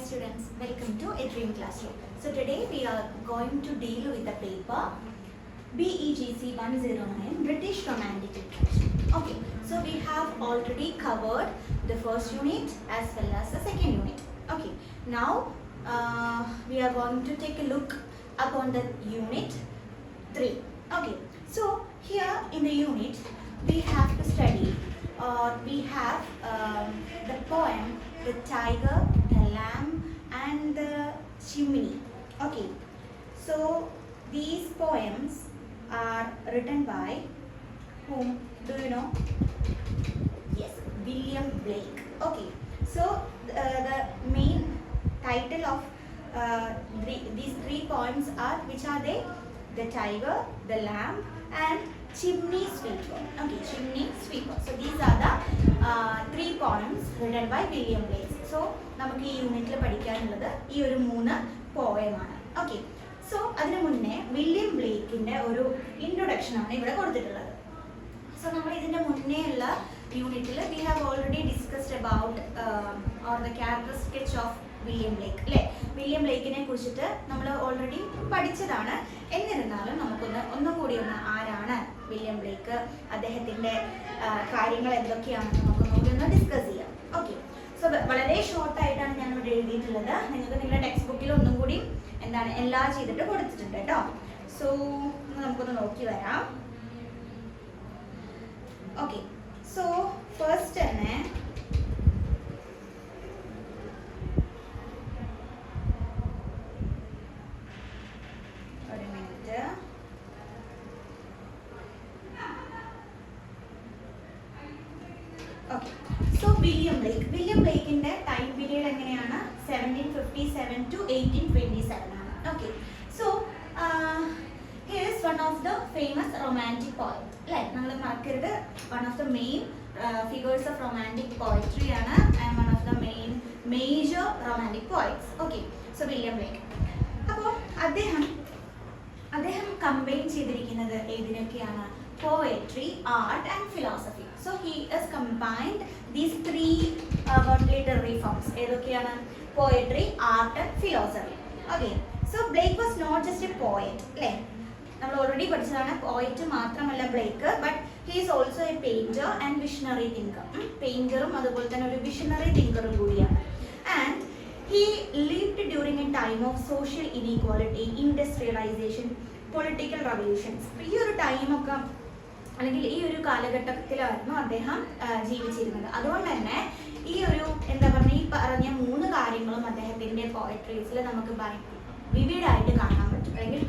students, welcome to A Dream Classroom. So today we are going to deal with the paper BEGC 109 British Romantic Literature. Okay, so we have already covered the first unit as well as the second unit. Okay, now we are going to take a look upon the unit 3. Okay, so here in the unit we have to study we have the poem The Tiger, the Lamb and the Chimney. Okay, so these poems are written by whom? Do you know? Yes, William Blake. Okay, so the main title of these three poems are, which are they? The Tiger, the Lamb and Chimney Sweeper. Okay, Chimney Sweeper. So these are the three poems written by William Blake. So നമുക്ക് ഈ യൂണിറ്റിൽ പഠിക്കാനുള്ളത് ഈ ഒരു 3 പോയമാണ്. Okay, so അതിനു മുന്നേ William ബ്ലേക്കിന്റെ ഒരു ഇൻട്രൊഡക്ഷൻ ആണ് ഇവിടെ കൊടുത്തിട്ടുള്ളത്. സോ നമ്മൾ ഇതിന്റെ മുന്നേ ഉള്ള യൂണിറ്റിൽ we have already discussed about or the character sketch of William Blake അല്ലേ. വില്യം ബ്ലേക്കിനെ കുറിച്ചിട്ട് നമ്മൾ ഓൾറെഡി പഠിച്ചതാണ്. എന്നിരുന്നാലും ഒന്നുകൂടി ആരാണ് വില്യം ബ്ലേക്ക്, അദ്ദേഹത്തിൻ്റെ കാര്യങ്ങൾ എന്തൊക്കെയാണെന്ന് നമുക്കൊന്ന് ഡിസ്കസ് ചെയ്യാം. ഓക്കെ, സോ വളരെ ഷോർട്ടായിട്ടാണ് ഞാൻ ഇവിടെ എഴുതിയിട്ടുള്ളത്. നിങ്ങൾക്ക് നിങ്ങളുടെ ടെക്സ്റ്റ് ബുക്കിൽ ഒന്നും കൂടി എല്ലാം ചെയ്തിട്ട് കൊടുത്തിട്ടുണ്ട് കേട്ടോ. സോ നമുക്കൊന്ന് നോക്കി വരാം. ഓക്കെ, സോ ഫസ്റ്റ് തന്നെ വില്യം ബ്ലേക്കിന്റെ ടൈം പീരീഡ് എങ്ങനെയാണ്? 1757 to 1827 ആണ്. Okay, so he is one of the famous romantic poet അല്ലേ. നമ്മൾ മറക്കരുത്, one of the main figures of romantic poetry ആണ് and one of the main major romantic poets. Okay, so William Blake. അപ്പോൾ അദ്ദേഹം combine ചെയ്തിരിക്കുന്നത് ഏതിനൊക്കെയാണ്? Poetry, art and philosophy. So he has combined these three literary forms. ഏതൊക്കെയാണ്? Poetry, art and philosophy. Okay, so Blake was not just a poet അല്ലേ. നമ്മൾ already പഠിച്ചതാണ്. Poet മാത്രമല്ല Blake, but he is also a painter and visionary thinker. പെയിന്ററും അതുപോലെ തന്നെ ഒരു visionary തിങ്കറും കൂടിയാണ്. And he lived during a time of social inequality, industrialization, political revolutions. ഈ ഒരു ടൈമൊക്കെ അല്ലെങ്കിൽ ഈ ഒരു കാലഘട്ടത്തിലായിരുന്നു അദ്ദേഹം ജീവിച്ചിരുന്നത്. അതുകൊണ്ട് തന്നെ ഈ ഒരു ഈ പറഞ്ഞ 3 കാര്യങ്ങളും അദ്ദേഹത്തിൻ്റെ പോയട്രീസിൽ നമുക്ക് വിവിഡായിട്ട് കാണാൻ പറ്റും. അല്ലെങ്കിൽ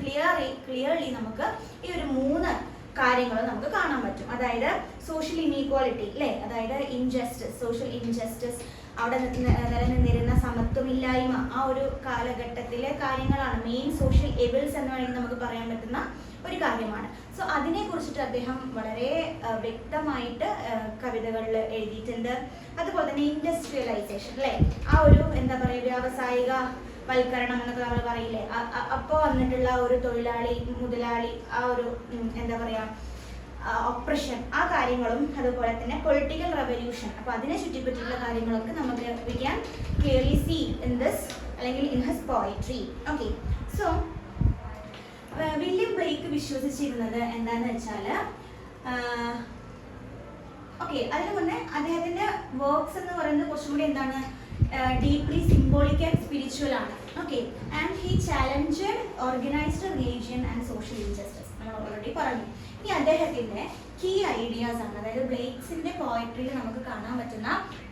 ക്ലിയർലി നമുക്ക് ഈ ഒരു 3 കാര്യങ്ങൾ നമുക്ക് കാണാൻ പറ്റും. അതായത് സോഷ്യൽ ഇനീക്വാലിറ്റി അല്ലേ, അതായത് ഇൻജസ്റ്റിസ്, സോഷ്യൽ ഇൻജസ്റ്റിസ്, അവിടെ നിലനിന്നിരുന്ന സമത്വമില്ലായ്മ, ആ ഒരു കാലഘട്ടത്തിലെ കാര്യങ്ങളാണ് മെയിൻ സോഷ്യൽ എവിൽസ് എന്ന് വേണമെങ്കിൽ നമുക്ക് പറയാൻ പറ്റുന്ന ഒരു കാര്യമാണ്. സോ അതിനെ കുറിച്ചിട്ട് അദ്ദേഹം വളരെ വ്യക്തമായിട്ട് കവിതകളിൽ എഴുതിയിട്ടുണ്ട്. അതുപോലെ തന്നെ ഇൻഡസ്ട്രിയലൈസേഷൻ അല്ലേ, ആ ഒരു വ്യാവസായിക വൽക്കരണം എന്നൊക്കെ നമ്മൾ പറയില്ലേ, അപ്പോൾ വന്നിട്ടുള്ള ഒരു തൊഴിലാളി മുതലാളി ആ ഒരു ഓപ്പറേഷൻ, ആ കാര്യങ്ങളും അതുപോലെ തന്നെ പൊളിറ്റിക്കൽ റെവല്യൂഷൻ, അപ്പോൾ അതിനെ ചുറ്റിപ്പറ്റിയുള്ള കാര്യങ്ങളൊക്കെ നമുക്ക് we can clearly see in this അല്ലെങ്കിൽ in his poetry. Okay, so William Blake വിശ്വസിച്ചിരുന്നത് എന്താന്ന് വെച്ചാൽ, ഓക്കെ അതിന് മുന്നേ അദ്ദേഹത്തിന്റെ വർക്ക്സ് എന്ന് പറയുന്നത് കുറച്ചും കൂടി ഡീപ്ലി സിംബോളിക് ആൻഡ് സ്പിരിച്വൽ ആണ്. Okay, and he challenged organised religion and social injustice. നമ്മൾ ഓൾറെഡി പറഞ്ഞു. ഈ അദ്ദേഹത്തിന്റെ കീ ഐഡിയാസ് ആണ്, അതായത് ബ്ലേക്സിന്റെ പോയട്രിയിൽ നമുക്ക് കാണാൻ പറ്റുന്ന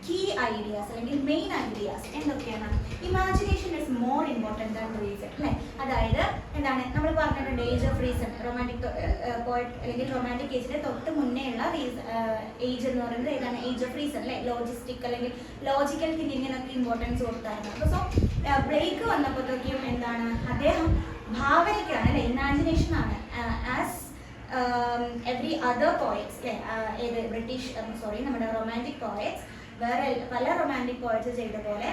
കീ ഐഡിയാസ് അല്ലെങ്കിൽ മെയിൻ ഐഡിയാസ് എന്തൊക്കെയാണ്? Imagination is more important than reason അല്ലേ. അതായത് നമ്മൾ പറഞ്ഞിട്ടുണ്ട് age of reason, romantic poet അല്ലെങ്കിൽ റൊമാൻറ്റിക് ഏജിന്റെ തൊട്ട് മുന്നേ ഉള്ള ഏജ് എന്ന് പറയുന്നത് ഏതാണ്? ഏജ് ഓഫ് റീസൺ അല്ലേ. ലോജിസ്റ്റിക് അല്ലെങ്കിൽ ലോജിക്കൽ തിങ്കിങ്ങിനൊക്കെ ഇമ്പോർട്ടൻസ് കൊടുത്തായിരുന്നു. അപ്പോൾ സോ ബ്ലേക്ക് വന്നപ്പോഴത്തേക്കും അദ്ദേഹം ഭാവനയ്ക്കാണ് അല്ലെ, ഇമാജിനേഷൻ ആണ്. ആസ് എവറി അതർ പോയറ്റ്സ് അല്ലേ, നമ്മുടെ റൊമാൻറ്റിക് പോയറ്റ്സ്, വേറെ പല റൊമാൻറ്റിക് പോയറ്റ്സ് ചെയ്ത പോലെ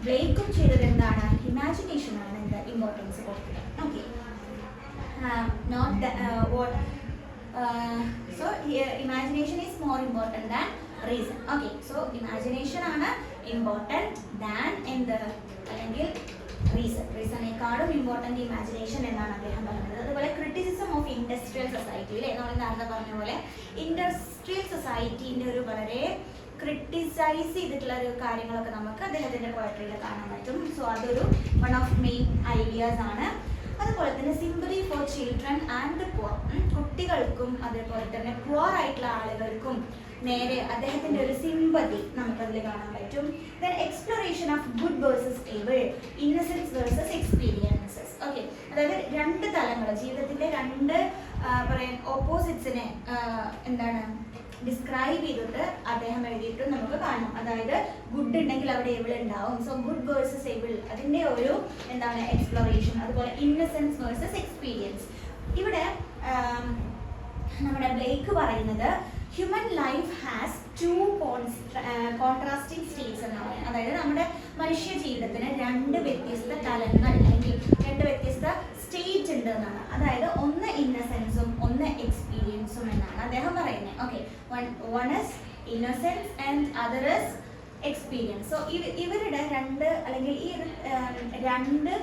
ബ്ലേക്കും ചെയ്തത് ഇമാജിനേഷൻ ആണ് ഇമ്പോർട്ടൻസ് കൊടുത്തത്. Okay, not what so imagination is more important than reason. Okay, so imagination ആണ് ഇമ്പോർട്ടൻറ്റ് ദാൻ അല്ലെങ്കിൽ ഇമ്പോർട്ടൻറ്റ് ഇമാജിനേഷൻ എന്നാണ് അദ്ദേഹം പറയുന്നത്. അതുപോലെ ക്രിറ്റിസിസം ഓഫ് ഇൻഡസ്ട്രിയൽ സൊസൈറ്റി അല്ലേ, നമ്മൾ നേരത്തെ പറഞ്ഞ പോലെ ഇൻഡസ്ട്രിയൽ സൊസൈറ്റീൻ്റെ ഒരു വളരെ ക്രിട്ടിസൈസ് ചെയ്തിട്ടുള്ള ഒരു കാര്യങ്ങളൊക്കെ നമുക്ക് അദ്ദേഹത്തിൻ്റെ പോയട്രിയിൽ കാണാൻ പറ്റും. സോ അതൊരു വൺ ഓഫ് മെയിൻ ഐഡിയാസ് ആണ്. അതുപോലെ തന്നെ sympathy for children and poor, കുട്ടികൾക്കും അതേപോലെ തന്നെ പുവർ ആയിട്ടുള്ള ആളുകൾക്കും നേരെ അദ്ദേഹത്തിൻ്റെ ഒരു സിമ്പതി നമുക്കതിൽ കാണാൻ പറ്റും. Then exploration of good versus able, innocence versus experiences. Okay, അതായത് രണ്ട് തലങ്ങൾ, ജീവിതത്തിൻ്റെ രണ്ട് പറയാൻ ഓപ്പോസിറ്റ്സിനെ എന്താണ് ഡിസ്ക്രൈബ് ചെയ്തിട്ട് അദ്ദേഹം എഴുതിയിട്ട് നമുക്ക് കാണാം. അതായത് ഗുഡ് ഉണ്ടെങ്കിൽ അവിടെ എവിൾ ഉണ്ടാവും. സോ ഗുഡ് വേഴ്സസ് എവിൾ, അതിൻ്റെ ഒരു എന്താണ് എക്സ്പ്ലോറേഷൻ. അതുപോലെ ഇന്നസെൻസ് വേഴ്സസ് എക്സ്പീരിയൻസ്. ഇവിടെ നമ്മുടെ ബ്ലേക്ക് പറയുന്നത് human life has two contrasting states എന്നാണ് പറയുന്നത്. അതായത് നമ്മുടെ മനുഷ്യ ജീവിതത്തിന് രണ്ട് വ്യത്യസ്ത തലങ്ങൾ അല്ലെങ്കിൽ രണ്ട് വ്യത്യസ്ത സ്റ്റേറ്റ് ഉണ്ട് എന്നാണ്. അതായത് ഒന്ന് ഇന്നസെൻസും ഒന്ന് എക്സ്പീരിയൻസും എന്നാണ് അദ്ദേഹം പറയുന്നത്. Okay, one is innocence and other is experience. So ഇവരുടെ രണ്ട് അല്ലെങ്കിൽ ഈ രണ്ട്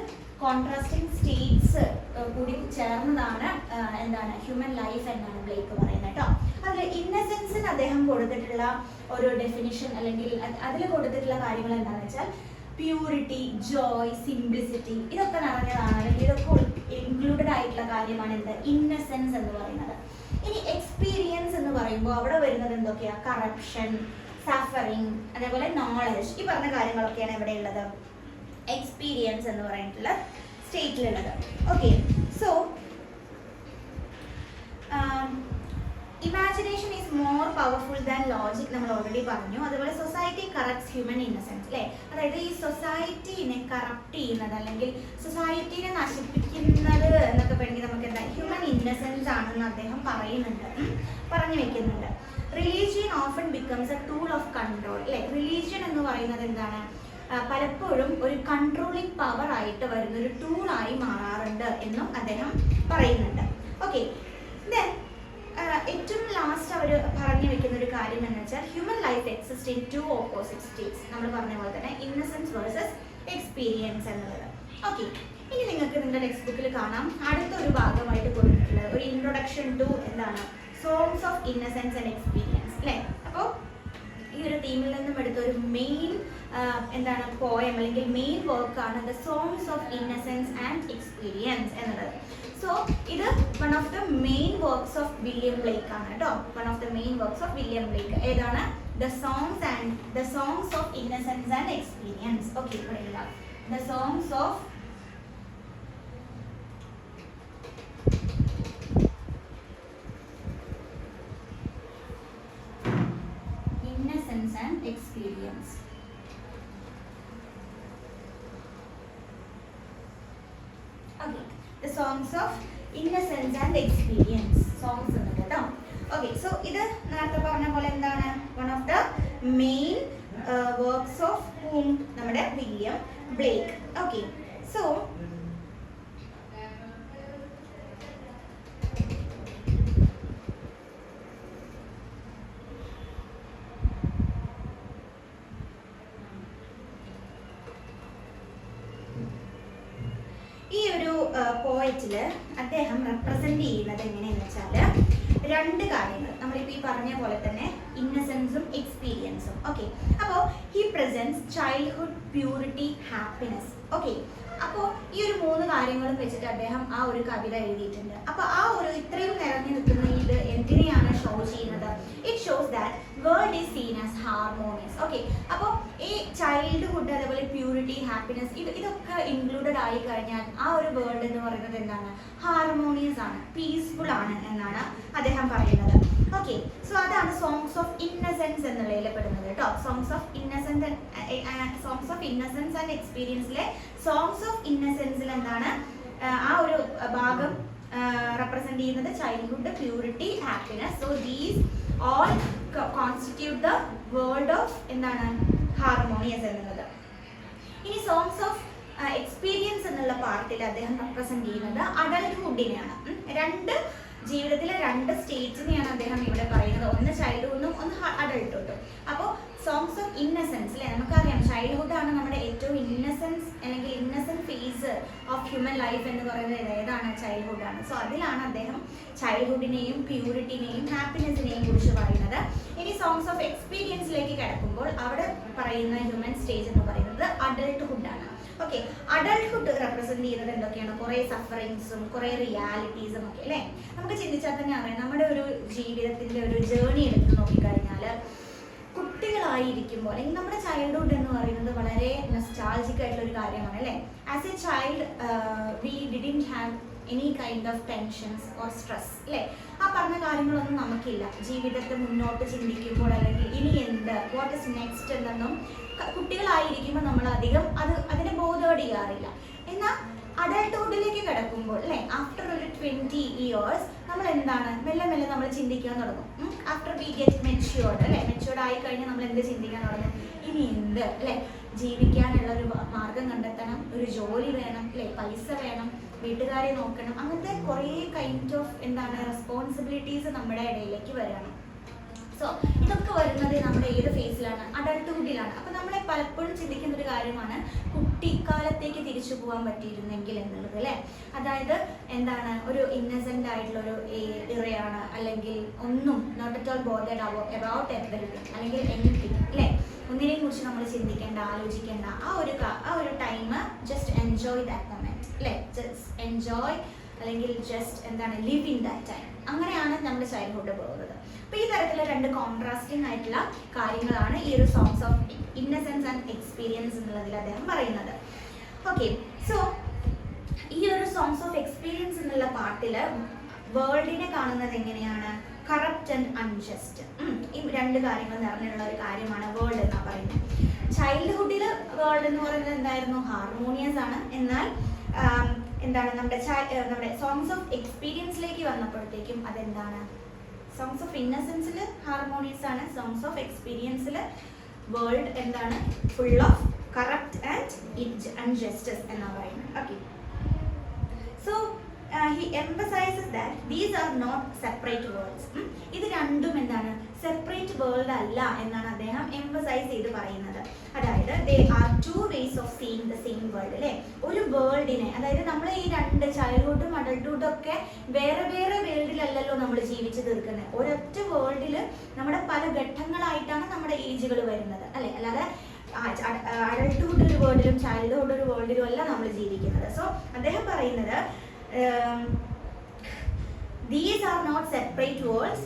കോൺട്രാസ്റ്റിംഗ് സ്റ്റേറ്റ്സ് കൂടി ചേർന്നതാണ് എന്താണ് ഹ്യൂമൻ ലൈഫ് എന്നാണ് ബ്ലേക്ക് പറയുന്നത് കേട്ടോ. അതിൽ ഇന്നസെൻസിന് അദ്ദേഹം കൊടുത്തിട്ടുള്ള ഒരു ഡെഫിനിഷൻ അല്ലെങ്കിൽ അതിൽ കൊടുത്തിട്ടുള്ള കാര്യങ്ങൾ എന്താണെന്ന് വെച്ചാൽ പ്യൂരിറ്റി, ജോയ്, സിംപ്ലിസിറ്റി, ഇതൊക്കെ നിറഞ്ഞതാണ് അല്ലെങ്കിൽ ഇതൊക്കെ ഇൻക്ലൂഡഡ് ആയിട്ടുള്ള കാര്യമാണ് എന്ത് ഇന്നസെൻസ് എന്ന് പറയുന്നത്. ഇനി എക്സ്പീരിയൻസ് എന്ന് പറയുമ്പോൾ അവിടെ വരുന്നത് എന്തൊക്കെയാ, കറപ്ഷൻ, സഫറിങ്, അതേപോലെ നോളജ്, ഈ പറഞ്ഞ കാര്യങ്ങളൊക്കെയാണ് ഇവിടെ ഉള്ളത് എക്സ്പീരിയൻസ് എന്ന് പറഞ്ഞിട്ടുള്ള സ്റ്റേറ്റിലുള്ളത്. Okay, so imagination is more powerful than logic നമ്മൾ ഓൾറെഡി പറഞ്ഞു. അതുപോലെ സൊസൈറ്റി കറപ്റ്റ്സ് ഹ്യൂമൻ ഇന്നസെൻസ് അല്ലേ, അതായത് ഈ സൊസൈറ്റീനെ കറപ്റ്റ് ചെയ്യുന്നത് അല്ലെങ്കിൽ സൊസൈറ്റീനെ നശിപ്പിക്കുന്നത് എന്നൊക്കെ വേണമെങ്കിൽ നമുക്ക് എന്താ ഹ്യൂമൻ ഇന്നസെൻസ് ആണെന്ന് അദ്ദേഹം പറഞ്ഞു വെക്കുന്നുണ്ട്. Religion often becomes A tool of control അല്ലേ, റിലീജിയൻ എന്ന് പറയുന്നത് എന്താണ് പലപ്പോഴും ഒരു കൺട്രോളിങ് പവർ ആയിട്ട് വരുന്ന ഒരു ടൂളായി മാറാറുണ്ട് എന്നും അദ്ദേഹം പറയുന്നുണ്ട്. ഓക്കെ, ദെൻ ഏറ്റവും ലാസ്റ്റ് അവർ പറഞ്ഞു വെക്കുന്ന ഒരു കാര്യം എന്ന് വെച്ചാൽ human life exist in two opposite states. നമ്മൾ പറഞ്ഞ പോലെ തന്നെ ഇന്നസെൻസ് വേഴ്സസ് എക്സ്പീരിയൻസ് എന്നുള്ളത്. ഓക്കെ, ഇനി നിങ്ങൾക്ക് നിങ്ങളുടെ ടെക്സ്റ്റ് ബുക്കിൽ കാണാം അടുത്തൊരു ഭാഗമായിട്ട് കൊടുത്തിട്ടുള്ളത് ഒരു ഇൻട്രൊഡക്ഷൻ ടു എന്താണ് songs of innocence and experience അല്ലേ. അപ്പോൾ ഈ ഒരു തീമിൽ നിന്നും എടുത്ത ഒരു മെയിൻ എന്താണ് പോയം അല്ലെങ്കിൽ മെയിൻ വർക്കാണ് the songs of innocence and experience എന്നുള്ളത്. സോ ഇത് one of the main works of William Blake ആണ് കേട്ടോ. One of the main works of William Blake ഏതാണ്, the songs of innocence and experience. Okay, ഇവിടെ എഴുതാം the songs of innocence and experience. Okay, the songs of innocence and experience songs ഉണ്ട് കേട്ടോ. Okay, so ഇത് നേരത്തെ പറഞ്ഞ പോലെ എന്താണ് one of the main works of whom നമ്മുടെ വില്യം ബ്ലേക്ക്. Okay, so ഈ ഒരു പോയറ്റില് അദ്ദേഹം റെപ്രസെന്റ് ചെയ്യുന്നത് എങ്ങനെയെന്ന് വെച്ചാൽ രണ്ട് കാര്യങ്ങൾ നമ്മളിപ്പോൾ ഈ പറഞ്ഞ പോലെ തന്നെ ഇന്നസെൻസും എക്സ്പീരിയൻസും. ഓക്കെ, അപ്പോൾ he presents childhood, purity, happiness. Okay, അപ്പോൾ ഈ ഒരു മൂന്ന് കാര്യങ്ങളും വെച്ചിട്ട് അദ്ദേഹം ആ ഒരു കവിത എഴുതിയിട്ടുണ്ട്. അപ്പോൾ ആ ഒരു ഇത്രയും നിറഞ്ഞു നിൽക്കുന്ന ഇത് എന്തിനെയാണ് ഷോ ചെയ്യുന്നത്? It shows that world is seen as harmonious. Okay, അപ്പോൾ ഈ ചൈൽഡ്ഹുഡ് അതേപോലെ പ്യൂരിറ്റി, ഹാപ്പിനെസ് ഇതൊക്കെ ഇൻക്ലൂഡഡ് ആയി കഴിഞ്ഞാൽ ആ ഒരു വേൾഡ് എന്ന് പറയുന്നത് എന്താണ് ഹാർമോണിയസ് ആണ്, പീസ്ഫുൾ ആണ് എന്നാണ് അദ്ദേഹം പറയുന്നത്. ഓക്കെ, സോ അതാണ് സോങ്സ് ഓഫ് ഇന്നസെൻസ് എന്നുള്ളതിൽ പെടുന്നത് കേട്ടോ. സോങ്സ് ഓഫ് ഇന്നസെൻസ് ആൻഡ് എക്സ്പീരിയൻസിലെ സോങ്സ് ഓഫ് ഇന്നസെൻസിൽ എന്താണ് ആ ഒരു ഭാഗം റെപ്രസെന്റ് ചെയ്യുന്നത് childhood, purity, happiness. So these all constitute the world of എന്താണ് ഹാർമോണിയസ് എന്നുള്ളത്. ഇനി സോങ്സ് ഓഫ് എക്സ്പീരിയൻസ് എന്നുള്ള പാർട്ടിൽ അദ്ദേഹം റെപ്രസെന്റ് ചെയ്യുന്നത് അഡൽട്ട്ഹുഡിനെയാണ്. ജീവിതത്തിലെ രണ്ട് സ്റ്റേറ്റ്സിനെയാണ് അദ്ദേഹം ഇവിടെ പറയുന്നത്, ഒന്ന് ചൈൽഡ്ഹുഡും ഒന്ന് അഡൾട്ട്ഹുഡും. അപ്പോൾ സോങ്സ് ഓഫ് ഇന്നസെൻസ് അല്ലേ, നമുക്കറിയാം ചൈൽഡ്ഹുഡ് ആണ് നമ്മുടെ ഏറ്റവും ഇന്നസെൻസ് അല്ലെങ്കിൽ innocent face of human life എന്ന് പറയുന്നത് ഏതാണ്? ചൈൽഡ്ഹുഡ് ആണ്. സോ അതിലാണ് അദ്ദേഹം ചൈൽഡ്ഹുഡിനെയും പ്യൂരിറ്റിനെയും ഹാപ്പിനെസിനെയും കുറിച്ച് പറയുന്നത്. ഇനി സോങ്സ് ഓഫ് എക്സ്പീരിയൻസിലേക്ക് കിടക്കുമ്പോൾ അവിടെ പറയുന്ന ഹ്യൂമൻ സ്റ്റേജ് എന്ന് പറയുന്നത് അഡൾട്ട്ഹുഡ് ആണ്. ഓക്കെ, അഡൾട്ട്ഹുഡ് റെപ്രസെന്റ് ചെയ്യുന്നത് എന്തൊക്കെയാണ്? കുറേ സഫറിങ്സും കുറേ റിയാലിറ്റീസും ഒക്കെ അല്ലേ. നമുക്ക് ചിന്തിച്ചാൽ തന്നെ അറിയാം, നമ്മുടെ ഒരു ജീവിതത്തിന്റെ ഒരു ജേർണി എടുത്ത് നോക്കിക്കഴിഞ്ഞാൽ കുട്ടികളായിരിക്കുമ്പോൾ അല്ലെങ്കിൽ നമ്മുടെ ചൈൽഡ്ഹുഡ് എന്ന് പറയുന്നത് വളരെ നൊസ്റ്റാൾജിക് ആയിട്ടുള്ള ഒരു കാര്യമാണ് അല്ലേ. As A child V didn't have any kind of tensions or stress അല്ലേ. ആ പറഞ്ഞ കാര്യങ്ങളൊന്നും നമുക്കില്ല. ജീവിതത്തെ മുന്നോട്ട് ചിന്തിക്കുമ്പോൾ അല്ലെങ്കിൽ ഇനി എന്ത്, വാട്ട് ഇസ് നെക്സ്റ്റ് എന്നൊന്നും കുട്ടികളായിരിക്കുമ്പോൾ നമ്മൾ അധികം അതിനെ ബോധേഡ് ചെയ്യാറില്ല. എന്നാൽ അഡൾട്ട്ഹുഡിലേക്ക് കിടക്കുമ്പോൾ അല്ലേ, ആഫ്റ്റർ ഒരു 20 years നമ്മൾ എന്താണ് മെല്ലെ മെല്ലെ നമ്മൾ ചിന്തിക്കാൻ തുടങ്ങും. ആഫ്റ്റർ വി ഗെറ്റ് മെച്യൂർഡ് അല്ലേ, മെച്യൂർഡ് ആയി കഴിഞ്ഞാൽ നമ്മൾ എന്ത് ചിന്തിക്കാൻ തുടങ്ങും? ഇനി എന്ത് അല്ലേ, ജീവിക്കാനുള്ള ഒരു മാർഗം കണ്ടെത്തണം, ഒരു ജോലി വേണം അല്ലേ, പൈസ വേണം, വീട്ടുകാരെ നോക്കണം, അങ്ങനത്തെ കുറേ കൈൻഡ് ഓഫ് റെസ്പോൺസിബിലിറ്റീസ് നമ്മുടെ ഇടയിലേക്ക് വരണം. സോ ഇതൊക്കെ വരുന്നത് നമ്മുടെ ഏത് ഫേസിലാണ്? അഡൾട്ട്ഹുഡിലാണ്. അപ്പോൾ നമ്മളെ പലപ്പോഴും ചിന്തിക്കുന്ന ഒരു കാര്യമാണ് കുട്ടിക്കാലത്തേക്ക് തിരിച്ചു പോകാൻ പറ്റിയിരുന്നെങ്കിൽ എന്നുള്ളത് അല്ലേ. അതായത് ഒരു ഇന്നസെന്റ് ആയിട്ടുള്ളൊരു ഇറയാണ്, അല്ലെങ്കിൽ ഒന്നും not at all bothered about everything അല്ലെങ്കിൽ എനിത്തിങ് അല്ലേ. ഒന്നിനെയും കുറിച്ച് നമ്മൾ ചിന്തിക്കേണ്ട, ആലോചിക്കേണ്ട ആ ഒരു time just enjoy that moment അല്ലേ, ജസ്റ്റ് എൻജോയ് അല്ലെങ്കിൽ just live in that time. അങ്ങനെയാണ് നമ്മുടെ ചൈൽഡ്ഹുഡ് പോകുന്നത്. അപ്പോൾ ഈ തരത്തിലുള്ള രണ്ട് കോൺട്രാസ്റ്റിംഗ് ആയിട്ടുള്ള കാര്യങ്ങളാണ് ഈ ഒരു songs of innocence and experience എന്നുള്ളതിൽ അദ്ദേഹം പറയുന്നത്. ഓക്കെ, സോ ഈ ഒരു സോങ്സ് ഓഫ് എക്സ്പീരിയൻസ് എന്നുള്ള പാട്ടില് വേൾഡിനെ കാണുന്നത് എങ്ങനെയാണ്? Corrupt and unjust. ഈ രണ്ട് കാര്യങ്ങൾ നിറഞ്ഞിട്ടുള്ള ഒരു കാര്യമാണ് വേൾഡ് എന്നാ പറയുന്നത്. ചൈൽഡ്ഹുഡിൽ വേൾഡ് എന്ന് പറയുന്നത് എന്തായിരുന്നു? ഹാർമോണിയസ് ആണ്. എന്നാൽ നമ്മുടെ സോങ്സ് ഓഫ് എക്സ്പീരിയൻസിലേക്ക് വന്നപ്പോഴത്തേക്കും അതെന്താണ്? സോങ്സ് ഓഫ് ഇന്നസെൻസിൽ ഹാർമോണിയസ് ആണ്, സോങ്സ് ഓഫ് എക്സ്പീരിയൻസിൽ world full of corrupt and injustice എന്നാ പറയുന്നത്. Okay, so he emphasizes that these are not separate worlds. ഇത് രണ്ടും സെപ്പറേറ്റ് വേൾഡ് അല്ല എന്നാണ് അദ്ദേഹം എംഫസൈസ് ചെയ്ത് പറയുന്നത്. അതായത് they are two ways of seeing the same world അല്ലേ. ഒരു വേൾഡിനെ, അതായത് നമ്മൾ ഈ രണ്ട് ചൈൽഡ്ഹുഡും അഡൾട്ട്ഹുഡും ഒക്കെ വേറെ വേറെ വേൾഡിലല്ലല്ലോ നമ്മൾ ജീവിച്ചു തീർക്കുന്നത്. ഒരൊറ്റ വേൾഡിൽ നമ്മുടെ പല ഘട്ടങ്ങളായിട്ടാണ് നമ്മുടെ ഏജുകൾ വരുന്നത് അല്ലേ. അല്ലാതെ അഡൾട്ട്ഹുഡ് ഒരു വേൾഡിലും ചൈൽഡ്ഹുഡ് ഒരു വേൾഡിലും അല്ല നമ്മൾ ജീവിക്കുന്നത്. സോ അദ്ദേഹം പറയുന്നത് these are not separate worlds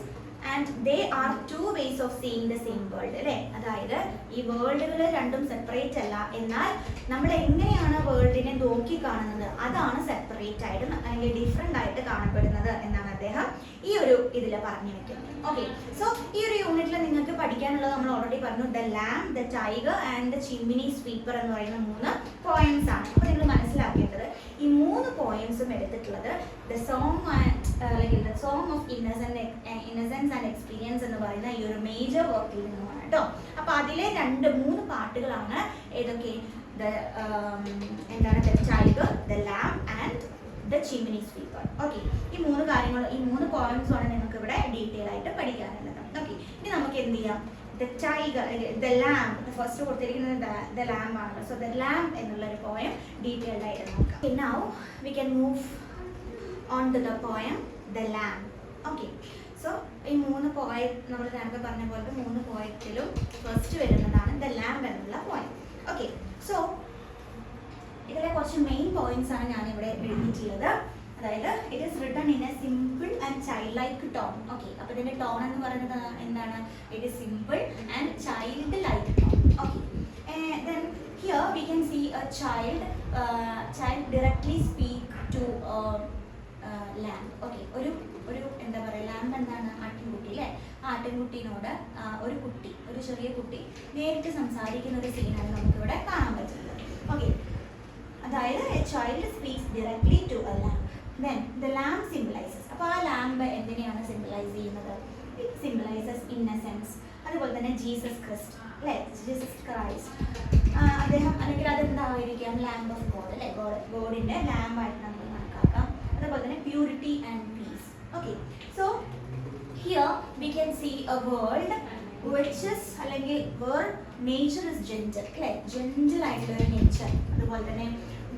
and they are two ways of seeing the same world അല്ലേ. അതായത് ഈ വേൾഡുകൾ രണ്ടും സെപ്പറേറ്റ് അല്ല, എന്നാൽ നമ്മൾ എങ്ങനെയാണ് വേൾഡിനെ നോക്കി കാണുന്നത് അതാണ് സെപ്പറേറ്റ് ആയിട്ട് അല്ലെങ്കിൽ ഡിഫറെൻ്റ് ആയിട്ട് കാണപ്പെടുന്നത് എന്നാണ് അദ്ദേഹം ഈ ഒരു ഇതിൽ പറഞ്ഞു വെക്കുന്നത്. ഓക്കെ, സോ ഈ ഒരു യൂണിറ്റിൽ നിങ്ങൾക്ക് പഠിക്കാനുള്ളത് നമ്മൾ ഓൾറെഡി പറഞ്ഞു. The lamb, the tiger and the chimney sweeper എന്ന് പറയുന്ന 3 പോയംസ് ആണ്. അപ്പോൾ നിങ്ങൾ മനസ്സിലാക്കേണ്ടത് ഈ 3 പോയംസും എടുത്തിട്ടുള്ളത് the song of innocence and experience എന്ന് പറയുന്ന ഈ ഒരു മേജർ വർക്കിൽ നിന്നുമാണ് കേട്ടോ. അപ്പോൾ അതിലെ 2-3 പാട്ടുകളാണ് ഏതൊക്കെ? The tiger, the lamb and the chimney sweeper. Okay, ഈ 3 കാര്യങ്ങൾ, ഈ 3 പോയംസുമാണ് നിങ്ങൾക്ക് ഇവിടെ ഡീറ്റെയിൽ ആയിട്ട് പഠിക്കാനുള്ളത്. ഓക്കെ, ഇനി നമുക്ക് എന്ത് ചെയ്യാം? The tiger, the lamb, first കൊടുത്തിരിക്കുന്നത് ദ ലാം ആണ്. സോ ദ ലാം എന്നുള്ള ഒരു പോയം ഡീറ്റെയിൽഡ് ആയിട്ട് നോക്കാം. Now we can move on to the poem the lamb. Okay, so ഈ 3 പോയം നമ്മൾ നേരത്തെ പറഞ്ഞ പോലത്തെ 3 പോയത്തിലും ഫസ്റ്റ് വരുന്നതാണ് ദ ലാം എന്നുള്ള പോയം. ഓക്കെ, സോ ഇതിലെ കുറച്ച് മെയിൻ പോയിന്റ്സ് ആണ് ഞാൻ ഇവിടെ എഴുതിയിട്ടുള്ളത്. അതായത് it is written in A simple and child like tone. Okay, അപ്പോൾ ഇതിന്റെ ടോൺ എന്ന് പറയുന്നത് എന്താണ്? It is simple and child like tone. Okay, then here we can see a child directly speak to lamb. Okay, ഒരു lamb എന്താണ്? ആട്ടിൻകുട്ടി അല്ലേ. ആ ആട്ടിൻകുട്ടീനോട് ഒരു ചെറിയ കുട്ടി നേരിട്ട് സംസാരിക്കുന്ന ഒരു സീനാണ് നമുക്കിവിടെ കാണാൻ പറ്റുന്നത്. ഓക്കെ, അതായത് a child speaks directly to a lamb. Then the lamb symbolises. അപ്പോൾ ആ ലാംബ് എന്തിനെയാണ് സിംബലൈസ് ചെയ്യുന്നത്? It symbolises innocence. അതുപോലെ തന്നെ ജീസസ് ക്രിസ്റ്റ് അല്ലേ, ജീസസ് ക്രൈസ്റ്റ് അദ്ദേഹം, അല്ലെങ്കിൽ അതെന്തായിരിക്കാം? ലാംബ് ഓഫ് ഗോഡ് അല്ലേ, ഗോഡിൻ്റെ ലാംബായിട്ട് നമുക്ക് കണക്കാക്കാം. അതുപോലെ തന്നെ purity and peace. Okay, so here we can see a world which is അല്ലെങ്കിൽ വേർ നേച്ചർ ഇസ് ജെന്റിൽ അല്ലേ, ജെന്റിൽ ആയിട്ടുള്ള ഒരു നേച്ചർ. അതുപോലെ തന്നെ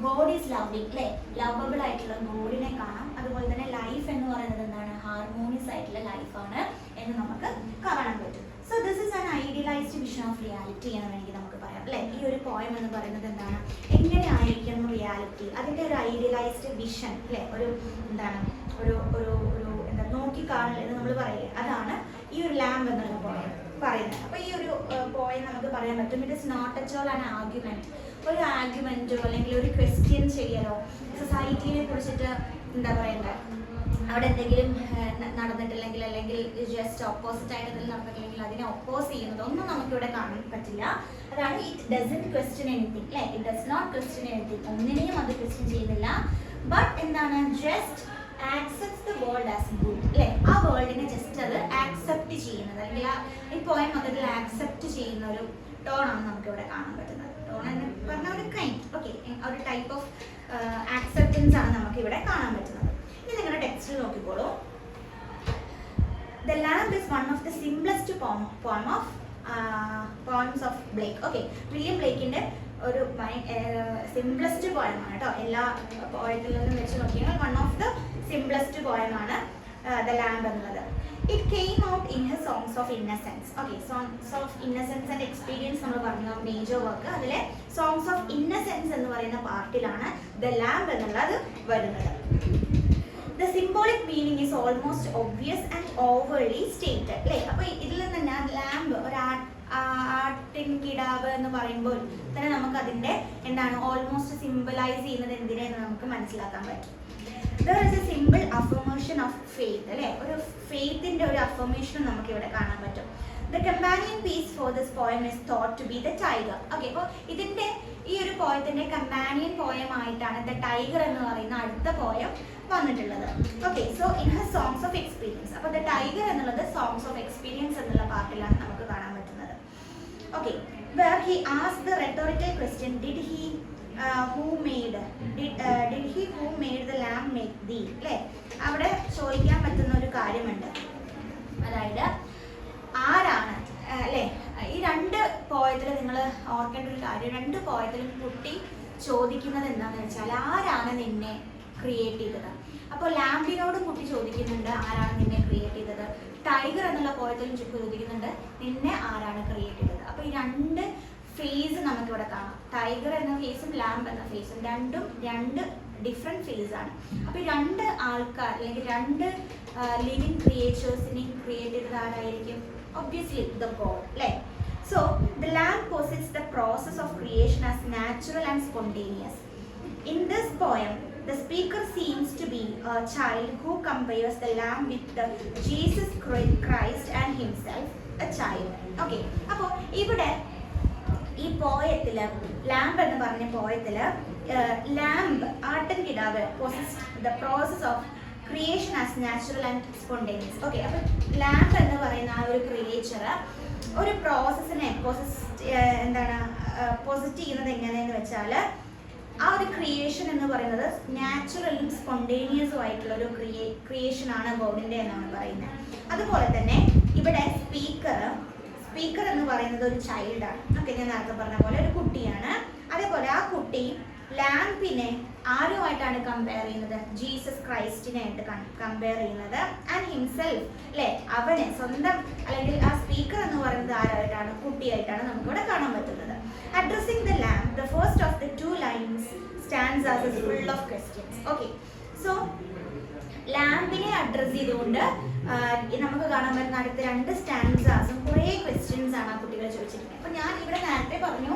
ഗോഡ് ഈസ് ലവിങ് അല്ലേ, ലവബിൾ ആയിട്ടുള്ള ഗോഡിനെ കാണാം. അതുപോലെ തന്നെ ലൈഫ് എന്ന് പറയുന്നത് എന്താണ്, ഹാർമോണിയസ് ആയിട്ടുള്ള ലൈഫാണ് എന്ന് നമുക്ക് കാണാൻ പറ്റും. So this is an idealised vision of reality എന്ന് വേണമെങ്കിൽ നമുക്ക് പറയാം അല്ലേ. ഈ ഒരു പോയം എന്ന് പറയുന്നത് എന്താണ്, എങ്ങനെ ആയിരിക്കണം റിയാലിറ്റി, അതിൻ്റെ ഒരു ഐഡിയലൈസ്ഡ് വിഷൻ അല്ലേ, ഒരു എന്താണ് ഒരു ഒരു ഒരു എന്താ നോക്കിക്കാണൽ എന്ന് നമ്മൾ പറയില്ലേ, അതാണ് ഈ ഒരു ലാംബ് എന്നുള്ള പോയം പറയുന്നത്. അപ്പോൾ ഈ ഒരു പോയം നമുക്ക് പറയാൻ പറ്റും it is not at all an argument, ഒരു ആർഗ്യുമെന്റോ അല്ലെങ്കിൽ ഒരു ക്വസ്റ്റ്യൻ ചെയ്യലോ സൊസൈറ്റിനെ കുറിച്ചിട്ട് എന്താ പറയണ്ടേ, അവിടെ എന്തെങ്കിലും നടന്നിട്ടില്ലെങ്കിൽ അല്ലെങ്കിൽ ജസ്റ്റ് ഓപ്പോസിറ്റ് ആയിട്ട് എന്തെങ്കിലും നടന്നിട്ടില്ലെങ്കിൽ അതിനെ ഒപ്പോസ് ചെയ്യുന്നത് ഒന്നും നമുക്കിവിടെ കാണാൻ പറ്റില്ല. അതാണ് ഇറ്റ് ഡസൻറ്റ് ക്വസ്റ്റ്യൻ എനിത്തിങ് അല്ലേ, it does not question anything, ഒന്നിനെയും അത് ക്വസ്റ്റ്യൻ ചെയ്യുന്നില്ല. ബട്ട് എന്താണ്, just accepts the world as good അല്ലേ, ആ വേൾഡിനെ ജസ്റ്റ് അത് ആക്സെപ്റ്റ് ചെയ്യുന്നത് അല്ലെങ്കിൽ ഈ പോയം മൊത്തത്തിൽ ആക്സെപ്റ്റ് ചെയ്യുന്ന ഒരു ടോണാണ് നമുക്കിവിടെ കാണാൻ പറ്റുന്നത്. ടോൺ എന്ന് പറഞ്ഞ ഒരു കൈൻഡ് ഓക്കെ, ഒരു ടൈപ്പ് ഓഫ് ആക്സെപ്റ്റൻസ് ആണ് നമുക്കിവിടെ കാണാൻ പറ്റുന്നത്. ഇനി നിങ്ങളുടെ ടെക്സ്റ്റിൽ നോക്കിക്കോളൂ. The Lamb is one of the simplest poems of Blake. Okay, William ബ്ലേക്കിന്റെ ഒരു സിംപ്ലസ്റ്റ് പോയമാണ് കേട്ടോ. എല്ലാ പോയത്തിൽ നിന്നും വെച്ച് നോക്കിയാൽ വൺ ഓഫ് ദ സിംപ്ലസ്റ്റ് പോയമാണ് ദ ലാംബ് എന്നുള്ളത്. It came out in his songs of innocence. Okay, songs of innocence and experience നമ്മൾ പറഞ്ഞു മേജർ വർക്ക്. അതിലെ സോങ്സ് ഓഫ് ഇന്നസെൻസ് എന്ന് പറയുന്ന പാർട്ടിലാണ് ദ ലാംബ് എന്നുള്ളത് വരുന്നത്. The symbolic meaning is almost obvious and overly stated അല്ലേ. അപ്പോൾ ഇതിൽ തന്നെ ലാംബ് ഒരു ആട്ടിൻ കിടാവ് എന്ന് പറയുമ്പോൾ തന്നെ നമുക്ക് അതിൻ്റെ എന്താണ് ഓൾമോസ്റ്റ് സിംബലൈസ് ചെയ്യുന്നത് എന്തിനെന്ന് നമുക്ക് മനസ്സിലാക്കാൻ പറ്റും. There is a simple affirmation of faith അല്ലേ, ഒരു ഫെയ്ത്തിൻ്റെ ഒരു അഫർമേഷൻ നമുക്ക് ഇവിടെ കാണാൻ പറ്റും. The companion piece for this poem is thought to be the tiger. Okay, അപ്പോൾ ഇതിൻ്റെ ഈ ഒരു പോയത്തിൻ്റെ കമ്പാനിയൻ പോയം ആയിട്ടാണ് ദ ടൈഗർ എന്ന് പറയുന്ന അടുത്ത പോയം വന്നിട്ടുള്ളത്. Okay, so in her songs of experience, അപ്പോൾ ദ ടൈഗർ എന്നുള്ളത് സോങ്സ് ഓഫ് എക്സ്പീരിയൻസ് എന്നുള്ള പാർട്ടിലാണ് നമുക്ക് കാണാൻ പറ്റുന്നത്. Okay, where he asked the rhetorical question did he who made the lamb make thee അല്ലേ. അവിടെ ചോദിക്കാൻ പറ്റുന്ന ഒരു കാര്യമുണ്ട്, അതായത് ആരാണ് അല്ലേ. ഈ രണ്ട് പോയത്തിൽ നിങ്ങൾ ഓർക്കേണ്ട ഒരു കാര്യം, രണ്ട് പോയത്തിലും കുട്ടി ചോദിക്കുന്നത് എന്താണെന്ന് വെച്ചാൽ ആരാണ് നിന്നെ ക്രിയേറ്റ് ചെയ്തത്. അപ്പോൾ ലാംബിനോടും കുട്ടി ചോദിക്കുന്നുണ്ട് ആരാണ് നിന്നെ ക്രിയേറ്റ് ചെയ്തത്. ടൈഗർ എന്നുള്ള പോയത്തിലും ചോദിക്കുന്നുണ്ട് നിന്നെ ആരാണ് ക്രിയേറ്റ് ചെയ്തത്. അപ്പോൾ ഈ രണ്ട് ഫേസ് നമുക്കിവിടെ കാണാം. ടൈഗർ എന്ന ഫേസും ലാംബ് എന്ന ഫേസും രണ്ട് ഡിഫറെൻറ്റ് ഫേസ് ആണ്. അപ്പോൾ ഈ രണ്ട് ആൾക്കാർ അല്ലെങ്കിൽ രണ്ട് ലിവിങ് ക്രിയേച്ചേഴ്സിനെയും ക്രിയേറ്റ് ചെയ്തത് ആരായിരിക്കും? ഒബ്വിയസ്ലി ദ ഗോഡ് അല്ലേ. So the lamb posits the process of creation as natural and spontaneous. In this poem, the speaker seems to be a child who compares the lamb with the Jesus Christ and himself a child. Okay, അപ്പോൾ ഇവിടെ ഈ പോയത്തിൽ lamb എന്ന് പറഞ്ഞ പോയത്തിൽ lamb ആട്ടിൻകിടാവ് the process of creation as natural and spontaneous. Okay, അപ്പോൾ lamb എന്ന് പറയുന്ന ആ ഒരു ക്രിയേച്ചർ ഒരു പ്രോസസ്സിനെ പോസിറ്റ് ചെയ്യുന്നത് എങ്ങനെയെന്ന് വെച്ചാൽ ആ ഒരു ക്രിയേഷൻ എന്ന് പറയുന്നത് നാച്ചുറലും സ്പോണ്ടേനിയസും ആയിട്ടുള്ള ഒരു ക്രിയേഷനാണ് ഗോഡിൻ്റെ എന്നാണ് പറയുന്നത്. അതുപോലെ തന്നെ ഇവിടെ സ്പീക്കർ എന്ന് പറയുന്നത് ഒരു ചൈൽഡാണ്. ഓക്കെ, ഞാൻ നേരത്തെ പറഞ്ഞ പോലെ ഒരു കുട്ടിയാണ്. അതേപോലെ ആ കുട്ടി ലാംബിനെ ആരുമായിട്ടാണ് കമ്പയർ ചെയ്യുന്നത്? ജീസസ് ക്രൈസ്റ്റിനായിട്ട് കമ്പയർ ചെയ്യുന്നത്. ആൻഡ് ഹിംസെൽഫ് അല്ലേ, അവനെ സ്വന്തം അല്ലെങ്കിൽ ആ സ്പീക്കർ എന്ന് പറയുന്നത് ആരായിട്ടാണ്? കുട്ടിയായിട്ടാണ് നമുക്കിവിടെ കാണാൻ പറ്റുന്നത്. Addressing the lamb, the first of the 2 lines stands as full of questions. Okay, so ലാംബിനെ അഡ്രസ്സ് ചെയ്തുകൊണ്ട് നമുക്ക് കാണാൻ പറ്റുന്ന അടുത്ത 2 സ്റ്റാൻസാസും കുറേ ക്വസ്റ്റ്യൻസ് ആണ് ആ കുട്ടികൾ ചോദിച്ചിരിക്കുന്നത്. അപ്പോൾ ഞാൻ ഇവിടെ നേരത്തെ പറഞ്ഞു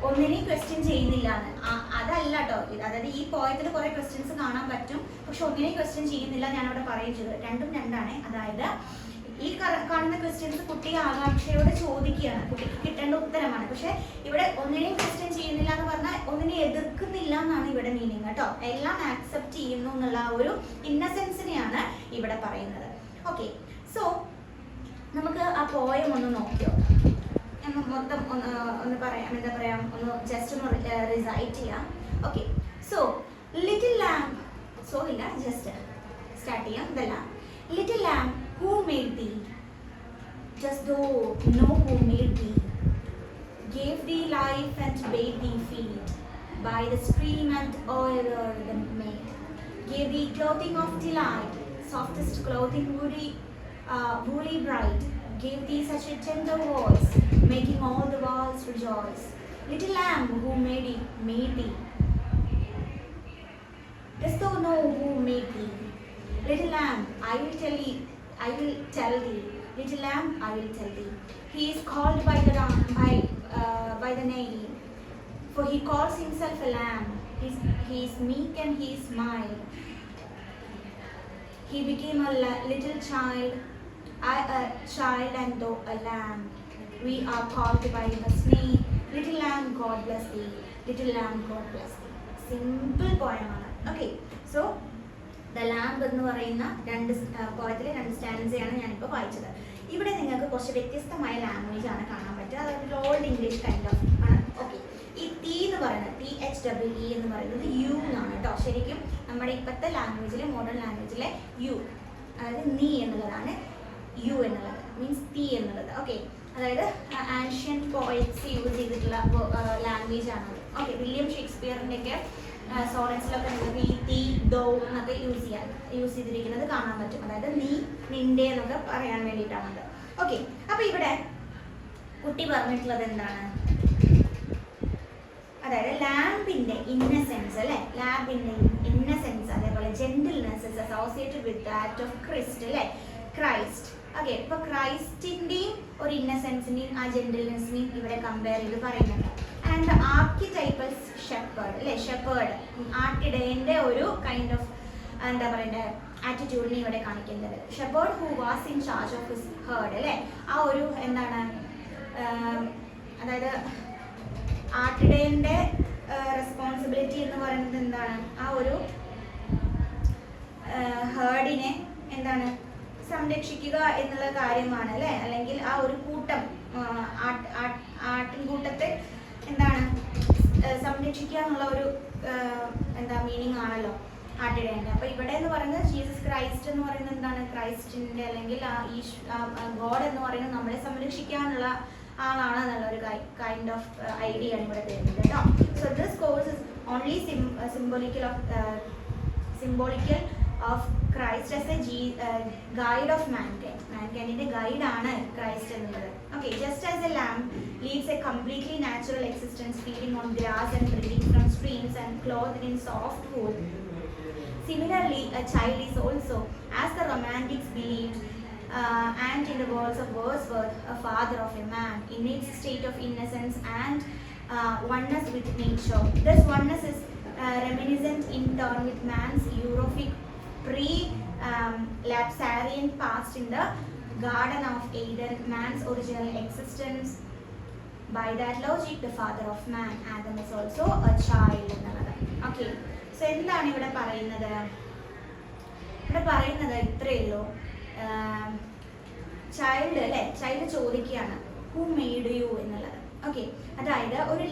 ഒന്നിനെയും ക്വസ്റ്റ്യൻ ചെയ്യുന്നില്ല എന്ന്. അതല്ല കേട്ടോ, അതായത് ഈ പോയത്തിൽ കുറേ ക്വസ്റ്റ്യൻസ് കാണാൻ പറ്റും, പക്ഷെ ഒന്നിനെയും ക്വസ്റ്റ്യൻ ചെയ്യുന്നില്ല ഞാനിവിടെ പറയുകയും ചെയ്തത്. രണ്ടും രണ്ടാണ്. അതായത് ഈ കാണുന്ന ക്വസ്റ്റ്യൻസ് കുട്ടി ആകാംക്ഷയോടെ ചോദിക്കുകയാണ്, കുട്ടിക്ക് കിട്ടേണ്ട ഉത്തരമാണ്. പക്ഷെ ഇവിടെ ഒന്നിനെയും ക്വസ്റ്റ്യൻ ചെയ്യുന്നില്ല എന്ന് പറഞ്ഞാൽ ഒന്നിനെ എതിർക്കുന്നില്ല എന്നാണ് ഇവിടെ മീനിങ് കേട്ടോ. എല്ലാം ആക്സെപ്റ്റ് ചെയ്യുന്നു എന്നുള്ള ഒരു ഇന്നസെൻസിനെയാണ് ഇവിടെ പറയുന്നത്. ഓക്കെ, സോ നമുക്ക് ആ പോയം ഒന്ന് നോക്കിയോ, മൊത്തം ഒന്ന് പറയാം, എന്താ പറയാ, ഒന്ന് ജസ്റ്റ് ഒന്ന് റിസൈറ്റ് ചെയ്യാം. Okay, so little lamb, so ഇല്ല ജസ്റ്റ് സ്റ്റാർട്ട് ചെയ്യാം. The lamb, little lamb who made thee? dost thou know who made thee, gave thee life and bade thee feed by the stream and o'er the maid, gave thee clothing of delight, softest clothing woolly bright, gave thee such a tender voice, making all the walls rejoice. Little lamb, who made thee? Dost thou know who made thee? Little lamb, I will tell thee. Little lamb, I will tell thee. He is called by the name, for he calls himself a lamb. He is meek and he is mild. He became a little child, I a child and thou a lamb. We are called by his name. Little lamb, God bless thee. Little lamb, God bless thee. Simple poem ആണ്. Okay, so the lamb എന്ന് പറയുന്ന പോയത്തിലെ 2 സ്റ്റാൻസയാണ് ഞാനിപ്പോൾ വായിച്ചത്. ഇവിടെ നിങ്ങൾക്ക് കുറച്ച് വ്യത്യസ്തമായ language ആണ് കാണാൻ പറ്റുക. അതായത് ഓൾഡ് ഇംഗ്ലീഷ് കൈൻഡ് ഓഫ് ആണ്. ഓക്കെ, ഈ ടി എന്ന് പറയുന്നത് THEE എന്ന് പറയുന്നത് യു എന്നാണ് കേട്ടോ. ശരിക്കും നമ്മുടെ ഇപ്പോഴത്തെ ലാംഗ്വേജിലെ മോഡേൺ ലാംഗ്വേജിലെ യു, അതായത് നീ എന്നുള്ളതാണ് യു എന്നുള്ളത്, മീൻസ് ടി എന്നുള്ളത്. ഓക്കെ, അതായത് ആൻഷ്യൻ പോയറ്റ്സ് യൂസ് ചെയ്തിട്ടുള്ള ലാംഗ്വേജ് ആണ്. ഓക്കെ, വില്യം ഷേക്സ്പിയറിൻ്റെ ഒക്കെ സോണറ്റ്സിലൊക്കെ നിങ്ങൾക്ക് ഈ തീ ദോ എന്നൊക്കെ യൂസ് ചെയ്തിരിക്കുന്നത് കാണാൻ പറ്റും. അതായത് നീ, നിന്റെ എന്നൊക്കെ പറയാൻ വേണ്ടിയിട്ടാണത്. ഓക്കെ, അപ്പൊ ഇവിടെ കുട്ടി പറഞ്ഞിട്ടുള്ളത് എന്താണ്? അതായത് ലാമ്പിന്റെ ഇന്നസെൻസ് അല്ലെ, ലാമ്പിന്റെ ഇന്നസെൻസ് അതേപോലെ gentleness is associated with that of Christ അല്ലെ, ക്രൈസ്റ്റ്. ഓക്കെ, ഇപ്പൊ ക്രൈസ്റ്റിന്റെയും ഒരു ഇന്നസെൻസിന്റെയും ആ ജെന്റിൽനെസ്സിനെയും ഇവിടെ കമ്പയർ ചെയ്ത് പറയുന്നുണ്ട്. ആൻഡ് ആർക്കിടൈപ്പൽ ഷെപ്പേർഡ് അല്ലെ, ഷെപ്പേർഡ് ആട്ടിടയന്റെ ഒരു കൈൻഡ് ഓഫ് എന്താ പറയണ്ടേ ആറ്റിറ്റ്യൂഡിനെ ഇവിടെ കാണിക്കുന്നത്. Shepherd who was in charge of his heard അല്ലെ, ആ ഒരു എന്താണ്, അതായത് ആട്ടിടയന്റെ റെസ്പോൺസിബിലിറ്റി എന്ന് പറയുന്നത് എന്താണ്, ആ ഒരു ഹേർഡിനെ എന്താണ് സംരക്ഷിക്കുക എന്നുള്ള കാര്യമാണ് അല്ലെ, അല്ലെങ്കിൽ ആ ഒരു കൂട്ടം ആട്ടിൻകൂട്ടത്തെ എന്താണ് സംരക്ഷിക്കുക എന്നുള്ള ഒരു എന്താ മീനിങ് ആണല്ലോ ആട്ടിടേണ്ടത്. അപ്പൊ ഇവിടെ എന്ന് പറയുന്നത് ജീസസ് ക്രൈസ്റ്റ് എന്ന് പറയുന്നത് എന്താണ്, ക്രൈസ്റ്റിന്റെ അല്ലെങ്കിൽ ഗോഡ് എന്ന് പറയുന്നത് നമ്മളെ സംരക്ഷിക്കാനുള്ള ആളാണ് എന്നുള്ള ഒരു കൈൻഡ് ഓഫ് ഐഡിയ ആണ് ഇവിടെ തരുന്നത് കേട്ടോ. So this course is only symbolical of Christ as a guide of mankind. Mankindന്റെ ഗൈഡ് ആണ് ക്രൈസ്റ്റ് എന്നുള്ളത്. Okay, just as a lamb leads a completely natural existence, feeding on grass and drinking from streams and clothed in soft wool, similarly a child is also, as the romantics believed, and in the words of Wordsworth, a father of a man in its state of innocence and oneness with nature. This oneness is reminiscent in turn with man's Europic pre-Lapsarian past in the Garden of Eden, man's original existence. By that logic, the father of man, Adam, is also a child. Okay, so എന്താണ് ഇവിടെ പറയുന്നത്? ഇവിടെ പറയുന്നത് ഇത്രയേ ഉള്ളൂ. Child അല്ലേ, child ചോദിക്കുകയാണ് who made U എന്നുള്ളത്. ഓക്കെ, അതായത് ഒരു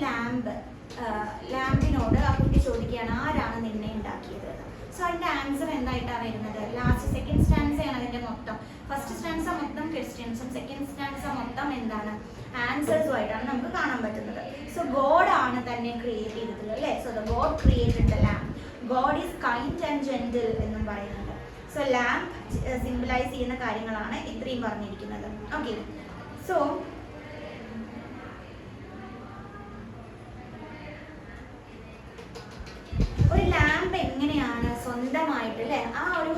ലാമ്പിനോട് ആ കുട്ടി ചോദിക്കുകയാണ് ആരാണ് നിന്നെ ഉണ്ടാക്കിയത്. സോ അതിന്റെ ആൻസർ എന്തായിട്ടാണ് വരുന്നത്? ലാസ്റ്റ് സെക്കൻഡ് സ്റ്റാൻസയാണ് അതിന്റെ മൊത്തം. ഫസ്റ്റ് സ്റ്റാൻസ മൊത്തം ക്വസ്റ്റ്യൻസും സെക്കൻഡ് സ്റ്റാൻസ മൊത്തം എന്താണ് ആൻസേഴ്സും ആയിട്ടാണ് നമുക്ക് കാണാൻ പറ്റുന്നത്. സോ ഗോഡ് ആണ് തന്നെ ക്രിയേറ്റ് ചെയ്തിട്ടുള്ളത് അല്ലേ. So the God created the lamp. God is kind and gentle എന്നും പറയുന്നുണ്ട്. സോ ലാമ്പ് സിംബലൈസ് ചെയ്യുന്ന കാര്യങ്ങളാണ് ഇത്രയും പറഞ്ഞിരിക്കുന്നത്. ഓക്കെ, സോ ഒരു ലാമ്പ് എങ്ങനെയാണ് സ്വന്തമായിട്ട് അല്ലേ ആ ഒരു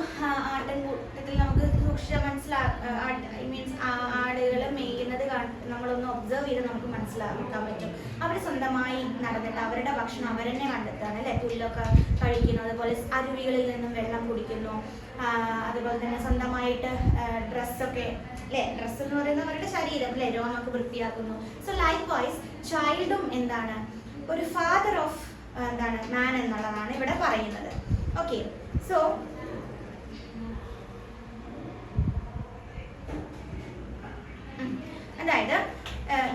ആട്ടിൻകൂട്ടത്തിൽ നമുക്ക് മീൻസ് ആടുകൾ മേയുന്നത് നമ്മളൊന്ന് ഒബ്സർവ് ചെയ്ത് നമുക്ക് മനസ്സിലാക്കാൻ പറ്റും. അവർ സ്വന്തമായി നടന്നിട്ട് അവരുടെ ഭക്ഷണം അവർ തന്നെ കണ്ടെത്താണ് അല്ലേ. പുല്ലൊക്കെ കഴിക്കുന്നു, അതുപോലെ അരുവികളിൽ നിന്നും വെള്ളം കുടിക്കുന്നു, അതുപോലെ തന്നെ സ്വന്തമായിട്ട് ഡ്രസ്സൊക്കെ അല്ലേ, ഡ്രസ്സ് എന്ന് പറയുന്നത് അവരുടെ ശരീരം അല്ലേ, രോമൊക്കെ വൃത്തിയാക്കുന്നു. സോ ലൈക്ക് വൈസ് ചൈൽഡും എന്താണ് ഒരു ഫാദർ ഓഫ് എന്താണ് മാൻ എന്നുള്ളതാണ് ഇവിടെ പറയുന്നത്. ഓക്കെ, സോ അതായത്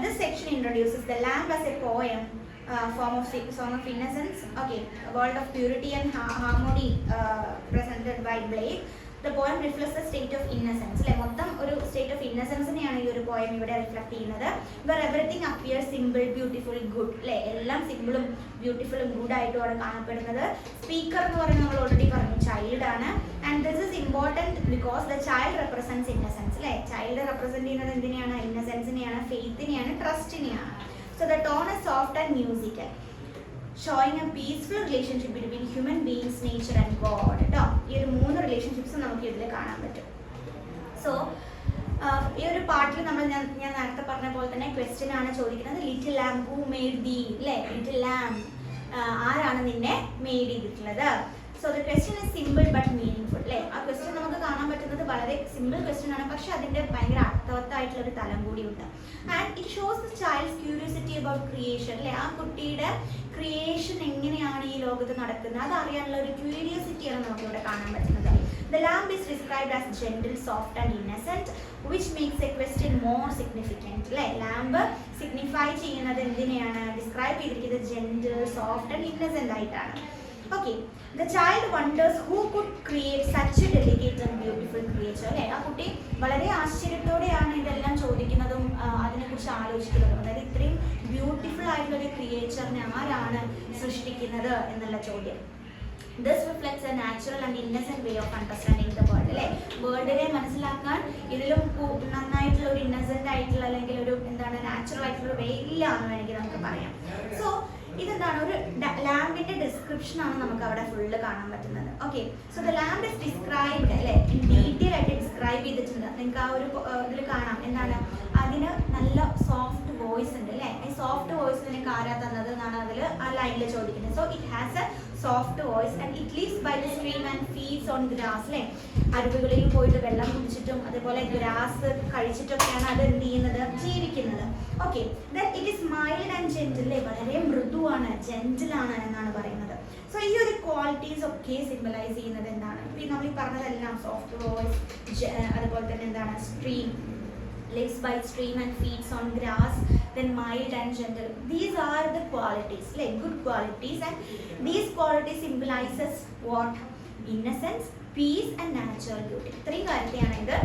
this section introduces the lamb as a poem, form of song of innocence. Okay, a world of purity and harmony presented by Blake. The poem reflects the state of innocence. അല്ലെ മൊത്തം ഒരു state of ഇന്നസെൻസിനെയാണ് ഈ ഒരു poem ഇവിടെ reflect ചെയ്യുന്നത്. where everything appears simple, beautiful, good. അല്ലെ എല്ലാം സിമ്പിളും ബ്യൂട്ടിഫുള്ളും good ആയിട്ടുമാണ് കാണപ്പെടുന്നത്. സ്പീക്കർ എന്ന് പറയുന്നത് നമ്മൾ ഓൾറെഡി പറഞ്ഞു ചൈൽഡ് ആണ്. And this is important because the child represents innocence. അല്ലെ ചൈൽഡ് റെപ്രസെന്റ് ചെയ്യുന്നത് എന്തിനെയാണ്? ഇന്നസെൻസിനെയാണ്, ഫെയ്ത്തിനെയാണ്, ട്രസ്റ്റിനെയാണ്. So the tone is soft and musical, showing a peaceful relationship between human beings, nature and God. കേട്ടോ, ഈ ഒരു 3 റിലേഷൻഷിപ്സ് നമുക്ക് ഇതിൽ കാണാൻ പറ്റും. സോ ഈ ഒരു പാട്ടിൽ നമ്മൾ ഞാൻ നേരത്തെ പറഞ്ഞ പോലെ തന്നെ ക്വസ്റ്റ്യൻ ആണ് ചോദിക്കുന്നത്. ലിറ്റിൽ ലാംബ് ഹൂ മെയ്ഡ് ദീ, അല്ലേ? ലിറ്റിൽ ലാംബ് ആരാണ് നിന്നെ മെയ്ഡ് ചെയ്തിട്ടുള്ളത്? So the question is simple but meaningful. അല്ലേ, ആ ക്വസ്റ്റ്യൻ നമുക്ക് കാണാൻ പറ്റുന്നത് വളരെ സിമ്പിൾ ക്വസ്റ്റ്യൻ ആണ്, പക്ഷെ അതിൻ്റെ ഭയങ്കര അർത്ഥവത്തായിട്ടുള്ള ഒരു തലം കൂടിയുണ്ട്. And it shows the child's curiosity about creation. അല്ലേ, ആ കുട്ടിയുടെ ക്രിയേഷൻ എങ്ങനെയാണ് ഈ ലോകത്ത് നടക്കുന്നത് അത് അറിയാനുള്ള ഒരു ക്യൂരിയോസിറ്റിയാണ് നമുക്കിവിടെ കാണാൻ പറ്റുന്നത്. The lamb is described as gentle, soft and innocent, which makes a question more significant. അല്ലേ, ലാംബ് സിഗ്നിഫൈ ചെയ്യുന്നത് എന്തിനെയാണ്? ഡിസ്ക്രൈബ് ചെയ്തിരിക്കുന്നത് ജെന്റിൽ, സോഫ്റ്റ് ആൻഡ് ഇന്നസെന്റ് ആയിട്ടാണ്. Okay, the child wonders who could create such A delicate and beautiful creature. അല്ലേ, ആ കുട്ടി വളരെ ആശ്ചര്യത്തോടെയാണ് ഇതെല്ലാം ചോദിക്കുന്നതും അതിനെക്കുറിച്ച് ആലോചിക്കുന്നതും. അതായത് ഇത്രയും ബ്യൂട്ടിഫുൾ ആയിട്ടുള്ള ഒരു ക്രിയേച്ചറിനെ ആരാണ് സൃഷ്ടിക്കുന്നത് എന്നുള്ള ചോദ്യം. This reflects a natural and innocent way of understanding the world. അല്ലേ, വേൾഡിനെ മനസ്സിലാക്കാൻ ഇതിലും നന്നായിട്ടുള്ള ഒരു ഇന്നസെന്റ് ആയിട്ടുള്ള അല്ലെങ്കിൽ ഒരു എന്താണ് നാച്ചുറൽ ആയിട്ടുള്ള ഒരു വേ ഇല്ല എന്ന് വേണമെങ്കിൽ നമുക്ക് പറയാം. സോ ഇതെന്താണ്? ഒരു ലാംബിന്റെ ഡിസ്ക്രിപ്ഷൻ ആണ് നമുക്ക് അവിടെ ഫുള്ള് കാണാൻ പറ്റുന്നത്. Okay, so the lamb is described. അല്ലേ, ഇൻ ഡീറ്റെയിൽ ആയിട്ട് ഡിസ്ക്രൈബ് ചെയ്തിട്ടുണ്ട്. നിങ്ങൾക്ക് ആ ഒരു ഇതിൽ കാണാം. എന്താണ്? അതിന് നല്ല സോഫ്റ്റ് വോയിസ് ഉണ്ട്. അല്ലേ, ഈ സോഫ്റ്റ് വോയിസ് നിനക്ക് ആരാ തന്നത് എന്നാണ് അതിൽ ആ ലൈനിൽ ചോദിക്കുന്നത്. So it has a soft voice and it leaves by the stream and feeds on grass. അല്ലേ, അരുവികളിൽ പോയിട്ട് വെള്ളം കുടിച്ചിട്ടും അതേപോലെ ഗ്രാസ് കഴിച്ചിട്ടൊക്കെയാണ് അത് എന്ത് ചെയ്യുന്നത്? ജീവിക്കുന്നത്. Okay, then it is mild and gentle. അല്ലേ, വളരെ മൃദുവാണ്, ജെന്റിലാണ് എന്നാണ് പറയുന്നത്. സോ ഈ ഒരു ക്വാളിറ്റീസ് ഒക്കെ സിംബലൈസ് ചെയ്യുന്നത് എന്താണ്? ഇപ്പം നമ്മൾ ഈ പറഞ്ഞതെല്ലാം സോഫ്റ്റ് വോയിസ്, അതുപോലെ തന്നെ എന്താണ്? Stream, lives by stream and feeds on grass, then mild and gentle. These are the qualities, like good qualities, and these qualities symbolizes what? Innocence, peace and natural beauty. Three കാര്യത്തെയാണ് ഇത്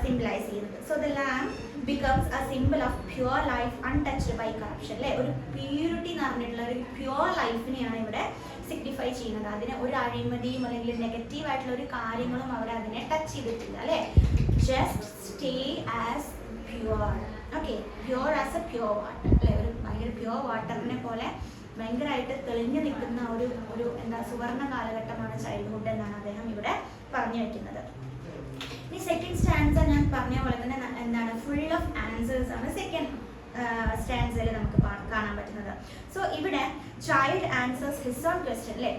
symbolise ചെയ്യുന്നത്. So the lamb becomes a symbol of pure life untouched by corruption. അല്ലേ, ഒരു purity എന്ന് പറഞ്ഞിട്ടുള്ള ഒരു pure ലൈഫിനെയാണ് ഇവിടെ signify ചെയ്യുന്നത്. അതിന് ഒരു അഴിമതിയും അല്ലെങ്കിൽ നെഗറ്റീവ് ആയിട്ടുള്ള ഒരു കാര്യങ്ങളും അവർ അതിനെ ടച്ച് ചെയ്തിട്ടില്ല. അല്ലേ, just stay as pure. Okay, pure as A pure water. അല്ലെ, ഒരു ഭയങ്കര പ്യുവർ വാട്ടറിനെ പോലെ ഭയങ്കരമായിട്ട് തെളിഞ്ഞു നിൽക്കുന്ന ഒരു എന്താ സുവർണ കാലഘട്ടമാണ് ചൈൽഡ്ഹുഡ് എന്നാണ് അദ്ദേഹം ഇവിടെ പറഞ്ഞു വെക്കുന്നത്. ഇനി സെക്കൻഡ് സ്റ്റാൻസ ഞാൻ പറഞ്ഞ പോലെ തന്നെ എന്താണ്? ഫുൾ ഓഫ് ആൻസേഴ്സ് ആണ് സെക്കൻഡ് സ്റ്റാൻസയിൽ നമുക്ക് കാണാൻ പറ്റുന്നത്. സോ ഇവിടെ child answers his own question. അല്ലെ,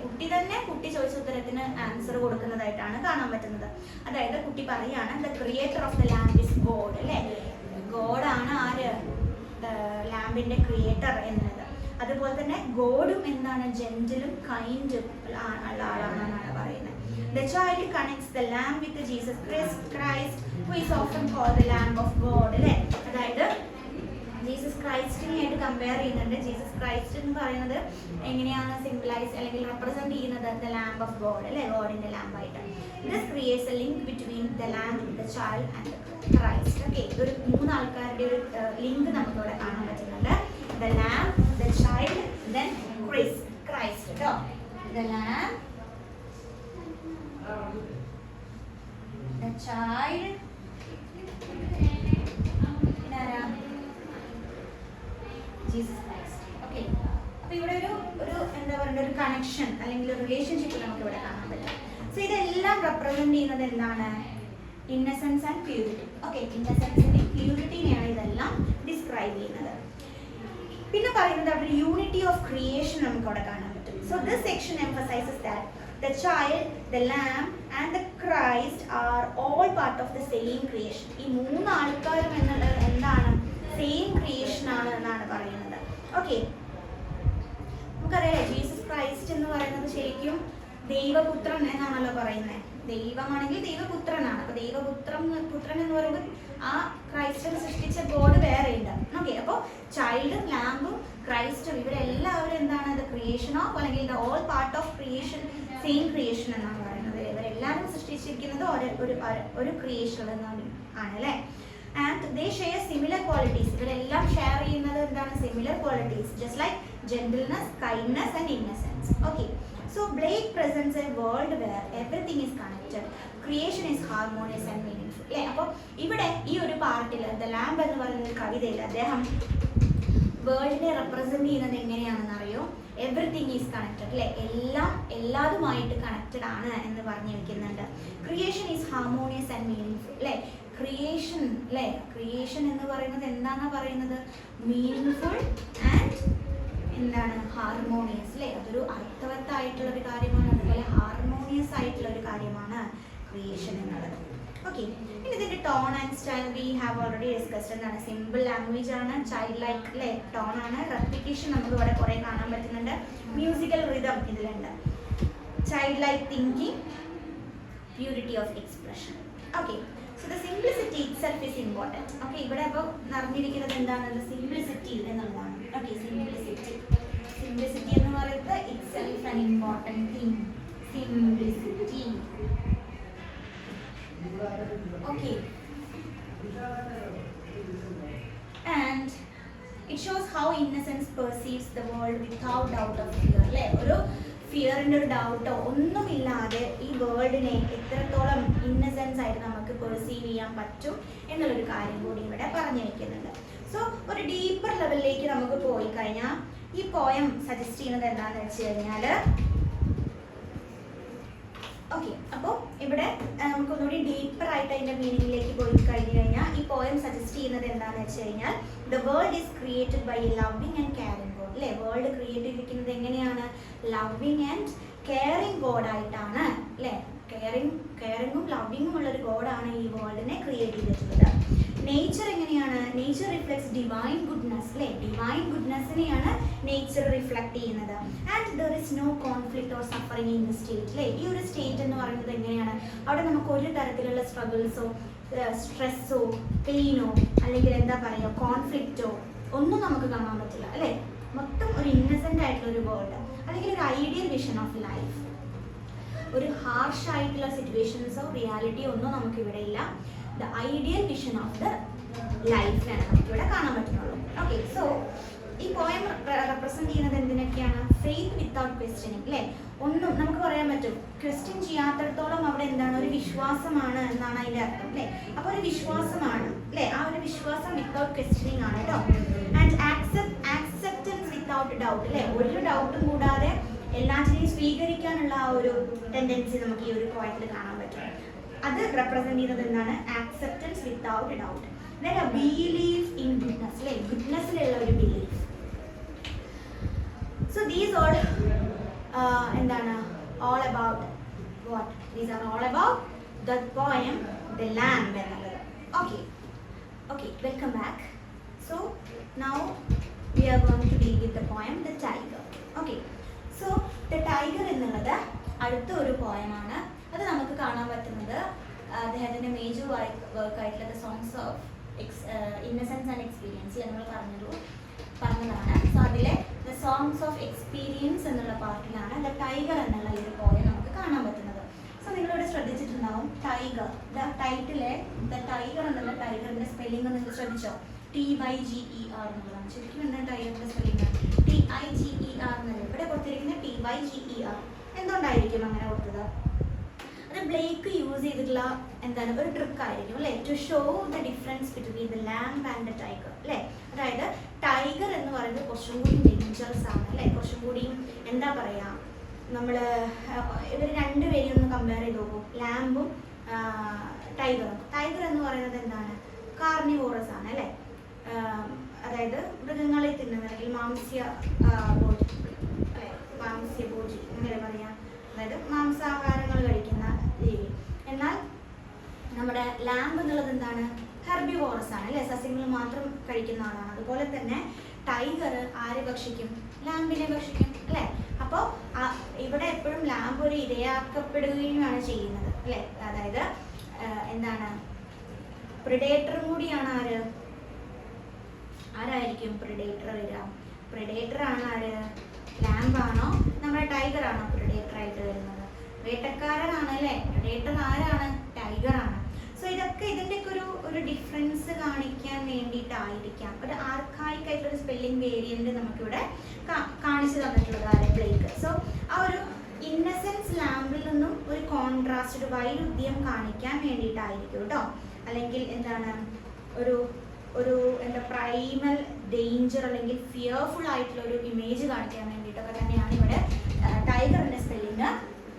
കുട്ടി ചോദിച്ച ഉത്തരത്തിന് ആൻസർ കൊടുക്കുന്നതായിട്ടാണ് കാണാൻ പറ്റുന്നത്. അതായത് കുട്ടി പറയാണ് the creator of the lamb is God. അല്ലെ, ഗോഡാണ് ആര്? ലാംബിന്റെ ക്രിയേറ്റർ എന്നത്. അതുപോലെ തന്നെ ഗോഡും എന്താണ്? ജെന്റിലും കൈൻഡും ഉള്ള ആളാണെന്നാണ് പറയുന്നത്. The child connects the lamb with Jesus Christ, who is often called the Lamb of God. അല്ലേ, അതായത് ജീസസ് ക്രൈസ്റ്റിനെയായിട്ട് കമ്പയർ ചെയ്യുന്നുണ്ട്. ജീസസ് ക്രൈസ്റ്റ് എന്ന് പറയുന്നത് എങ്ങനെയാണ് സിംബലൈസ് അല്ലെങ്കിൽ റെപ്രസെന്റ് ചെയ്യുന്നത്? The lamb of God. അല്ലേ, ഗോഡിന്റെ ലാംബായിട്ട്. This creates a link between the lamb, the child and Christ. Okay, ഒരു 3 ആൾക്കാരുടെ ഒരു ലിങ്ക് നമുക്ക് ഇവിടെ കാണാൻ പറ്റുന്നുണ്ട്. The lamb, the child, then Christ. കേട്ടോ, the lamb, the child, Jesus Christ. Okay, അപ്പോൾ ഇവിടെ ഒരു എന്താ പറയുക ഒരു കണക്ഷൻ അല്ലെങ്കിൽ റിലേഷൻഷിപ്പ് നമുക്ക് ഇവിടെ കാണാൻ പറ്റും. സോ ഇതെല്ലാം റെപ്രസെന്റ് ചെയ്യുന്നത് എന്താണ്? Innocence and purity. ഓക്കെ, ഇന്നസെൻസിന്റെ പ്യൂരിറ്റിനെയാണ് ഇതെല്ലാം ഡിസ്ക്രൈബ് ചെയ്യുന്നത്. പിന്നെ പറയുന്നത് അവിടെ യൂണിറ്റി ഓഫ് ക്രിയേഷൻ നമുക്ക് അവിടെ കാണാൻ പറ്റും. So this section emphasises that the child, the lamb and the Christ are all part of the same creation. ഈ 3 ആൾക്കാരും എന്നുള്ളത് എന്താണ്? സെയിം ക്രിയേഷൻ ആണ് എന്നാണ് പറയുന്നത്. ഓക്കെ, നമുക്കറിയാം ജീസസ് ക്രൈസ്റ്റ് എന്ന് പറയുന്നത് ശരിക്കും ദൈവപുത്രൻ എന്നാണല്ലോ പറയുന്നത്. ദൈവമാണെങ്കിൽ ദൈവപുത്രനാണ്. അപ്പൊ പുത്രൻ എന്ന് പറയുമ്പോൾ ആ ക്രൈസ്റ്റിനെ സൃഷ്ടിച്ച ഗോഡ് വേറെ ഉണ്ട്. ഓക്കെ, അപ്പോൾ ചൈൽഡും ലാമ്പും ക്രൈസ്റ്റും ഇവരെല്ലാവരും എന്താണ് ദ ക്രിയേഷൻ ഓഫ് അല്ലെങ്കിൽ the all part of creation same creation എന്നാണ് പറയുന്നത്. ഇവരെല്ലാവരും സൃഷ്ടിച്ചിരിക്കുന്നത് ഒരു ക്രിയേഷൻ എന്നാണ് അല്ലേ. And they share similar qualities. ഇവരെല്ലാം ഷെയർ ചെയ്യുന്നത് എന്താണ് similar qualities just like gentleness, kindness and innocence. Okay, so Blake presence A world wear everything is connected, creation is harmonious and meaningful അല്ലേ. അപ്പോൾ ഇവിടെ ഈ ഒരു പാർട്ടിൽ ദ ലാംബ് എന്ന് പറയുന്ന ഒരു കവിതയിൽ അദ്ദേഹം വേൾഡിനെ റെപ്രസെന്റ് ചെയ്യുന്നത് എങ്ങനെയാണെന്ന് അറിയോ? എവറിത്തിങ് ഈസ് കണക്റ്റഡ് അല്ലേ, എല്ലാതുമായിട്ട് കണക്റ്റഡ് ആണ് എന്ന് പറഞ്ഞു വെക്കുന്നുണ്ട്. Creation is harmonious and meaningful അല്ലേ. ക്രിയേഷൻ അല്ലേ, ക്രിയേഷൻ എന്ന് പറയുന്നത് എന്താണെന്നാ പറയുന്നത്? മീനിങ്ഫുൾ ആൻഡ് എന്താണ് ഹാർമോണിയസ് അല്ലേ. അതൊരു അർത്ഥവത്തായിട്ടുള്ള ഒരു കാര്യമാണ്, അതുപോലെ ഹാർമോണിയസ് ആയിട്ടുള്ള ഒരു കാര്യമാണ് ക്രിയേഷൻ എന്നുള്ളത്. ഓക്കെ, ഇനി ഇതിന്റെ tone and style we have already discussed. എന്താണ്? സിമ്പിൾ ലാംഗ്വേജ് ആണ്, ചൈൽഡ് ലൈക്ക് അല്ലേ, ടോൺ ആണ്, റെപ്പിറ്റേഷൻ നമുക്ക് ഇവിടെ കുറെ കാണാൻ പറ്റുന്നുണ്ട്, മ്യൂസിക്കൽ റിതം ഇതിലുണ്ട്, child like thinking, purity of expression. Okay, so the simplicity itself is important. Okay, ഇവിടെ അപ്പോൾ നടന്നിരിക്കുന്നത് എന്താണ്? സിംപ്ലിസിറ്റി എന്നുള്ളതാണ്. ഓക്കെ, സിംപ്ലിസിറ്റി എന്ന് പറയുന്നത് itself an important thing. Simplicity. Okay, and it shows how innocence perceives the world without doubt of fear അല്ലേ. ഒരു ഫിയറിൻ്റെ ഒരു ഡൗട്ടോ ഒന്നുമില്ലാതെ ഈ വേൾഡിനെ എത്രത്തോളം ഇന്നസെൻസ് ആയിട്ട് നമുക്ക് പെർസീവ് ചെയ്യാൻ പറ്റും എന്നുള്ളൊരു കാര്യം കൂടി ഇവിടെ പറഞ്ഞു വയ്ക്കുന്നുണ്ട്. സോ ഒരു ഡീപ്പർ ലെവലിലേക്ക് നമുക്ക് പോയി കഴിഞ്ഞാൽ ഈ പോയം സജസ്റ്റ് ചെയ്യുന്നത് എന്താണെന്ന് വെച്ച് കഴിഞ്ഞാൽ, ഓക്കെ, അപ്പോൾ ഇവിടെ നമുക്കൊന്നുകൂടി ഡീപ്പർ ആയിട്ട് അതിൻ്റെ മീനിങ്ങിലേക്ക് പോയി കഴിഞ്ഞു കഴിഞ്ഞാൽ ഈ പോയം സജസ്റ്റ് ചെയ്യുന്നത് എന്താണെന്ന് വെച്ച് കഴിഞ്ഞാൽ, the world is created by a loving and caring God അല്ലേ. വേൾഡ് ക്രിയേറ്റ് ചെയ്തിരിക്കുന്നത് എങ്ങനെയാണ്? ലവിങ് ആൻഡ് കെയറിംഗ് ഗോഡായിട്ടാണ് അല്ലേ. കെയറിങ്ങും ലവിങ്ങും ഉള്ളൊരു ഗോഡാണ് ഈ വേൾഡിനെ ക്രിയേറ്റ് ചെയ്തിട്ടുള്ളത്. നേച്ചർ എങ്ങനെയാണ്? നേച്ചർ റിഫ്ലെക്ട്സ് ഡിവൈൻ ഗുഡ്നെസ് അല്ലേ. ഡിവൈൻ ഗുഡ്നെസ്സിനെയാണ് നേച്ചർ റിഫ്ലക്ട് ചെയ്യുന്നത്. And there is no conflict or suffering in the state അല്ലേ. ഈ ഒരു സ്റ്റേറ്റ് എന്ന് പറയുന്നത് എങ്ങനെയാണ്? അവിടെ നമുക്ക് ഒരു തരത്തിലുള്ള സ്ട്രഗിൾസോ സ്ട്രെസ്സോ പെയിനോ അല്ലെങ്കിൽ എന്താ പറയുക കോൺഫ്ലിക്റ്റോ ഒന്നും നമുക്ക് കാണാൻ പറ്റില്ല അല്ലേ. മൊത്തം ഒരു ഇന്നസെൻ്റ് ആയിട്ടുള്ള ഒരു വേൾഡ്, അല്ലെങ്കിൽ ഒരു ഐഡിയൽ വിഷൻ ഓഫ് ലൈഫ്. ഒരു ഹാർഷ് ആയിട്ടുള്ള സിറ്റുവേഷൻസോ റിയാലിറ്റിയോ ഒന്നും നമുക്കിവിടെ ഇല്ല. The ideal vision of the ലൈഫാണ് നമുക്കിവിടെ കാണാൻ പറ്റുന്നുള്ളൂ. ഓക്കെ, സോ ഈ പോയം റെപ്രസെന്റ് ചെയ്യുന്നത് എന്തിനൊക്കെയാണ്? ഫെയ്ത്ത് വിത്തൗട്ട് ക്വസ്റ്റ്യനിങ് അല്ലേ. ഒന്നും നമുക്ക് പറയാൻ പറ്റും, ക്വസ്റ്റ്യൻ ചെയ്യാത്തിടത്തോളം അവിടെ എന്താണ്? ഒരു വിശ്വാസമാണ് എന്നാണ് അതിൻ്റെ അർത്ഥം അല്ലേ. അപ്പോൾ ഒരു വിശ്വാസമാണ് അല്ലേ. ആ ഒരു വിശ്വാസം വിത്തൗട്ട് ക്വസ്റ്റ്യനിങ് ആണ് കേട്ടോ. ആൻഡ് ആക്സെപ്റ്റൻസ് വിത്തൗട്ട് ഡൗട്ട് അല്ലേ. ഒരു ഡൗട്ടും കൂടാതെ എല്ലാറ്റിനെയും സ്വീകരിക്കാനുള്ള ആ ഒരു ടെൻഡൻസി നമുക്ക് ഈ ഒരു പോയിന്റിൽ കാണാൻ പറ്റും. അത് റെപ്രസെന്റ് ചെയ്യുന്നത് എന്താണ്? Acceptance without doubt. Then a belief in goodness അല്ലേ. ഗുഡ്നെസ്സിലുള്ള ഒരു ബിലീഫ്. സോ ദീസ് ഓൾ എന്താണ്? All about what? These are all about the poem the lamb എന്നുള്ളത്. Okay, welcome back. So now we are going to deal with the poem the tiger. Okay, so the tiger എന്നുള്ളത് അടുത്ത ഒരു പോയമാണ്. അത് നമുക്ക് കാണാൻ പറ്റുന്നത് അദ്ദേഹത്തിൻ്റെ മേജർ വർക്ക് ആയിട്ടുള്ള the songs of innocence and experience നമ്മൾ പറഞ്ഞതാണ്. സോ അതിലെ ദ സോങ്സ് ഓഫ് എക്സ്പീരിയൻസ് എന്നുള്ള പാർട്ടിലാണ് ദ ടൈഗർ എന്നുള്ള ഈ ഒരു പോയം നമുക്ക് കാണാൻ പറ്റുന്നത്. സോ നിങ്ങളിവിടെ ശ്രദ്ധിച്ചിട്ടുണ്ടാവും ടൈഗർ, ദ ടൈറ്റിലെ ദ ടൈഗർ എന്നുള്ള ടൈഗറിൻ്റെ സ്പെല്ലിംഗ് നിങ്ങൾ ശ്രദ്ധിച്ചോ? TYGER എന്നുള്ളതാണ്. ശരിക്കും എന്താണ് ടൈഗറിൻ്റെ സ്പെല്ലിംഗ്? TIGER എന്നല്ല, ഇവിടെ കൊടുത്തിരിക്കുന്നത് TYGER. എന്തുകൊണ്ടായിരിക്കും അങ്ങനെ കൊടുത്തത്? അത് ബ്ലേക്ക് യൂസ് ചെയ്തിട്ടുള്ള എന്താണ് ഒരു ട്രിക്ക് ആയിരിക്കും അല്ലേ. To show the difference between the lamb and the tiger അല്ലേ. അതായത് ടൈഗർ എന്ന് പറയുന്നത് കുറച്ചും കൂടി ഡേഞ്ചറസ് ആണ് അല്ലേ. കുറച്ചും കൂടി എന്താ പറയുക, നമ്മൾ ഇവർ രണ്ടുപേരെയും ഒന്ന് കമ്പയർ ചെയ്ത് നോക്കും, ലാംബും ടൈഗറും. ടൈഗർ എന്ന് പറയുന്നത് എന്താണ്? കാർണിവോറസ് ആണ് അല്ലേ. അതായത് മൃഗങ്ങളെ തിന്നുന്ന അല്ലെങ്കിൽ മാംസ്യഭോജി അല്ലേ, മാംസ്യഭോജി അങ്ങനെ പറയാം. അതായത് മാംസാഹാരങ്ങൾ കഴിക്കുന്ന ജീവി. എന്നാൽ നമ്മുടെ ലാംബ് എന്നുള്ളത് എന്താണ്? ഹെർബിവോറസ് ആണ് അല്ലേ, സസ്യങ്ങൾ മാത്രം കഴിക്കുന്ന ആളാണ്. അതുപോലെ തന്നെ ടൈഗർ ആരെ ഭക്ഷിക്കും? ലാംബിനെ ഭക്ഷിക്കും അല്ലേ. അപ്പോൾ ഇവിടെ എപ്പോഴും ലാംബ് ഒരു ഇരയാക്കപ്പെടുകയുമാണ് ചെയ്യുന്നത് അല്ലേ. അതായത് എന്താണ്, പ്രിഡേറ്ററും കൂടിയാണ് ആരായിരിക്കും പ്രിഡേറ്റർ വരിക? പ്രിഡേറ്റർ ആണ് ആര്? ലാംബാണോ നമ്മുടെ ടൈഗർ ആണോ പ്രിഡേറ്റർ ആയിട്ട് വരുന്നത്? വേട്ടക്കാരനാണ് അല്ലേ? പ്രിഡേറ്റർ ആരാണ്? ടൈഗർ ആണ്. സോ ഇതൊക്കെ ഇതിൻ്റെയൊക്കെ ഒരു ഡിഫറൻസ് കാണിക്കാൻ വേണ്ടിയിട്ടായിരിക്കാം ഒരു ആർക്കായിക് ആയിട്ടൊരു സ്പെല്ലിംഗ് വേരിയന്റ് നമുക്കിവിടെ കാണിച്ചു തന്നിട്ടുള്ളത് ആരെ? ബ്ലേക്ക്. സോ ആ ഒരു ഇന്നസെൻസ് ലാംബിൽ നിന്നും ഒരു കോൺട്രാസ്റ്റ്, ഒരു വൈരുദ്ധ്യം കാണിക്കാൻ വേണ്ടിയിട്ടായിരിക്കും കേട്ടോ. അല്ലെങ്കിൽ എന്താണ് ഒരു എന്താ പ്രൈമൽ ഡേഞ്ചർ അല്ലെങ്കിൽ ഫിയർഫുൾ ആയിട്ടുള്ള ഒരു ഇമേജ് കാണിക്കാൻ വേണ്ടിയിട്ടൊക്കെ തന്നെയാണ് ഇവിടെ ടൈഗറിന്റെ സ്പെല്ലിംഗ്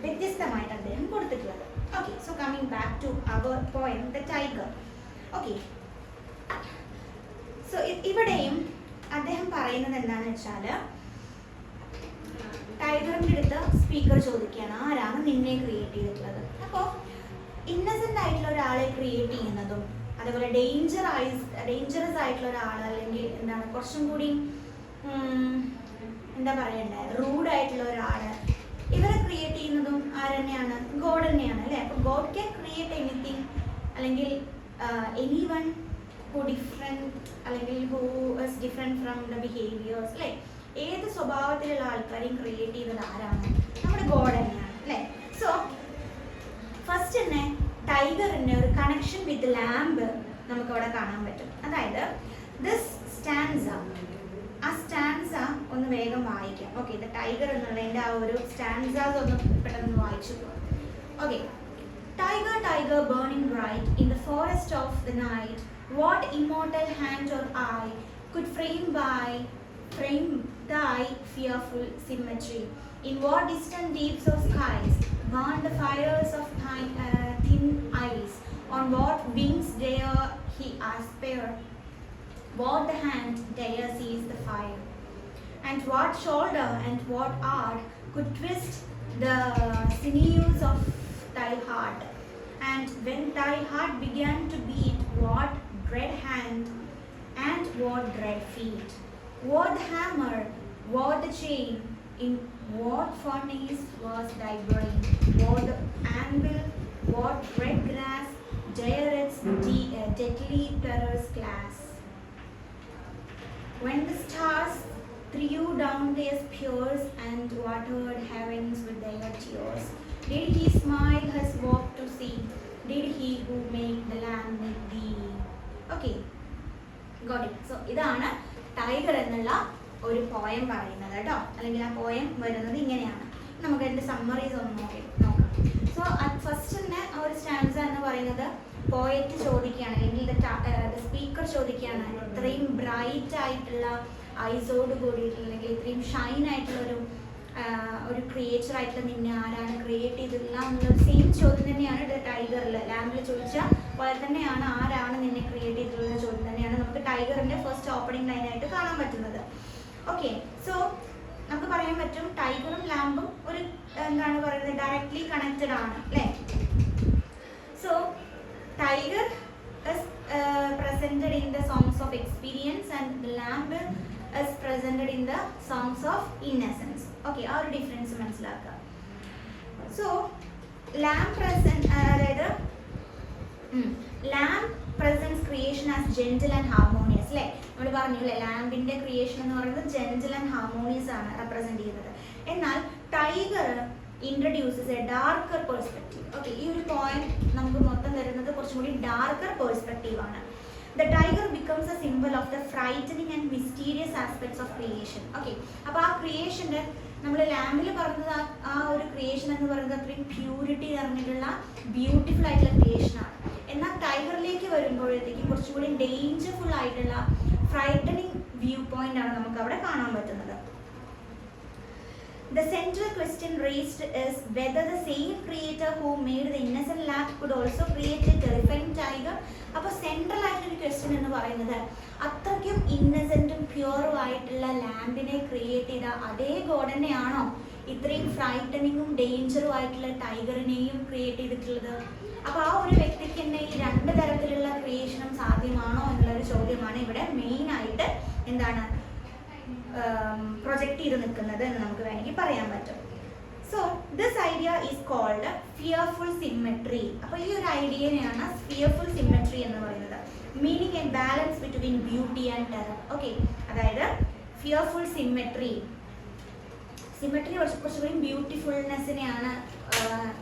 വ്യത്യസ്തമായിട്ട് അദ്ദേഹം കൊടുത്തിട്ടുള്ളത്. Okay, so coming back to our poem the tiger. Okay, so ഇവിടെയും അദ്ദേഹം പറയുന്നത് എന്താണെന്ന് വെച്ചാൽ ടൈഗറിൻ്റെ അടുത്ത് സ്പീക്കർ ചോദിക്കുകയാണ് ആരാണ് നിന്നെ ക്രിയേറ്റ് ചെയ്തിട്ടുള്ളത്. അപ്പോൾ ഇന്നസെൻ്റ് ആയിട്ടുള്ള ഒരാളെ ക്രിയേറ്റ് ചെയ്യുന്നതും അതേപോലെ ഡേഞ്ചറസ് ആയിട്ടുള്ള ഒരാൾ അല്ലെങ്കിൽ എന്താണ് കുറച്ചും കൂടി എന്താ പറയണ്ടേ റൂഡ് ആയിട്ടുള്ള ഒരാൾ ഇവരെ ക്രിയേറ്റ് ചെയ്യുന്നതും ആരെന്നെയാണ്? ഗോഡ് തന്നെയാണ് അല്ലേ? അപ്പോൾ ഗോഡ് ക്യാൻ ക്രിയേറ്റ് എനിത്തിങ് അല്ലെങ്കിൽ എനി വൺ ഹു ഡിഫറെൻറ്റ് അല്ലെങ്കിൽ who is different from the behaviours അല്ലേ? ഏത് സ്വഭാവത്തിലുള്ള ആൾക്കാരെയും ക്രിയേറ്റ് ചെയ്തത് ആരാണ്? നമ്മുടെ ഗോഡ് തന്നെയാണ് അല്ലേ? സോ ഫസ്റ്റ് തന്നെ ടൈഗറിൻ്റെ ഒരു കണക്ഷൻ വിത്ത് ലാംബ് നമുക്കവിടെ കാണാൻ പറ്റും. അതായത് ദിസ് സ്റ്റാൻസ, ആ സ്റ്റാൻസ ഒന്ന് വേഗം വായിക്കാം. ഓക്കെ, ദ ടൈഗർ എന്നുള്ളതിൻ്റെ ആ ഒരു സ്റ്റാൻസാസ് ഒന്ന് പെട്ടെന്ന് വായിച്ചു പോകും. Okay, tiger tiger burning bright in the forest of the night, what immortal hand or I could frame thy fearful symmetry? In what distant deeps of skies burn the fires of thin eyes? On what wings dare he aspire? What the hand dare seize the fire? And what shoulder and what art could twist the sinews of thy heart? And when thy heart began to beat, what dread hand and what dread feet? What the hammer, what the chain, in what furnace was thy brain? What the anvil, what red grass, dare its deadly terrors class? When the stars threw down their spears and watered heavens with their tears, did he smile his walk to see? Did he who made the land with thee? Okay, got it. So ഇതാണ് tiger എന്നുള്ള ഒരു poem പറയുന്നത് കേട്ടോ. അല്ലെങ്കിൽ ആ poem വരുന്നത് ഇങ്ങനെയാണ്. നമുക്ക് അതിൻ്റെ സമ്മറീസ് ഒന്ന് നോക്കാം. സോ ഫസ്റ്റ് തന്നെ ആ ഒരു സ്റ്റാൻസ എന്ന് പറയുന്നത് പോയറ്റ് ചോദിക്കുകയാണ് അല്ലെങ്കിൽ സ്പീക്കർ ചോദിക്കുകയാണ് ഇത്രയും ബ്രൈറ്റ് ആയിട്ടുള്ള ഐസോട് കൂടിയിട്ടുള്ള അല്ലെങ്കിൽ ഇത്രയും ഷൈൻ ആയിട്ടുള്ള ഒരു ക്രിയേച്ചർ ആയിട്ടുള്ള നിന്നെ ആരാണ് ക്രിയേറ്റ് ചെയ്തിട്ടില്ല എന്നുള്ള സെയിം ചോദ്യം തന്നെയാണ് ടൈഗറിൽ ലാംബിൽ ചോദിച്ച പോലെ തന്നെയാണ് ആരാണ് നിന്നെ ക്രിയേറ്റ് ചെയ്തിട്ടുള്ള ചോദ്യം തന്നെയാണ് നമുക്ക് ടൈഗറിന്റെ ഫസ്റ്റ് ഓപ്പണിംഗ് ലൈനായിട്ട് കാണാൻ പറ്റുന്നത്. ഓക്കെ, സോ നമുക്ക് പറയാൻ പറ്റും ടൈഗറും ലാംബും ഒരു എന്താണ് പറയുന്നത് ഡയറക്ട്ലി കണക്റ്റഡ് ആണ് അല്ലേ? So tiger is presented in the songs of experience and the lamb is presented in the songs of innocence. Okay, ആ ഒരു ഡിഫറൻസ് മനസ്സിലാക്കുക. സോ lamb present അതായത് lamb presents creation as gentle and harmonious അല്ലേ? നമ്മൾ പറഞ്ഞു അല്ലേ ലാംബിന്റെ creation എന്ന് പറയുന്നത് ജെന്റിൽ ആൻഡ് ഹാർമോണിയസ് ആണ് റെപ്രസെന്റ് ചെയ്യുന്നത്. എന്നാൽ tiger introduces A darker perspective. Okay, ഈ ഒരു പോയിന്റ് നമുക്ക് മൊത്തം തരുന്നത് കുറച്ചും കൂടി ഡാർക്കർ പെർസ്പെക്റ്റീവ് ആണ്. The tiger becomes a symbol of the frightening and mysterious aspects of creation. Okay, അപ്പോൾ ആ ക്രിയേഷൻ്റെ നമ്മൾ ലാംബിൽ പറഞ്ഞത് ആ ഒരു ക്രിയേഷൻ എന്ന് പറയുന്നത് അത്രയും പ്യൂരിറ്റി നിറഞ്ഞിട്ടുള്ള ബ്യൂട്ടിഫുൾ ആയിട്ടുള്ള ക്രിയേഷനാണ്. എന്നാൽ ടൈഗറിലേക്ക് വരുമ്പോഴത്തേക്കും കുറച്ചുകൂടി ഡേഞ്ചർഫുൾ ആയിട്ടുള്ള ഫ്രൈറ്റനിങ് വ്യൂ പോയിന്റ് ആണ് നമുക്ക് അവിടെ കാണാൻ പറ്റുന്നത്. The central question raised is whether the same creator who made the innocent lamb could also create a terrifying tiger. അപ്പോൾ സെൻട്രൽ ആയിട്ടൊരു ക്വസ്റ്റ്യൻ എന്ന് പറയുന്നത് അത്രയ്ക്കും ഇന്നസെൻറ്റും പ്യുവറും ആയിട്ടുള്ള ലാംബിനെ ക്രിയേറ്റ് ചെയ്ത അതേ ഗോഡ് തന്നെയാണോ ഇത്രയും ഫ്രൈറ്റനിങ്ങും ഡേഞ്ചറും ആയിട്ടുള്ള ടൈഗറിനെയും ക്രിയേറ്റ് ചെയ്തിട്ടുള്ളത്? അപ്പോൾ ആ ഒരു വ്യക്തിക്ക് തന്നെ ഈ രണ്ട് തരത്തിലുള്ള ക്രിയേഷനും സാധ്യമാണോ എന്നുള്ളൊരു ചോദ്യമാണ് ഇവിടെ മെയിൻ ആയിട്ട് എന്താണ് പ്രൊജക്റ്റ് ചെയ്ത് നിൽക്കുന്നത് എന്ന് നമുക്ക് വേണമെങ്കിൽ പറയാൻ പറ്റും. So this idea is called fearful symmetry. അപ്പോൾ ഈ ഒരു ഐഡിയനെയാണ് ഫിയർഫുൾ സിമ്മെട്രി എന്ന് പറയുന്നത്. Meaning and balance between beauty and terror. Okay, അതായത് ഫിയർഫുൾ സിമെട്രി കുറച്ചുകൂടി ബ്യൂട്ടിഫുൾനെസ്സിനെയാണ്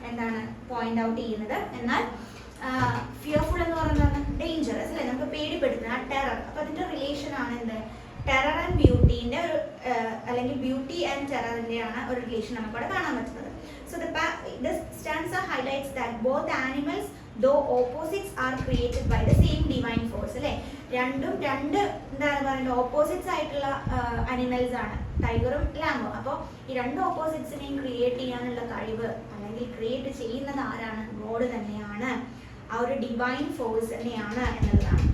എന്താണ് പോയിന്റ് ഔട്ട് ചെയ്യുന്നത്. എന്നാൽ ഫിയർഫുൾ എന്ന് പറയുന്നത് ഡേഞ്ചറസ് അല്ലേ, നമുക്ക് പേടിപ്പെടുത്തുന്ന ആ ടെറർ. അപ്പോൾ അതിൻ്റെ റിലേഷൻ ആണ് എന്ത്, ടെറർ ആൻഡ് ബ്യൂട്ടീൻ്റെ ഒരു അല്ലെങ്കിൽ ബ്യൂട്ടി ആൻഡ് ടെററിൻ്റെയാണ് ഒരു റിലേഷൻ നമുക്കവിടെ കാണാൻ പറ്റുന്നത്. So the stanza highlights that both animals, though opposites, are created by the same divine force അല്ലേ. രണ്ട് എന്താണ് പറയുന്നത് ഓപ്പോസിറ്റ്സ് ആയിട്ടുള്ള അനിമൽസ് ആണ് ടൈഗറും ലാമ്പും. അപ്പോൾ ഈ രണ്ട് ഓപ്പോസിറ്റ്സിനെയും ക്രിയേറ്റ് ചെയ്യാനുള്ള കഴിവ് അല്ലെങ്കിൽ ക്രിയേറ്റ് ചെയ്യുന്നത് ആരാണ്, ഗോഡ് തന്നെയാണ്, ആ ഒരു ഡിവൈൻ ഫോഴ്സ് തന്നെയാണ് എന്നുള്ളതാണ്.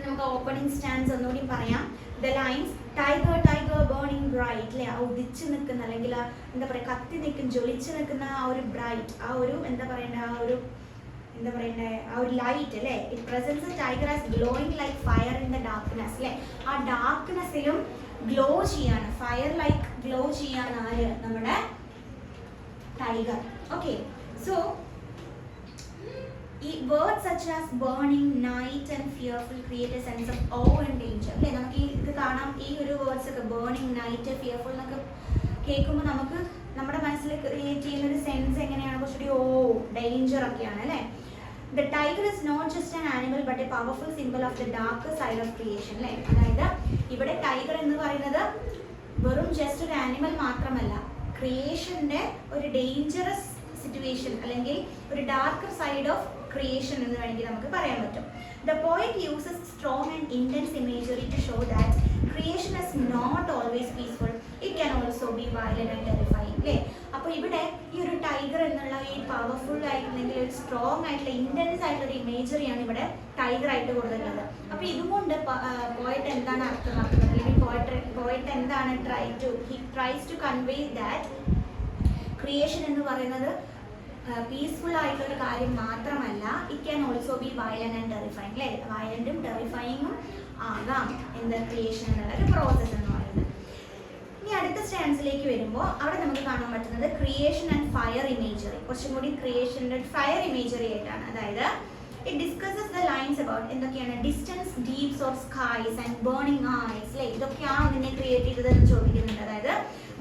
നമുക്ക് ഓപ്പണിംഗ് സ്റ്റാൻസ് ഒന്നുകൂടി പറയാം. The lines tiger tiger burning bright അല്ലേ, ആ ഉദിച്ച് നിൽക്കുന്ന അല്ലെങ്കിൽ എന്താ പറയുക കത്തി നിൽക്കുന്ന ജ്വലിച്ച് നിൽക്കുന്ന ആ ഒരു ബ്രൈറ്റ്, ആ ഒരു എന്താ പറയണ്ടേ ആ ഒരു ലൈറ്റ് അല്ലേ. It presents tiger as glowing like fire in the darkness അല്ലേ. ആ ഡാർക്ക്നെസ്സിലും ഗ്ലോ ചെയ്യാണ്, ഫയർ ലൈക്ക് ഗ്ലോ ചെയ്യാണ് ആര്, നമ്മുടെ ടൈഗർ. ഓക്കെ, സോ ഈ words such as burning, night and fearful create a sense of awe and danger അല്ലേ. നമുക്ക് ഇത് കാണാം, ഈ ഒരു വേർഡ്സ് ഒക്കെ ബേണിംഗ്, നൈറ്റ്, ഫിയർഫുൾ എന്നൊക്കെ കേൾക്കുമ്പോൾ നമുക്ക് നമ്മുടെ മനസ്സിൽ ക്രിയേറ്റ് ചെയ്യുന്ന ഒരു സെൻസ് എങ്ങനെയാണ്, കുറച്ചുകൂടി ഓ ഡേഞ്ചർ ഒക്കെയാണ് അല്ലേ. The tiger is not just an animal but a powerful symbol of the dark side of creation അല്ലേ. അതായത് ഇവിടെ ടൈഗർ എന്ന് പറയുന്നത് വെറും ജസ്റ്റ് ഒരു ആനിമൽ മാത്രമല്ല, ക്രിയേഷൻ്റെ ഒരു ഡേഞ്ചറസ് സിറ്റുവേഷൻ അല്ലെങ്കിൽ ഒരു ഡാർക്കർ സൈഡ് ഓഫ് creation എന്ന് വേണമെങ്കിൽ നമുക്ക് പറയാൻ പറ്റും. The poet uses strong and intense imagery to show that creation is not always peaceful. It can also be violent and terrifying അല്ലേ. അപ്പോൾ ഇവിടെ ഈ ഒരു ടൈഗർ എന്നുള്ള ഈ പവർഫുൾ ആയിട്ടുണ്ടെങ്കിൽ ഒരു സ്ട്രോങ് ആയിട്ടുള്ള ഇൻറ്റൻസ് ആയിട്ടുള്ള ഒരു ഇമേജറിയാണ് ഇവിടെ ടൈഗർ ആയിട്ട് കൊടുക്കുന്നത്. അപ്പോൾ ഇതുകൊണ്ട് പോയറ്റ് എന്താണ് അർത്ഥമാക്കുന്നത് അല്ലെങ്കിൽ പോയറ്റ് എന്താണ് tries to convey that creation എന്ന് പറയുന്നത് പീസ്ഫുൾ ആയിട്ടുള്ള കാര്യം മാത്രമല്ല, it can also be violent and terrifying അല്ലേ. വയലന്റും ടെറിഫൈങ്ങും ആകാം എന്താ ക്രിയേഷൻ എന്നുള്ള ഒരു പ്രോസസ്സ് എന്ന് പറയുന്നത്. ഇനി അടുത്ത സ്റ്റാൻസിലേക്ക് വരുമ്പോൾ അവിടെ നമുക്ക് കാണാൻ പറ്റുന്നത് ക്രിയേഷൻ ആൻഡ് ഫയർ ഇമേജറി, കുറച്ചും കൂടി ക്രിയേഷൻ്റെ ഫയർ ഇമേജറി ആയിട്ടാണ്. അതായത് it discusses the lines about എന്തൊക്കെയാണ് distance, deeps or skies and burning eyes അല്ലേ. ഇതൊക്കെയാണ് ഇതിനെ ക്രിയേറ്റ് ചെയ്തതെന്ന് ചോദിക്കുന്നുണ്ട്. അതായത്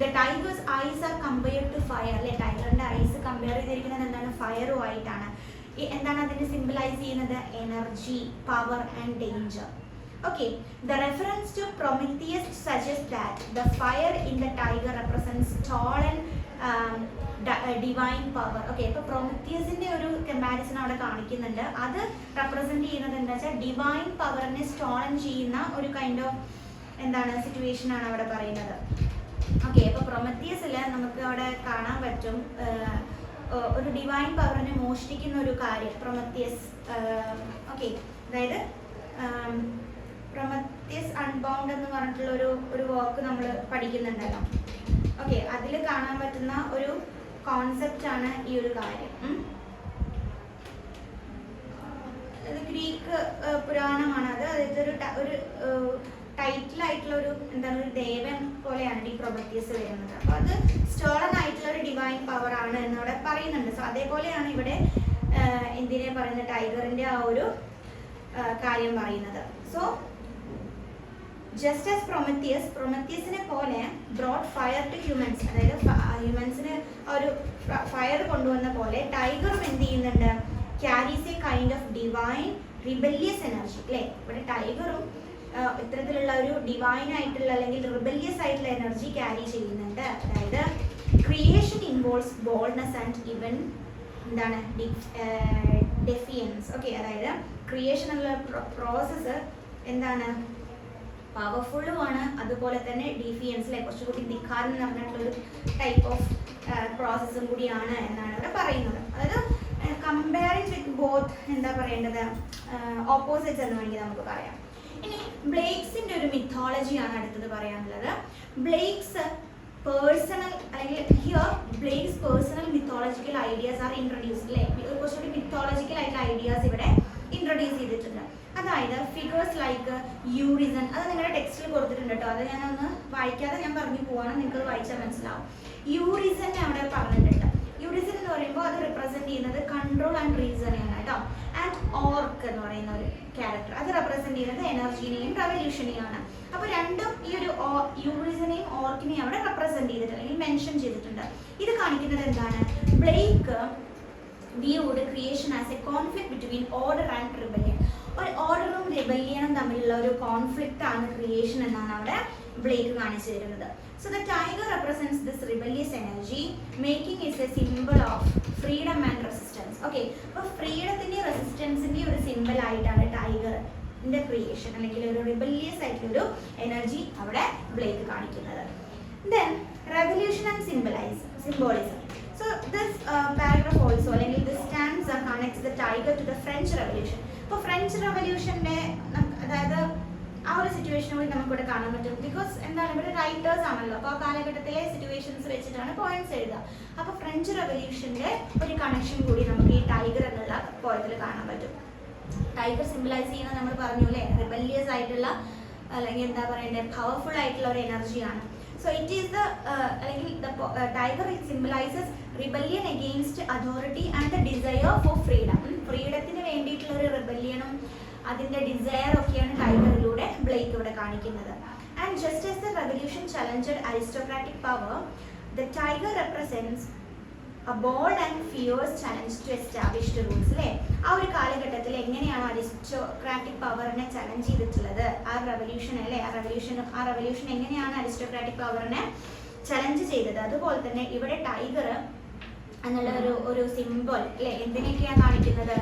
the tiger's eyes are compared to fire അല്ലേ. ടൈഗറിൻ്റെ ഐസ് കമ്പയർ ചെയ്തിരിക്കുന്നത് എന്താണ്, ഫയറുമായിട്ടാണ്. എന്താണ് അതിനെ സിംബലൈസ് ചെയ്യുന്നത്, energy, power and danger. Okay, the reference to Prometheus suggests that the fire in the tiger represents stolen divine power. Okay, അപ്പോൾ പ്രൊമത്തിയസിൻ്റെ ഒരു comparison അവിടെ കാണിക്കുന്നുണ്ട്. അത് റെപ്രസെൻറ്റ് ചെയ്യുന്നത് എന്താ വെച്ചാൽ ഡിവൈൻ പവറിനെ സ്റ്റോളൻ ചെയ്യുന്ന ഒരു കൈൻഡ് ഓഫ് എന്താണ് സിറ്റുവേഷനാണ് അവിടെ പറയുന്നത്. ഓക്കെ, അപ്പോൾ പ്രൊമത്തിയസിൽ നമുക്ക് അവിടെ കാണാൻ പറ്റും ഒരു ഡിവൈൻ പവറിനെ മോഷ്ടിക്കുന്ന ഒരു കാര്യം പ്രൊമത്തിയസ്. ഓക്കെ, അതായത് പ്രൊമത്തിയസ് അൺബൗണ്ട് എന്ന് പറഞ്ഞിട്ടുള്ള ഒരു വർക്ക് നമ്മൾ പഠിക്കുന്നുണ്ടല്ലോ. ഓക്കെ, അതിൽ കാണാൻ പറ്റുന്ന ഒരു കോൺസെപ്റ്റ് ആണ് ഈ ഒരു കാര്യം. ഇത് ഗ്രീക്ക് പുരാണമാണ്. അതായത് ഒരു ടൈറ്റിലായിട്ടുള്ള ഒരു എന്താണ് ഒരു ദേവൻ പോലെയാണ് ഈ പ്രൊമത്തിയസ് വരുന്നത്. അപ്പോൾ അത് സ്റ്റോളൻ ആയിട്ടുള്ള ഒരു ഡിവൈൻ പവർ ആണ് എന്നവിടെ പറയുന്നുണ്ട്. സോ അതേപോലെയാണ് ഇവിടെ എന്തിനെ പറയുന്ന ടൈഗറിൻ്റെ ആ ഒരു കാര്യം പറയുന്നത്. സോ ജസ്റ്റ് ആസ് പ്രൊമത്തിയസിനെ പോലെ ബ്രോഡ് ഫയർ ടു ഹ്യൂമൻസ്, അതായത് ഹ്യൂമൻസിന് ഒരു ഫയർ കൊണ്ടുവന്ന പോലെ ടൈഗറും എന്ത് ചെയ്യുന്നുണ്ട്, carries A kind of divine rebellious energy അല്ലേ. ഇവിടെ ടൈഗറും ഇത്തരത്തിലുള്ള ഒരു ഡിവൈൻ ആയിട്ടുള്ള അല്ലെങ്കിൽ റിബല്യസ് ആയിട്ടുള്ള എനർജി ക്യാരി ചെയ്യുന്നുണ്ട്. അതായത് creation involves boldness and even എന്താണ് ഡെഫിയൻസ്. ഓക്കെ, അതായത് ക്രിയേഷൻ എന്നുള്ള പ്രോസസ്സ് എന്താണ് പവർഫുള്ളുമാണ്, അതുപോലെ തന്നെ ഡിഫിയൻസിലെ കുറച്ചുകൂടി ധിക്കാരം എന്ന് പറഞ്ഞിട്ടുള്ളൊരു ടൈപ്പ് ഓഫ് പ്രോസസ്സും കൂടിയാണ് എന്നാണ് ഇവിടെ പറയുന്നത്. അതായത് കമ്പയറിങ് വിത്ത് ബോത്ത് എന്താ പറയേണ്ടത് ഓപ്പോസിറ്റ്സ് എന്ന് വേണമെങ്കിൽ നമുക്ക് പറയാം. ഇനി ബ്ലേക്സിൻ്റെ ഒരു മിത്തോളജിയാണ് അടുത്തത് പറയാനുള്ളത്. ബ്ലേക്സ് പേഴ്സണൽ അല്ലെങ്കിൽ here Blake's personal mythological ideas are introduce അല്ലേ. കുറച്ചുകൂടി മിത്തോളജിക്കൽ ആയിട്ടുള്ള ഐഡിയാസ് ഇവിടെ ഇൻട്രൊഡ്യൂസ് ചെയ്തിട്ടുണ്ട്. അതായത് ഫിഗേഴ്സ് ലൈക്ക് യൂറിസൺ, അത് നിങ്ങളുടെ ടെക്സ്റ്റിൽ കൊടുത്തിട്ടുണ്ട് കേട്ടോ. അത് ഞാനൊന്ന് വായിക്കാതെ ഞാൻ പറഞ്ഞു പോവാണ്, നിങ്ങൾക്ക് വായിച്ചാൽ മനസ്സിലാവും. യൂറിസൺ അവിടെ പറഞ്ഞിട്ടുണ്ട്. യൂറിസൺ എന്ന് പറയുമ്പോൾ അത് റിപ്രസെൻറ്റ് ചെയ്യുന്നത് കൺട്രോൾ ആൻഡ് റീസണെയാണ് കേട്ടോ. ആൻഡ് ഓർക്ക് എന്ന് പറയുന്ന ഒരു ക്യാരക്ടർ അത് റെപ്രസെൻറ്റ് ചെയ്യുന്നത് എനർജീനെയും റെവല്യൂഷനെയാണ്. അപ്പോൾ രണ്ടും ഈ ഒരു യൂറിസിനെയും ഓർക്കിനെയും അവിടെ റെപ്രസെന്റ് ചെയ്തിട്ടുണ്ട് അല്ലെങ്കിൽ മെൻഷൻ ചെയ്തിട്ടുണ്ട്. ഇത് കാണിക്കുന്നത് എന്താണ്? Blake viewed creation as a conflict between order and rebellion. ഒരു ഓർഡറും റിബല്യനും തമ്മിലുള്ള ഒരു കോൺഫ്ലിക്റ്റ് ആണ് ക്രിയേഷൻ എന്നാണ് അവിടെ ബ്ലേക്ക് കാണിച്ചു തരുന്നത്. So the tiger represents this rebellious energy, making it a symbol of freedom and resistance. Okay, അപ്പോൾ ഫ്രീഡത്തിന്റെ റെസിസ്റ്റൻസിന്റെ ഒരു സിമ്പിൾ ആയിട്ടാണ് ടൈഗറിന്റെ ക്രിയേഷൻ അല്ലെങ്കിൽ ഒരു റിബല്ലിയസ് ആയിട്ടുള്ള ഒരു എനർജി അവിടെ ബ്ലേക്ക് കാണിക്കുന്നത്. Then revolution and symbolism. So this paragraph also, അല്ലെങ്കിൽ this stanza connects the tiger to the French Revolution. അപ്പോൾ ഫ്രഞ്ച് റെവല്യൂഷന്റെ അതായത് ആ ഒരു സിറ്റുവേഷൻ കൂടി നമുക്കിവിടെ കാണാൻ പറ്റും. ബിക്കോസ് എന്താണ്, ഇവിടെ റൈറ്റേഴ്സ് ആണല്ലോ, അപ്പോൾ ആ കാലഘട്ടത്തിലെ സിറ്റുവേഷൻസ് വെച്ചിട്ടാണ് പോയിന്റ്സ് എഴുതുക. അപ്പോൾ ഫ്രഞ്ച് റെവല്യൂഷന്റെ ഒരു കണക്ഷൻ കൂടി നമുക്ക് ഈ ടൈഗർ എന്നുള്ള പോയത്തിൽ കാണാൻ പറ്റും. ടൈഗർ സിംബലൈസ് ചെയ്യുന്നത് നമ്മൾ പറഞ്ഞു അല്ലേ, റിബല്ലിയസ് ആയിട്ടുള്ള അല്ലെങ്കിൽ എന്താ പറയണ്ടേ, പവർഫുൾ ആയിട്ടുള്ള ഒരു എനർജിയാണ്. So it is the tiger, it symbolizes rebellion against authority and the desire for freedom. ഫ്രീഡത്തിന് വേണ്ടിയിട്ടുള്ള ഒരു റിബല്യനും അതിന്റെ ഡിസയർ ഒക്കെയാണ് ടൈഗറിലൂടെ ബ്ലേക്ക് ഇവിടെ കാണിക്കുന്നത്. And just as the revolution challenged aristocratic power, the tiger represents a bold and fierce challenge to established rules. അല്ലേ, ആ ഒരു കാലഘട്ടത്തിൽ എങ്ങനെയാണ് അരിസ്റ്റോക്രാറ്റിക് പവറിനെ ചലഞ്ച് ചെയ്തിട്ടുള്ളത് ആ റെവല്യൂഷൻ അല്ലേ, ആ റെവല്യൂഷൻ എങ്ങനെയാണ് അരിസ്റ്റോക്രാറ്റിക് പവറിനെ ചലഞ്ച് ചെയ്തത്, അതുപോലെ തന്നെ ഇവിടെ ടൈഗർ എന്നുള്ള ഒരു സിംബൽ അല്ലേ എന്തിനൊക്കെയാണ് കാണിക്കുന്നത്?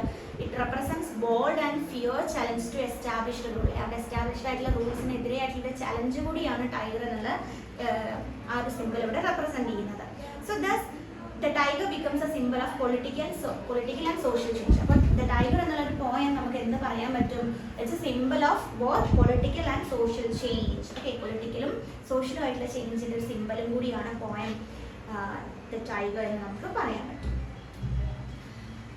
It represents bold and fear challenge to established rule. അവിടെ എസ്റ്റാബ്ലിഷ്ഡ് ആയിട്ടുള്ള റൂൾസിനെതിരെ ആയിട്ടുള്ള ചലഞ്ച് കൂടിയാണ് ടൈഗർ എന്നുള്ള ആ ഒരു സിംബൽ ഇവിടെ റെപ്രസെന്റ് ചെയ്യുന്നത്. So thus the tiger becomes a symbol of political and social change. അപ്പോൾ the tiger എന്നുള്ള ഒരു പോയം നമുക്ക് എന്ത് പറയാൻ പറ്റും? It's a symbol of both political and social change. Okay, പൊളിറ്റിക്കലും സോഷ്യലും ആയിട്ടുള്ള ചേഞ്ചിന്റെ ഒരു സിംബലും കൂടിയാണ് പോയം the tiger എന്ന് നമുക്ക് പറയാൻ പറ്റും.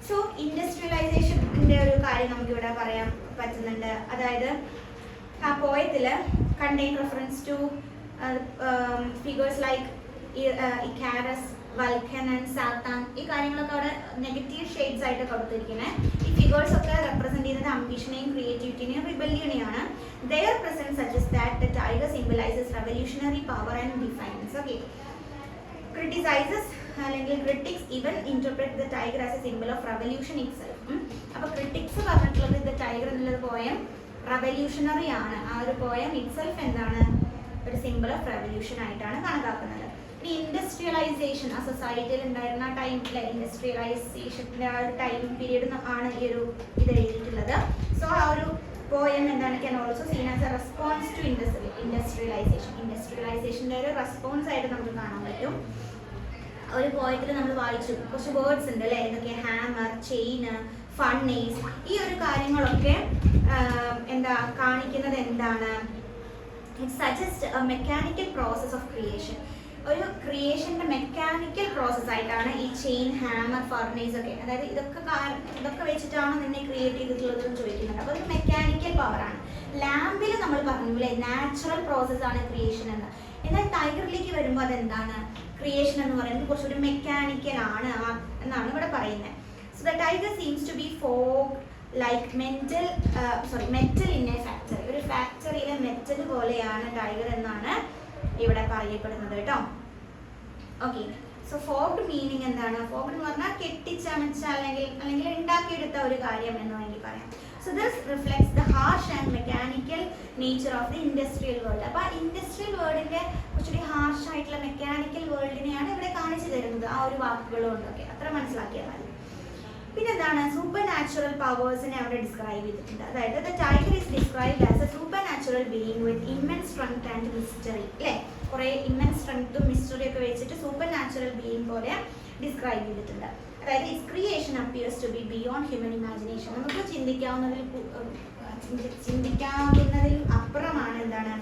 സോ ഇൻഡസ്ട്രിയലൈസേഷന്റെ ഒരു കാര്യം നമുക്ക് ഇവിടെ പറയാൻ പറ്റുന്നുണ്ട്. അതായത് ആ പോയത്തിൽ contain reference to figures like Icarus, Vulcan and Satan. ഈ കാര്യങ്ങളൊക്കെ അവിടെ നെഗറ്റീവ് ഷെയ്ഡ്സ് ആയിട്ട് കൊടുത്തിരിക്കുന്നത്. ഈ ഫിഗേഴ്സ് ഒക്കെ റെപ്രസെന്റ് ചെയ്യുന്നത് അംബിഷനെയും ക്രിയേറ്റിവിറ്റിനെയും റിബല്യനെയാണ്. Their presence suggest that the tiger symbolises revolutionary power and defiance. Okay, criticises അല്ലെങ്കിൽ critics even interpret the tiger as a symbol of revolution itself. അപ്പോൾ ക്രിട്ടിക്സ് പറഞ്ഞിട്ടുള്ളത് ദ ടൈഗർ എന്നുള്ളത് പോയം റെവല്യൂഷണറി ആണ്. ആ ഒരു പോയം ഇറ്റ്സെൽഫ് എന്താണ്, ഒരു symbol of revolution ആയിട്ടാണ് കണക്കാക്കുന്നത്. ഈ ഇൻഡസ്ട്രിയലൈസേഷൻ ആ സൊസൈറ്റിയിൽ ഉണ്ടായിരുന്ന ടൈമിലെ ഇൻഡസ്ട്രിയലൈസേഷൻ്റെ ആ ഒരു ടൈം പീരീഡ് ആണ് ഈ ഒരു ഇത് എഴുതിയിട്ടുള്ളത്. സോ ആ ഒരു പോയം എന്താണ്, can also seen as a response to industrialisation. ഇൻഡസ്ട്രിയലൈസേഷൻ്റെ ഒരു റെസ്പോൺസ് ആയിട്ട് നമുക്ക് കാണാൻ പറ്റും. ഒരു പോയത്തിൽ നമ്മൾ വായിച്ചു കുറച്ച് വേർഡ്സ് ഉണ്ട് അല്ലേ, ഇതൊക്കെ ഹാമർ, ചെയിന്, ഫണ്ണീസ്. ഈ ഒരു കാര്യങ്ങളൊക്കെ എന്താ കാണിക്കുന്നത് എന്താണ്? It suggest A mechanical process of creation. ഒരു ക്രിയേഷൻ്റെ മെക്കാനിക്കൽ പ്രോസസ് ആയിട്ടാണ് ഈ ചെയിൻ, ഹാമർ, ഫർണേസ് ഒക്കെ. അതായത് ഇതൊക്കെ വെച്ചിട്ടാണ് നിന്നെ ക്രിയേറ്റ് ചെയ്തിട്ടുള്ളതെന്ന് ചോദിക്കുന്നുണ്ട്. അപ്പോൾ ഒരു മെക്കാനിക്കൽ പവറാണ്. ലാമ്പിൽ നമ്മൾ പറഞ്ഞില്ലേ നാച്ചുറൽ പ്രോസസ്സാണ് ക്രിയേഷൻ എന്ന്. എന്നാൽ ടൈഗറിലേക്ക് വരുമ്പോൾ അതെന്താണ്? ക്രിയേഷൻ എന്ന് പറയുന്നത് കുറച്ചൊരു മെക്കാനിക്കൽ ആണ് എന്നാണ് ഇവിടെ പറയുന്നത്. So the tiger seems to be fog like metal in a factory. ഒരു ഫാക്ടറിയിലെ മെറ്റൽ പോലെയാണ് ടൈഗർ എന്നാണ് ഇവിടെ പറയപ്പെടുന്നത് കേട്ടോ. ഓക്കെ, സോ ഫോഗ്ഡ് മീനിങ് എന്താണ്? ഫോഗ്ഡ് എന്ന് പറഞ്ഞാൽ കെട്ടിച്ചമച്ച അല്ലെങ്കിൽ ഉണ്ടാക്കിയെടുത്ത ഒരു കാര്യം എന്ന് വേണമെങ്കിൽ പറയാം. So this reflects the harsh and mechanical nature of the industrial world. അപ്പോൾ ആ ഇൻഡസ്ട്രിയൽ വേൾഡിന്റെ കുറച്ചുകൂടി ഹാർഷ് ആയിട്ടുള്ള മെക്കാനിക്കൽ വേൾഡിനെയാണ് ഇവിടെ കാണിച്ചു തരുന്നത് ആ ഒരു വാക്കുകളോടൊക്കെ. അത്ര മനസ്സിലാക്കിയാൽ മതി. പിന്നെന്താണ്, സൂപ്പർ നാച്ചുറൽ പവേഴ്സിനെ അവിടെ ഡിസ്ക്രൈബ് ചെയ്തിട്ടുണ്ട്. അതായത് the tiger is described as a supernatural being with immense strength and mystery. അല്ലേ, കുറേ ഇമ്മൻസ് സ്ട്രെങ്ത്തും മിസ്റ്ററി ഒക്കെ വെച്ചിട്ട് സൂപ്പർ നാച്ചുറൽ ബീയിങ് പോലെ ഡിസ്ക്രൈബ് ചെയ്തിട്ടുണ്ട്. അതായത് is creation appears to be beyond human imagination. നമുക്ക് ചിന്തിക്കാവുന്നതിൽ അപ്പുറമാണ് എന്താണ്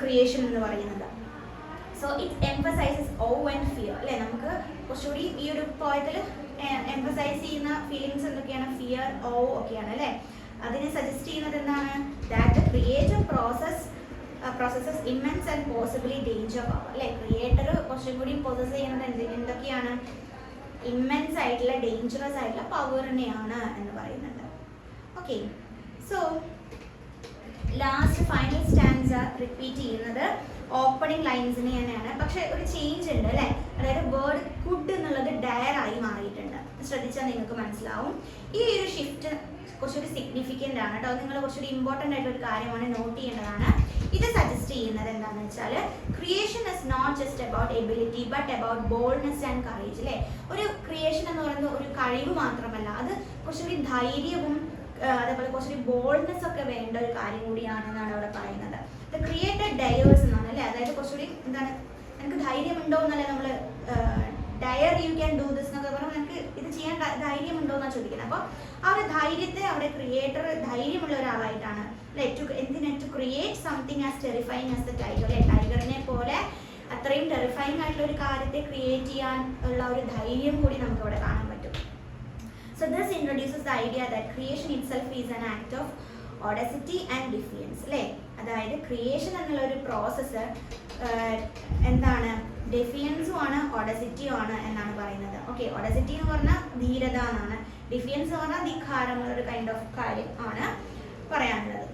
ക്രിയേഷൻ എന്ന് പറയുന്നത്. So it emphasises awe and fear. അല്ലേ, നമുക്ക് കുറച്ചുകൂടി ഈ ഒരു പോയത്തിൽ എംഫസൈസ് ചെയ്യുന്ന ഫീലിങ്സ് എന്തൊക്കെയാണ്? ഫിയർ, ഓ ഒക്കെയാണ് അല്ലേ. അതിനെ സജസ്റ്റ് ചെയ്യുന്നത് എന്താണ്? That the creative processes immense and possibly danger power. അല്ലേ, ക്രിയേറ്റർ കുറച്ചും കൂടി പൊസസ് ചെയ്യുന്നത് എന്തൊക്കെയാണ്? ഇമ്മൻസ് ആയിട്ടുള്ള ഡേഞ്ചറസ് ആയിട്ടുള്ള പവറിനെയാണ് എന്ന് പറയുന്നുണ്ട്. Okay, so last final stanza repeat ചെയ്യുന്നത് ഓപ്പണിംഗ് ലൈൻസിന് തന്നെയാണ്. പക്ഷെ ഒരു ചേഞ്ച് ഉണ്ട് അല്ലേ, അതായത് വേർഡ് കുഡ് എന്നുള്ളത് ഡയർ ആയി മാറിയിട്ടുണ്ട്. ശ്രദ്ധിച്ചാൽ നിങ്ങൾക്ക് മനസ്സിലാവും. ഈ ഒരു ഷിഫ്റ്റ് കുറച്ചൊരു സിഗ്നിഫിക്കൻ്റ് ആണ് കേട്ടോ. നിങ്ങൾ കുറച്ചൊരു ഇമ്പോർട്ടൻ്റ് ആയിട്ടുള്ള ഒരു കാര്യമാണ്, നോട്ട് ചെയ്യേണ്ടതാണ്. ഇത് സജസ്റ്റ് ചെയ്യുന്നത് എന്താണെന്ന് വെച്ചാൽ creation is not just about ability but about boldness and courage അല്ലേ. ഒരു ക്രിയേഷൻ എന്ന് പറയുന്നത് ഒരു കഴിവ് മാത്രമല്ല, അത് കുറച്ചുകൂടി ധൈര്യവും അതേപോലെ കുറച്ചൊരു ബോൾഡ്നെസ് ഒക്കെ വേണ്ട ഒരു കാര്യം കൂടിയാണെന്നാണ് അവിടെ പറയുന്നത്. ദ ക്രിയേറ്റഡ് ഡയേഴ്സ് എന്നാണ് അല്ലേ, അതായത് കുറച്ചുകൂടി എന്താണ്, എനിക്ക് ധൈര്യമുണ്ടോ എന്നല്ലേ നമ്മൾ Dyer you can do this എന്നൊക്കെ പറഞ്ഞാൽ എനിക്ക് ഇത് ചെയ്യാൻ ധൈര്യമുണ്ടോ എന്നാണ് ചോദിക്കുന്നത്. അപ്പോൾ ആ ഒരു ധൈര്യത്തെ അവിടെ ക്രിയേറ്റർ ധൈര്യമുള്ള ഒരാളായിട്ടാണ് അല്ലെ. To create something as terrifying as the tiger അല്ലെ. ടൈഗറിനെ പോലെ അത്രയും ടെറിഫൈങ് ആയിട്ടുള്ള ഒരു കാര്യത്തെ ക്രിയേറ്റ് ചെയ്യാൻ ഉള്ള ഒരു ധൈര്യം കൂടി നമുക്ക് ഇവിടെ കാണാൻ പറ്റും. So this introduces the idea that creation itself is an act of audacity and defiance അല്ലേ. അതായത് ക്രിയേഷൻ എന്നുള്ള ഒരു പ്രോസസ്സ് എന്താണ്, ഡെഫിയൻസും ആണ് ഓഡസിറ്റിയും ആണ് എന്നാണ് പറയുന്നത്. ഓക്കെ, ഓഡസിറ്റി എന്ന് പറഞ്ഞാൽ ധീരത എന്നാണ്, ഡിഫിയൻസ് എന്ന് പറഞ്ഞാൽ ധിക്കാരം എന്നൊരു കൈൻഡ് ഓഫ് കാര്യം ആണ് പറയാനുള്ളത്.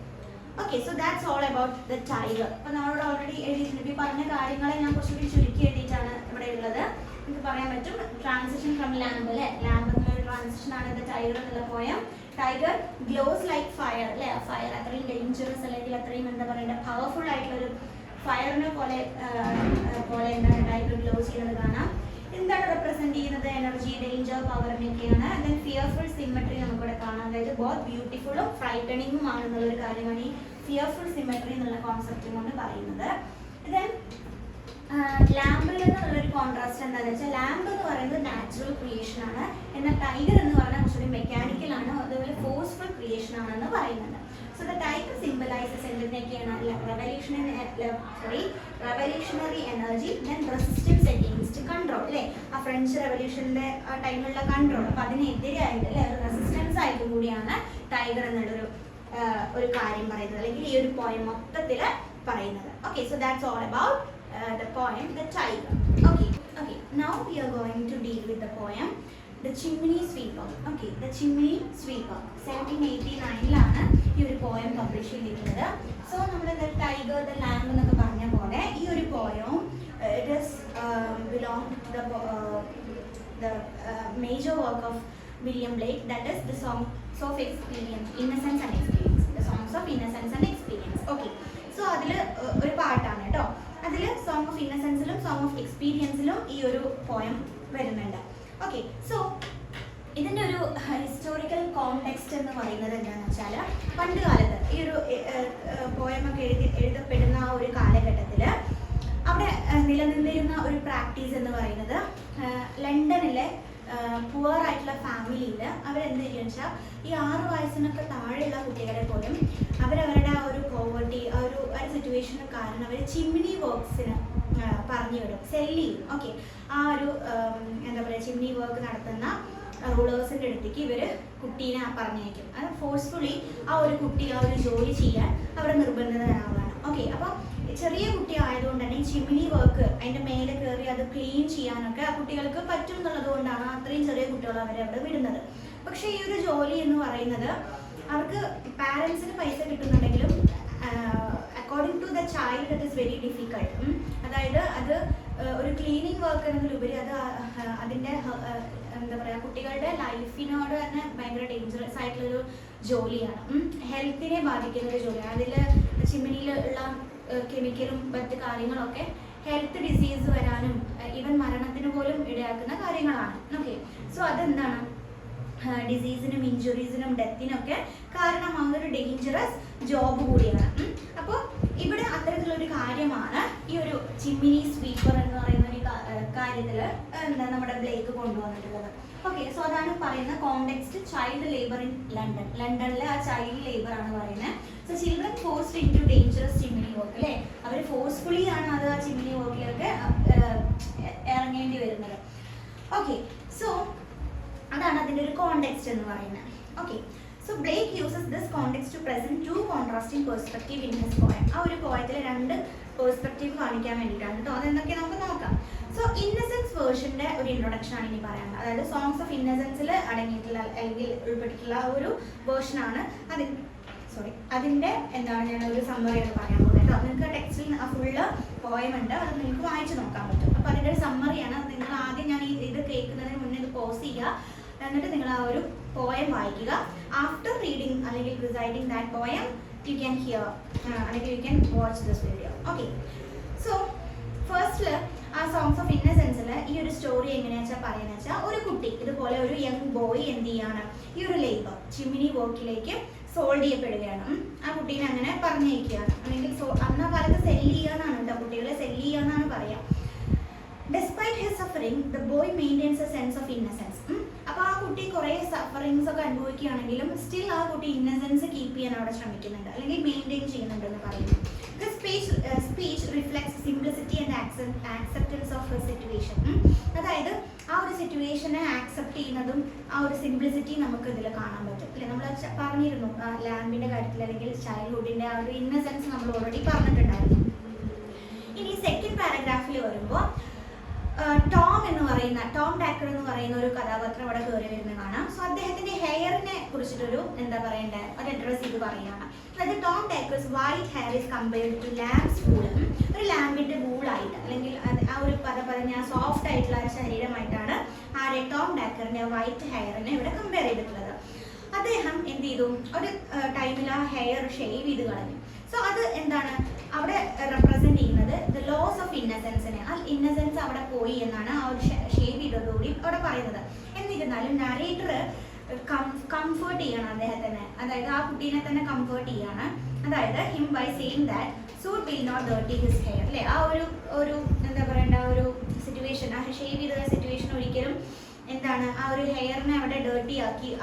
Okay, so that's all about the tiger. അപ്പോൾ നമ്മളോട് ഓൾറെഡി എഴുതിയിട്ടുണ്ട്. ഈ പറഞ്ഞ കാര്യങ്ങളെ ഞാൻ കുറച്ചുകൂടി ചുരുക്കി എഴുതിയിട്ടാണ് ഇവിടെ ഉള്ളത്. നമുക്ക് പറയാൻ പറ്റും ട്രാൻസിഷൻ ഫ്രം ലാമ്പ് അല്ലേ. ലാമ്പ് എന്നുള്ള ട്രാൻസിഷൻ ആണ് ദ ടൈഗർ എന്നുള്ള poem. Tiger glows like fire അല്ലേ. ആ ഫയർ അത്രയും ഡേഞ്ചറസ് അല്ലെങ്കിൽ അത്രയും എന്താ പറയുക പവർഫുൾ ആയിട്ടുള്ളൊരു ഫയറിനെ പോലെ എന്താണ് ടൈഗർ ഗ്ലോ ചെയ്യുന്നത് കാണാം. എന്താണ് റെപ്രസെന്റ് ചെയ്യുന്നത്, എനർജി, ഡേഞ്ചർ, പവറിനൊക്കെയാണ്. ദെൻ ഫിയർഫുൾ സിമെട്രി നമുക്കിവിടെ കാണാം. അതായത് ബോത്ത് ബ്യൂട്ടിഫുള്ളും ഫ്രൈറ്റണിങ്ങും ആണെന്നുള്ളൊരു കാര്യമാണ് ഈ ഫിയർഫുൾ സിമെട്രി എന്നുള്ള കോൺസെപ്റ്റ് കൊണ്ട് പറയുന്നത്. ദെൻ ലാമ്പിൽ നിന്നുള്ളൊരു കോൺട്രാസ്റ്റ് എന്താണെന്ന് വെച്ചാൽ ലാമ്പ് എന്ന് പറയുന്നത് നാച്ചുറൽ ക്രിയേഷൻ ആണ്, എന്നാൽ ടൈഗർ എന്ന് പറഞ്ഞാൽ കുറച്ചുകൂടി മെക്കാനിക്കൽ ആണ്, അതുപോലെ ഫോഴ്സ്ഫുൾ ക്രിയേഷൻ ആണെന്ന് പറയുന്നുണ്ട്. സോ ദ ടൈഗർ സിംബലൈസസ് എന്തിനൊക്കെയാണ്, revolutionary energy, then resistance against control അല്ലേ. ആ ഫ്രഞ്ച് റെവല്യൂഷൻ്റെ ആ ടൈമിലുള്ള കൺട്രോൾ, അപ്പോൾ അതിനെതിരെയായിട്ട് അല്ലേ റെസിസ്റ്റൻസ് ആയിട്ട് കൂടിയാണ് ടൈഗർ എന്നുള്ളൊരു ഒരു കാര്യം പറയുന്നത്, അല്ലെങ്കിൽ ഈ ഒരു പോയം മൊത്തത്തിൽ പറയുന്നത്. Okay, so that's all about the poem The Tiger. Okay, now we are going to deal with the poem The Chimney Sweeper. Okay, The Chimney Sweeper 1789 ഈ ഒരു പോയം പബ്ലിഷ് ചെയ്തിട്ടുള്ളത്. സോ നമ്മൾ The Tiger, The Lamb എന്നൊക്കെ പറഞ്ഞ പോലെ ഈ ഒരു poem it is belong to the major work of William Blake, that is the Songs of Experience, Innocence and Experience, the Songs of Innocence and Experience. Okay, so അതിൽ ഒരു പാട്ടാണ് കേട്ടോ. അതിൽ സോങ് ഓഫ് ഇന്നസെൻസിലും സോങ് ഓഫ് എക്സ്പീരിയൻസിലും ഈ ഒരു poem വരുന്നുണ്ട്. Okay, so ഇതിൻ്റെ ഒരു ഹിസ്റ്റോറിക്കൽ കോണ്ടെക്സ്റ്റ് എന്ന് പറയുന്നത് എന്താണെന്ന് വെച്ചാൽ പണ്ട് കാലത്ത് ഈ ഒരു പോയമൊക്കെ എഴുതപ്പെടുന്ന ആ ഒരു കാലഘട്ടത്തിൽ അവിടെ നിലനിന്നിരുന്ന ഒരു പ്രാക്ടീസ് എന്ന് പറയുന്നത് ലണ്ടനിലെ പുവർ ആയിട്ടുള്ള ഫാമിലിയിൽ അവരെന്ത് ചെയ്യുക വെച്ചാൽ ഈ 6 വയസ്സിനൊക്കെ താഴെയുള്ള കുട്ടികളെ പോലും അവരവരുടെ ആ ഒരു പോവർട്ടി ആ ഒരു സിറ്റുവേഷന് കാരണം അവർ ചിമ്മിനി വർക്ക്സിന് പറഞ്ഞു വിടും, സെല്ല് ചെയ്യും. ഓക്കെ, ആ ഒരു എന്താ പറയുക ചിമ്മിനി വർക്ക് നടത്തുന്ന റൂളേഴ്സിൻ്റെ അടുത്തേക്ക് ഇവർ കുട്ടീനെ പറഞ്ഞയക്കും. അത് ഫോഴ്സ്ഫുള്ളി ആ ഒരു കുട്ടി ആ ഒരു ജോലി ചെയ്യാൻ അവിടെ നിർബന്ധിതരാവുകയാണ്. ഓക്കെ, അപ്പോൾ ചെറിയ കുട്ടി ആയതുകൊണ്ട് തന്നെ ഈ ചിമ്മിനി വർക്ക് അതിൻ്റെ മേലെ കയറി അത് ക്ലീൻ ചെയ്യാനൊക്കെ ആ കുട്ടികൾക്ക് പറ്റും എന്നുള്ളത് കൊണ്ടാണ് അത്രയും ചെറിയ കുട്ടികൾ അവരെ അവിടെ വിടുന്നത്. പക്ഷേ ഈ ഒരു ജോലി എന്ന് പറയുന്നത് അവർക്ക് പാരൻസിന് പൈസ കിട്ടുന്നുണ്ടെങ്കിലും according to the child it is very difficult. അതായത് അത് ഒരു ക്ലീനിങ് വർക്ക് എന്നതിലുപരി അത് അതിൻ്റെ എന്താ പറയുക കുട്ടികളുടെ ലൈഫിനോട് തന്നെ ഭയങ്കര ഡേഞ്ചറസ് ആയിട്ടുള്ളൊരു ജോലിയാണ്, ഹെൽത്തിനെ ബാധിക്കുന്ന ഒരു ജോലിയാണ്. അതിൽ ചിമ്മിനിയിൽ ഉള്ള കെമിക്കലും മറ്റ് കാര്യങ്ങളൊക്കെ ഹെൽത്ത് ഡിസീസ് വരാനും ഈവൻ മരണത്തിന് പോലും ഇടയാക്കുന്ന കാര്യങ്ങളാണ്. ഓക്കെ, സോ അതെന്താണ് ഡിസീസിനും ഇഞ്ചുറീസിനും ഡെത്തിനൊക്കെ കാരണമാകുന്ന ഒരു ഡേഞ്ചറസ് ജോബ് കൂടിയാണ്. അപ്പോൾ ഇവിടെ അത്തരത്തിലൊരു കാര്യമാണ് ഈ ഒരു ചിമ്മിനി സ്വീപ്പർ എന്ന് പറയുന്ന ഒരു കാര്യത്തിൽ എന്താ നമ്മുടെ ബ്ലേക്ക് കൊണ്ടുവന്നിട്ടുള്ളത്. ഓക്കെ, സോ അതാണ് പറയുന്ന context child labour in London. ലണ്ടനിലെ ആ ചൈൽഡ് ലേബർ ആണ് പറയുന്നത്. So children forced in to dangerous chimney work അല്ലേ. അവർ ഫോഴ്സ്ഫുള്ളി ആണ് അത് ആ ചിമ്മിനി വർക്കിലൊക്കെ ഇറങ്ങേണ്ടി വരുന്നത്. ഓക്കെ, സോ അതാണ് അതിൻ്റെ ഒരു കോണ്ടെക്സ്റ്റ് എന്ന് പറയുന്നത്. Okay, so Blake uses this context to present 2 contrasting perspective in his poem. ആ ഒരു പോയത്തിൽ 2 പെർസ്പെക്റ്റീവ് കാണിക്കാൻ വേണ്ടിയിട്ടാണ് കേട്ടോ. അതെന്തൊക്കെ നമുക്ക് നോക്കാം. സോ ഇന്നസെൻസ് വേർഷൻ്റെ ഒരു ഇൻട്രൊഡക്ഷൻ ആണ് ഇനി പറയാനുള്ളത്. അതായത് സോങ്സ് ഓഫ് ഇന്നസെൻസിൽ അടങ്ങിയിട്ടുള്ള അല്ലെങ്കിൽ ഉൾപ്പെട്ടിട്ടുള്ള ഒരു വേർഷനാണ്. അതിൻ്റെ എന്താണ് ഞാനൊരു സമ്മറിയാണ് പറയാൻ പോകുന്നത് കേട്ടോ. നിങ്ങൾക്ക് ടെക്സ്റ്റിൽ ഫുള്ള് പോയം ഉണ്ട്, അത് നിങ്ങൾക്ക് വായിച്ച് നോക്കാൻ പറ്റും. അപ്പോൾ അതിൻ്റെ ഒരു സമ്മറിയാണ്. നിങ്ങൾ ആദ്യം ഞാൻ ഇത് കേൾക്കുന്നതിന് മുന്നേ ഇത് പോസ് ചെയ്യുക, എന്നിട്ട് നിങ്ങൾ ആ ഒരു പോയം വായിക്കുക. ആഫ്റ്റർ റീഡിങ് അല്ലെങ്കിൽ reciting that poem you can hear അല്ലെങ്കിൽ you can watch this video. Okay, so ഫസ്റ്റിൽ ആ സോങ്സ് ഓഫ് ഇന്നസെൻസിൽ ഈ ഒരു സ്റ്റോറി എങ്ങനെയാണെന്ന് വെച്ചാൽ പറയുന്നത് വെച്ചാൽ, ഒരു കുട്ടി ഇതുപോലെ ഒരു യങ് ബോയ് എന്ത് ചെയ്യാണ്, ഈ ഒരു ലേബർ ചിമ്മിനി വർക്കിലേക്ക് സോൾഡ് ചെയ്യപ്പെടുകയാണ്. ആ കുട്ടീനെ അങ്ങനെ പറഞ്ഞേക്കുകയാണ്, അല്ലെങ്കിൽ അന്ന കാലത്ത് സെല്ല് ചെയ്യാന്നാണ് കേട്ടോ, കുട്ടികളെ സെല്ല് ചെയ്യാന്നാണ് പറയാം. Despite his suffering the boy maintains A sense of innocence. അപ്പോൾ ആ കുട്ടി കുറേ സഫറിങ്സ് ഒക്കെ അനുഭവിക്കുകയാണെങ്കിലും സ്റ്റിൽ ആ കുട്ടി ഇന്നസെൻസ് കീപ്പ് ചെയ്യാൻ അവിടെ ശ്രമിക്കുന്നുണ്ട്, അല്ലെങ്കിൽ മെയിൻറ്റെയിൻ ചെയ്യുന്നുണ്ടെന്ന് പറയുന്നു. Speech reflects simplicity and acceptance of her situation. അതായത് ആ ഒരു സിറ്റുവേഷനെ ആക്സെപ്റ്റ് ചെയ്യുന്നതും ആ ഒരു സിംപ്ലിസിറ്റി നമുക്ക് ഇതിൽ കാണാൻ പറ്റും അല്ലേ. നമ്മൾ പറഞ്ഞിരുന്നു ലാമ്പിൻ്റെ കാര്യത്തിൽ, അല്ലെങ്കിൽ ചൈൽഡ്ഹുഡിൻ്റെ ആ ഒരു ഇന്നസെൻസ് നമ്മൾ ഓൾറെഡി പറഞ്ഞിട്ടുണ്ടായിരുന്നു. ഇനി സെക്കൻഡ് പാരഗ്രാഫിൽ വരുമ്പോൾ ടോം ഡാക്കർ എന്ന് പറയുന്ന ഒരു കഥാപാത്രം അവിടെ കയറി വരുന്നത് കാണാം. സോ അദ്ദേഹത്തിന്റെ ഹെയറിനെ കുറിച്ചിട്ടൊരു എന്താ പറയണ്ടേ ഒരു അഡ്രസ് ചെയ്ത് പറയുകയാണ്. അതായത് Tom Dacre's white hair is compared to lamb's wool. ഒരു ലാമ്പിന്റെ വൂളായിട്ട്, അല്ലെങ്കിൽ ആ ഒരു പറഞ്ഞ സോഫ്റ്റ് ആയിട്ടുള്ള ശരീരമായിട്ടാണ് ടോം ഡാക്കറിന്റെ വൈറ്റ് ഹെയറിനെ ഇവിടെ കമ്പയർ ചെയ്തിട്ടുള്ളത്. അദ്ദേഹം എന്ത് ചെയ്തു, ഒരു ടൈമിൽ ആ ഹെയർ ഷേവ് ചെയ്ത് കളഞ്ഞു. സോ അത് എന്താണ് അവിടെ റെപ്രസെന്റ് ചെയ്യുന്നത്, ദ ലോസ് ഓഫ് ഇന്നസെൻസിനെ. ആ ഇന്നസെൻസ് അവിടെ പോയി എന്നാണ് ആ ഒരു ഷേവ് ചെയ്തതോടുകൂടി അവിടെ പറയുന്നത്. എന്നിരുന്നാലും നരേറ്റർ കംഫേർട്ട് ചെയ്യണം അദ്ദേഹത്തിനെ, അതായത് ആ കുട്ടീനെ തന്നെ കംഫേർട്ട് ചെയ്യാണ്. അതായത് him by saying that soot will not dirty his hair അല്ലേ. ആ ഒരു എന്താ പറയണ്ട ഒരു സിറ്റുവേഷൻ, ആ ഷേവ് ചെയ്ത സിറ്റുവേഷൻ ഒരിക്കലും എന്താണ് ആ ഒരു ഹെയറിനെ അവിടെ ഡേർട്ടി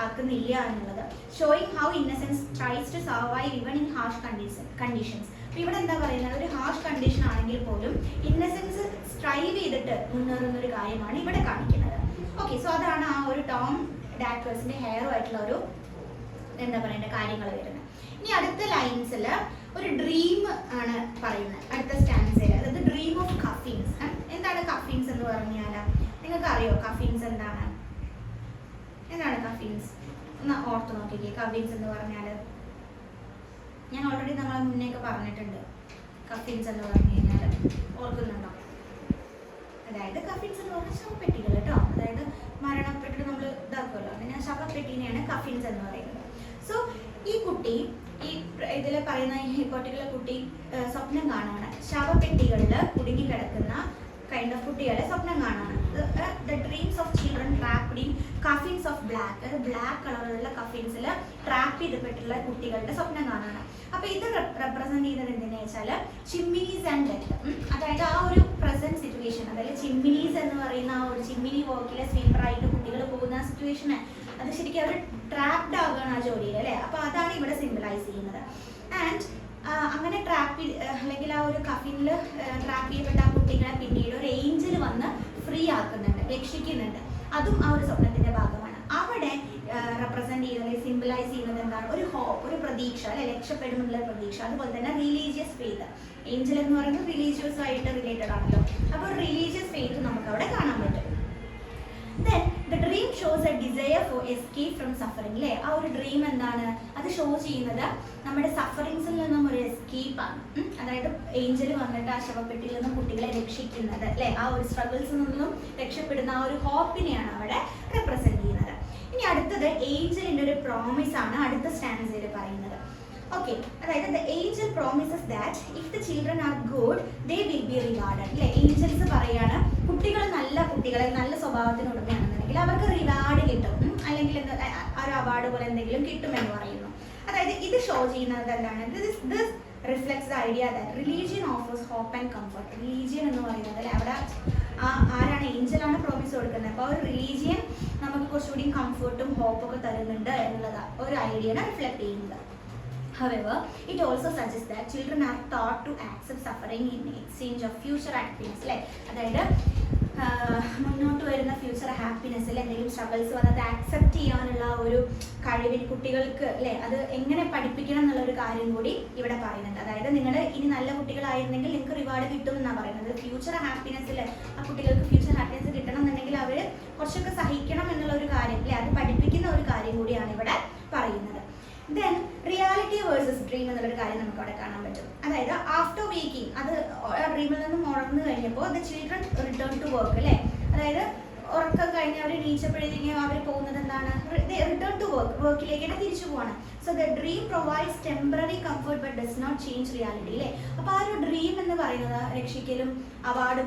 ആക്കുന്നില്ല എന്നുള്ളത്. Showing how innocence tries to survive even in harsh conditions. അപ്പോൾ ഇവിടെ എന്താ പറയുന്നത്, ഒരു ഹാർഷ് കണ്ടീഷൻ ആണെങ്കിൽ പോലും ഇന്നസെൻസ് സ്ട്രൈവ് ചെയ്തിട്ട് മുന്നേറുന്നൊരു കാര്യമാണ് ഇവിടെ കാണിക്കുന്നത്. ഓക്കെ, സോ അതാണ് ആ ഒരു ടോം ഡാക്കേഴ്സിന്റെ ഹെയറുമായിട്ടുള്ള ഒരു എന്താ പറയേണ്ട കാര്യങ്ങൾ വരുന്നത്. ഇനി അടുത്ത ലൈൻസിൽ ഒരു ഡ്രീം ആണ് പറയുന്നത്, അടുത്ത സ്റ്റാൻസിൽ. അതായത് ഡ്രീം ഓഫ് കഫിൻസ്. എന്താണ് കഫിൻസ് എന്ന് പറഞ്ഞാൽ നിങ്ങൾക്ക് അറിയോ? കഫിൻസ് എന്താണ് കഫിൻസ് ഒന്ന് ഓർത്ത് നോക്കിക്കേ. കഫിൻസ് എന്ന് പറഞ്ഞാൽ ഞാൻ ഓൾറെഡി നമ്മളെ മുന്നേയൊക്കെ പറഞ്ഞിട്ടുണ്ട്. കഫിൻസ് എന്ന് പറഞ്ഞു കഴിഞ്ഞാൽ ഓർക്കുന്നുണ്ടോ? അതായത് കഫിൻസ് എന്ന് പറഞ്ഞാൽ ശവപ്പെട്ടികൾ കേട്ടോ. അതായത് മരണപ്പെട്ടിട്ട് നമ്മൾ ഇതാക്കുമല്ലോ, അങ്ങനെ ശവപ്പെട്ടിനെയാണ് കഫിൻസ് എന്ന് പറയുന്നത്. സോ ഈ കുട്ടി, ഈ ഇതിൽ പറയുന്ന ഈ പർട്ടിക്കുലർ കുട്ടി സ്വപ്നം കാണുകയാണ്, ശവപ്പെട്ടികളിൽ കുടുങ്ങിക്കിടക്കുന്ന കൈൻഡ് ഓഫ് കുട്ടികളെ സ്വപ്നം കാണാണ്. The dreams of children trapped in coffins of black. അതായത് ബ്ലാക്ക് കളറിലുള്ള കഫിൻസിൽ ട്രാപ്പ് ചെയ്തിട്ടുള്ള കുട്ടികളുടെ സ്വപ്നം കാണാണ്. അപ്പോൾ ഇത് റെപ്രസെന്റ് ചെയ്യുന്നത് എന്തിനാ വെച്ചാൽ ചിമ്മിനീസ് ആൻഡ് ഡെത്ത്. അതായത് ആ ഒരു പ്രസന്റ് സിറ്റുവേഷൻ, അതായത് ചിമ്മിനീസ് എന്ന് പറയുന്ന ആ ഒരു ചിമ്മിനി വർക്കിലെ സ്വീപ്പറായിട്ട് കുട്ടികൾ പോകുന്ന സിറ്റുവേഷന്, അത് ശരിക്കും അവർ ട്രാപ്ഡ് ആവുകയാണ് ആ ജോലിയിൽ അല്ലേ. അപ്പോൾ അതാണ് ഇവിടെ സിംബലൈസ് ചെയ്യുന്നത്. ആൻഡ് അങ്ങനെ അല്ലെങ്കിൽ ആ ഒരു കഫിനിൽ ട്രാപ്പ് ചെയ്യപ്പെട്ട ആ കുട്ടികളെ പിന്നീട് ഒരു ഏഞ്ചൽ വന്ന് ഫ്രീ ആക്കുന്നുണ്ട്, രക്ഷിക്കുന്നുണ്ട്. അതും ആ ഒരു സ്വപ്നത്തിന്റെ ഭാഗമാണ്. അവിടെ റെപ്രസെന്റ് ചെയ്യുന്നത്, സിംബലൈസ് ചെയ്യുന്നത് എന്താണ്, ഒരു ഹോപ്പ്, ഒരു പ്രതീക്ഷ അല്ലെ, രക്ഷപ്പെടുന്നുള്ള പ്രതീക്ഷ. അതുപോലെ തന്നെ റിലീജിയസ് ഫെയ്ത്ത്. ഏഞ്ചൽ എന്ന് പറയുന്നത് റിലീജിയസ് ആയിട്ട് റിലേറ്റഡ് ആണല്ലോ. അപ്പോൾ റിലീജിയസ് ഫെയ്ത്ത് നമുക്ക് അവിടെ കാണാൻ പറ്റും. Then the dream shows a desire for escape from suffering അല്ലേ. ആ ഒരു ഡ്രീം എന്താണ്, അത് ഷോ ചെയ്യുന്നത് നമ്മുടെ സഫറിങ്സിൽ നിന്നും ഒരു എസ്കേപ്പാണ്. അതായത് ഏഞ്ചൽ വന്നിട്ട് ആ ശവപ്പെട്ടിയിൽ നിന്നും കുട്ടികളെ രക്ഷിക്കുന്നത് അല്ലേ, ആ ഒരു സ്ട്രഗിൾസിൽ നിന്നും രക്ഷപ്പെടുന്ന ആ ഒരു ഹോപ്പിനെയാണ് അവിടെ റെപ്രസെന്റ് ചെയ്യുന്നത്. ഇനി അടുത്തത് ഏഞ്ചലിന്റെ ഒരു പ്രോമിസ് ആണ് അടുത്ത സ്റ്റാൻസയിൽ പറയുന്നത്. ഓക്കെ, അതായത് the angel promises that if the children are good they will be rewarded അല്ലേ. ഏഞ്ചൽസ് പറയാണ് കുട്ടികൾ നല്ല കുട്ടികളെ, നല്ല സ്വഭാവത്തിനുടമയാണെന്നുണ്ടെങ്കിൽ അവർക്ക് റിവാർഡ് കിട്ടും, അല്ലെങ്കിൽ ഒരു അവാർഡ് പോലെ എന്തെങ്കിലും കിട്ടുമെന്ന് പറയുന്നു. അതായത് ഇത് ഷോ ചെയ്യുന്നത് എന്താണ്, this reflects the idea that religion offers hope and comfort. Religion എന്ന് പറയുന്നത് അല്ലെ, അവിടെ ആരാണ്, ഏഞ്ചലാണ് പ്രോമിസ് കൊടുക്കുന്നത്. അപ്പോൾ ഒരു റിലീജിയൻ നമുക്ക് കുറച്ചുകൂടി കംഫർട്ടും ഹോപ്പൊക്കെ തരുന്നുണ്ട് എന്നുള്ളത് ഒരു ഐഡിയയാണ് റിഫ്ലക്ട് ചെയ്യുന്നത്. However, it also suggests that children are taught to accept suffering in exchange of future happiness. Like, അതായത് മുന്നോട്ട് വരുന്ന ഫ്യൂച്ചർ ഹാപ്പിനെസ്സിൽ എന്തെങ്കിലും സ്ട്രഗിൾസ് വന്നത് ആക്സെപ്റ്റ് ചെയ്യാനുള്ള ഒരു കഴിവിന് കുട്ടികൾക്ക് അല്ലേ, അത് എങ്ങനെ പഠിപ്പിക്കണം എന്നുള്ളൊരു കാര്യം കൂടി ഇവിടെ പറയുന്നുണ്ട്. അതായത് നിങ്ങൾ ഇനി നല്ല കുട്ടികളായിരുന്നെങ്കിൽ നിങ്ങൾക്ക് റിവാർഡ് കിട്ടുമെന്നാണ് പറയുന്നത്. ഫ്യൂച്ചർ ഹാപ്പിനെസ്സിൽ ആ കുട്ടികൾക്ക് ഫ്യൂച്ചർ ഹാപ്പിനെസ് കിട്ടണം എന്നുണ്ടെങ്കിൽ അവർ കുറച്ചൊക്കെ സഹിക്കണം എന്നുള്ള ഒരു കാര്യം അല്ലേ, അത് പഠിപ്പിക്കുന്ന ഒരു കാര്യം കൂടിയാണ് ഇവിടെ പറയുന്നത്. Then reality versus ഡ്രീം എന്നുള്ളൊരു കാര്യം നമുക്ക് അവിടെ കാണാൻ പറ്റും. അതായത് ആഫ്റ്റർ വേക്കിംഗ്, അത് ഡ്രീമിൽ നിന്നും ഉണർന്നു കഴിഞ്ഞപ്പോൾ the children return to work അല്ലേ, അതായത് ഉറക്കം കഴിഞ്ഞ് അവർ എണീച്ചപ്പോഴത്തേക്കും അവർ പോകുന്നത് എന്താണ്, റിട്ടേൺ ടു വർക്കിലേക്ക് തന്നെ തിരിച്ചു പോവാണ്. So the dream provides temporary comfort but does not change reality അല്ലേ. അപ്പോൾ ആ ഒരു ഡ്രീം എന്ന് പറയുന്നത് രക്ഷിക്കലും റിവാർഡ്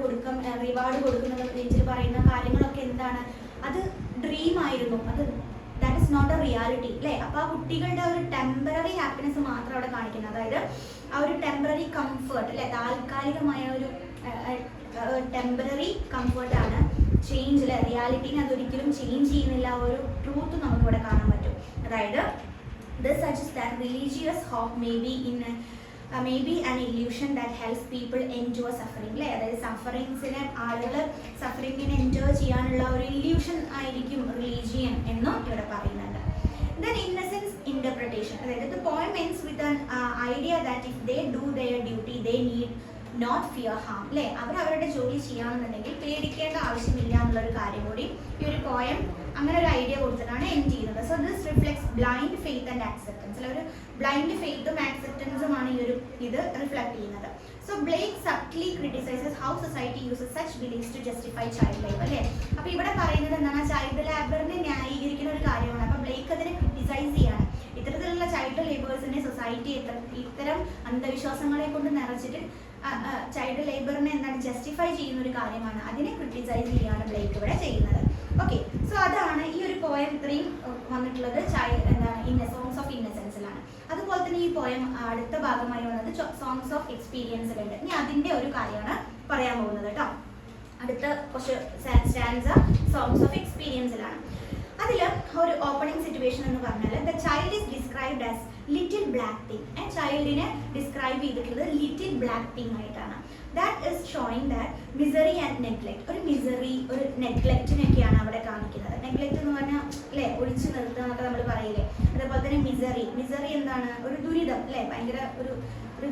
കൊടുക്കുന്ന റേഞ്ചിൽ പറയുന്ന കാര്യങ്ങളൊക്കെ എന്താണ്, അത് ഡ്രീം ആയിരുന്നു, അത് that is not a reality അല്ലേ. അപ്പോൾ ആ കുട്ടികളുടെ ഒരു ടെമ്പററി ഹാപ്പിനെസ് മാത്രം അവിടെ കാണിക്കുന്നത്, അതായത് ആ ഒരു ടെമ്പററി കംഫർട്ട് അല്ലേ, താൽക്കാലികമായ ഒരു ടെമ്പററി കംഫർട്ടാണ്. ചേഞ്ച് അല്ലെ, റിയാലിറ്റിനെ അതൊരിക്കലും ചേഞ്ച് ചെയ്യുന്നില്ല, ഒരു ട്രൂത്ത് നമുക്കിവിടെ കാണാൻ പറ്റും. അതായത് this suggests that religious hope may be an illusion that helps people endure suffering അല്ലേ. അതായത് സഫറിങ്സിനെ ആളുകൾ സഫറിങ്ങിനെ എൻജോയ് ചെയ്യാനുള്ള ഒരു ഇല്യൂഷൻ ആയിരിക്കും റിലീജിയൻ എന്നും ഇവിടെ പറയുന്നുണ്ട്. Then innocence interpretation, അതായത് the poem ends with an idea that if they do their duty they need not fear harm അല്ലേ. അവരുടെ ജോലി ചെയ്യാമെന്നുണ്ടെങ്കിൽ പേടിക്കേണ്ട ആവശ്യമില്ല എന്നുള്ളൊരു കാര്യം കൂടി ഈ ഒരു പോയം അങ്ങനെ ഒരു ഐഡിയ കൊടുത്തിട്ടാണ് എൻഡ് ചെയ്യുന്നത്. So this reflects blind faith and acceptance അല്ല, ഒരു ബ്ലൈൻഡ് ഫെയ്ത്തും ആക്സെപ്റ്റൻസുമാണ് ഇത് റിഫ്ലക്ട് ചെയ്യുന്നത്. So Blake subtly criticises how society uses such beliefs to justify child labour അല്ലേ. അപ്പോൾ ഇവിടെ പറയുന്നത് എന്താണ്, ചൈൽഡ് ലേബറിനെ ന്യായീകരിക്കുന്ന ഒരു കാര്യമാണ്. അപ്പോൾ ബ്ലേക്ക് അതിനെ ക്രിട്ടിസൈസ് ചെയ്യാണ്. ഇത്തരത്തിലുള്ള ചൈൽഡ് ലേബേഴ്സിനെ സൊസൈറ്റി ഇത്തരം അന്ധവിശ്വാസങ്ങളെ കൊണ്ട് നിറച്ചിട്ട് ചൈൽഡ് ലേബറിനെ എന്താണ് ജസ്റ്റിഫൈ ചെയ്യുന്ന ഒരു കാര്യമാണ്, അതിനെ ക്രിട്ടിസൈസ് ചെയ്യാണ് ബ്ലേക്ക് ഇവിടെ ചെയ്യുന്നത്. ഓക്കെ, സോ അതാണ് ഈ ഒരു പോയം ഇത്രയും വന്നിട്ടുള്ളത് എന്താണ് സോങ്സ് ഓഫ് ഇന്നസെൻസിലാണ്. അതുപോലെ തന്നെ ഈ പോയം അടുത്ത ഭാഗമായി വന്നത് സോങ്സ് ഓഫ് എക്സ്പീരിയൻസിലുണ്ട്. ഇനി അതിൻ്റെ ഒരു കാര്യമാണ് പറയാൻ പോകുന്നത് കേട്ടോ. അടുത്ത കുറച്ച് സ്റ്റാൻസ സോങ്സ് ഓഫ് എക്സ്പീരിയൻസിലാണ്. അതിൽ ഒരു ഓപ്പണിംഗ് സിറ്റുവേഷൻ എന്ന് പറഞ്ഞാൽ the child is described as little black thing. ചൈൽഡിനെ ഡിസ്ക്രൈബ് ചെയ്തിട്ടുള്ളത് ലിറ്റിൽ ബ്ലാക്ക് തിങ് ആയിട്ടാണ്. That is showing that misery and neglect, ഒരു മിസറി ഒരു നെഗ്ലെക്റ്റിനൊക്കെയാണ് അവിടെ കാണിക്കുന്നത്. നെഗ്ലെക്റ്റ് എന്ന് പറഞ്ഞാൽ അല്ലേ ഒഴിച്ചു നിർത്തുക എന്നൊക്കെ നമ്മൾ പറയില്ലേ, അതേപോലെ തന്നെ മിസറി എന്താണ്, ഒരു ദുരിതം അല്ലേ, ഭയങ്കര ഒരു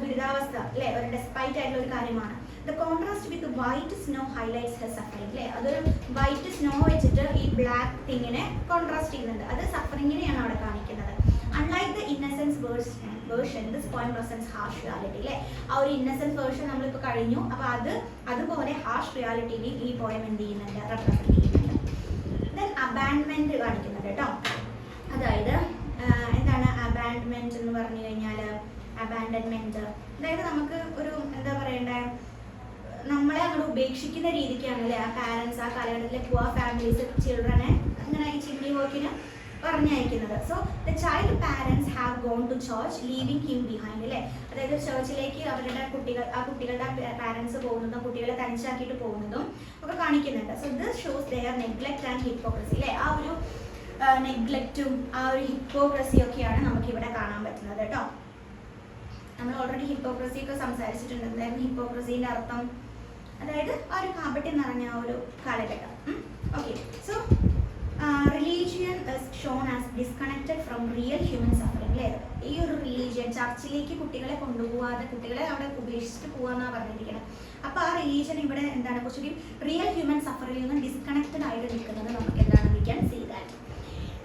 ദുരിതാവസ്ഥ അല്ലേ, ഒരു ഡെസ്പൈറ്റ് ആയിട്ടുള്ള ഒരു കാര്യമാണ്. The contrast with the white snow highlights her suffering അല്ലേ, അതൊരു വൈറ്റ് സ്നോ വെച്ചിട്ട് ഈ ബ്ലാക്ക് തിങ്ങിനെ കോൺട്രാസ്റ്റ് ചെയ്യുന്നുണ്ട്, അത് സഫറിങ്ങിനെയാണ് അവിടെ കാണിക്കുന്നത്. Unlike the innocence version, this poem presents harsh reality അല്ലേ. ആ ഒരു ഇന്നസെൻസ് വേർഷൻ നമ്മളിപ്പോൾ കഴിഞ്ഞു. അപ്പോൾ അതുപോലെ ഹാർഷ് റിയാലിറ്റിനെ ഈ പോയം എന്ത് ചെയ്യുന്നുണ്ട്, റെപ്രസെന്റ് ചെയ്യുന്നുണ്ട്. ദെൻ അബാൻഡ്മെന്റ് കാണിക്കുന്നുണ്ട് കേട്ടോ. അതായത് എന്താണ് അബാൻഡ്മെന്റ് എന്ന് പറഞ്ഞു കഴിഞ്ഞാൽ, അബാൻഡൻമെന്റ് അതായത് നമുക്ക് ഒരു എന്താ പറയണ്ടേ, നമ്മളെ അങ്ങോട്ട് ഉപേക്ഷിക്കുന്ന രീതിക്കാണല്ലേ ആ പാരൻസ് ആ കാലഘട്ടത്തിലെ പുവർ ഫാമിലീസ് ചിൽഡ്രനെ അങ്ങനെ ഈ ചിമ്മിനി വർക്കിന് പറഞ്ഞയക്കുന്നത്. So the child parents have gone to church leaving him behind അല്ലേ, അതായത് ചർച്ചിലേക്ക് അവരുടെ കുട്ടികളുടെ പാരൻസ് പോകുന്നതും കുട്ടികളെ തനിച്ചാക്കിയിട്ട് പോകുന്നതും ഒക്കെ കാണിക്കുന്നുണ്ട്. So this shows their neglect and hypocrisy അല്ലേ. ആ ഒരു നെഗ്ലെക്റ്റും ആ ഒരു ഹിപ്പോക്രസിയും ഒക്കെയാണ് നമുക്കിവിടെ കാണാൻ പറ്റുന്നത് കേട്ടോ. നമ്മൾ ഓൾറെഡി ഹിപ്പോക്രസി ഒക്കെ സംസാരിച്ചിട്ടുണ്ട്. എന്തായിരുന്നു ഹിപ്പോക്രസീൻ്റെ അർത്ഥം, അതായത് ആ ഒരു കാപട്യം നിറഞ്ഞ ഒരു കാലഘട്ടം. Okay, so religion is shown as disconnected from real human suffering അല്ലേ. ഈ ഒരു റിലീജിയൻ ചർച്ചിലേക്ക് കുട്ടികളെ കൊണ്ടുപോകാതെ കുട്ടികളെ അവിടെ ഉപേക്ഷിച്ചിട്ട് പോകാമെന്നാണ് പറഞ്ഞിരിക്കുന്നത്. അപ്പോൾ ആ റിലീജിയൻ ഇവിടെ എന്താണ് കുറച്ചുകൂടി റിയൽ ഹ്യൂമൻ സഫറിൽ നിന്ന് ഡിസ്കണക്റ്റഡ് ആയിട്ട് നിൽക്കുന്നത് നമുക്ക് എന്താണ് we can see that.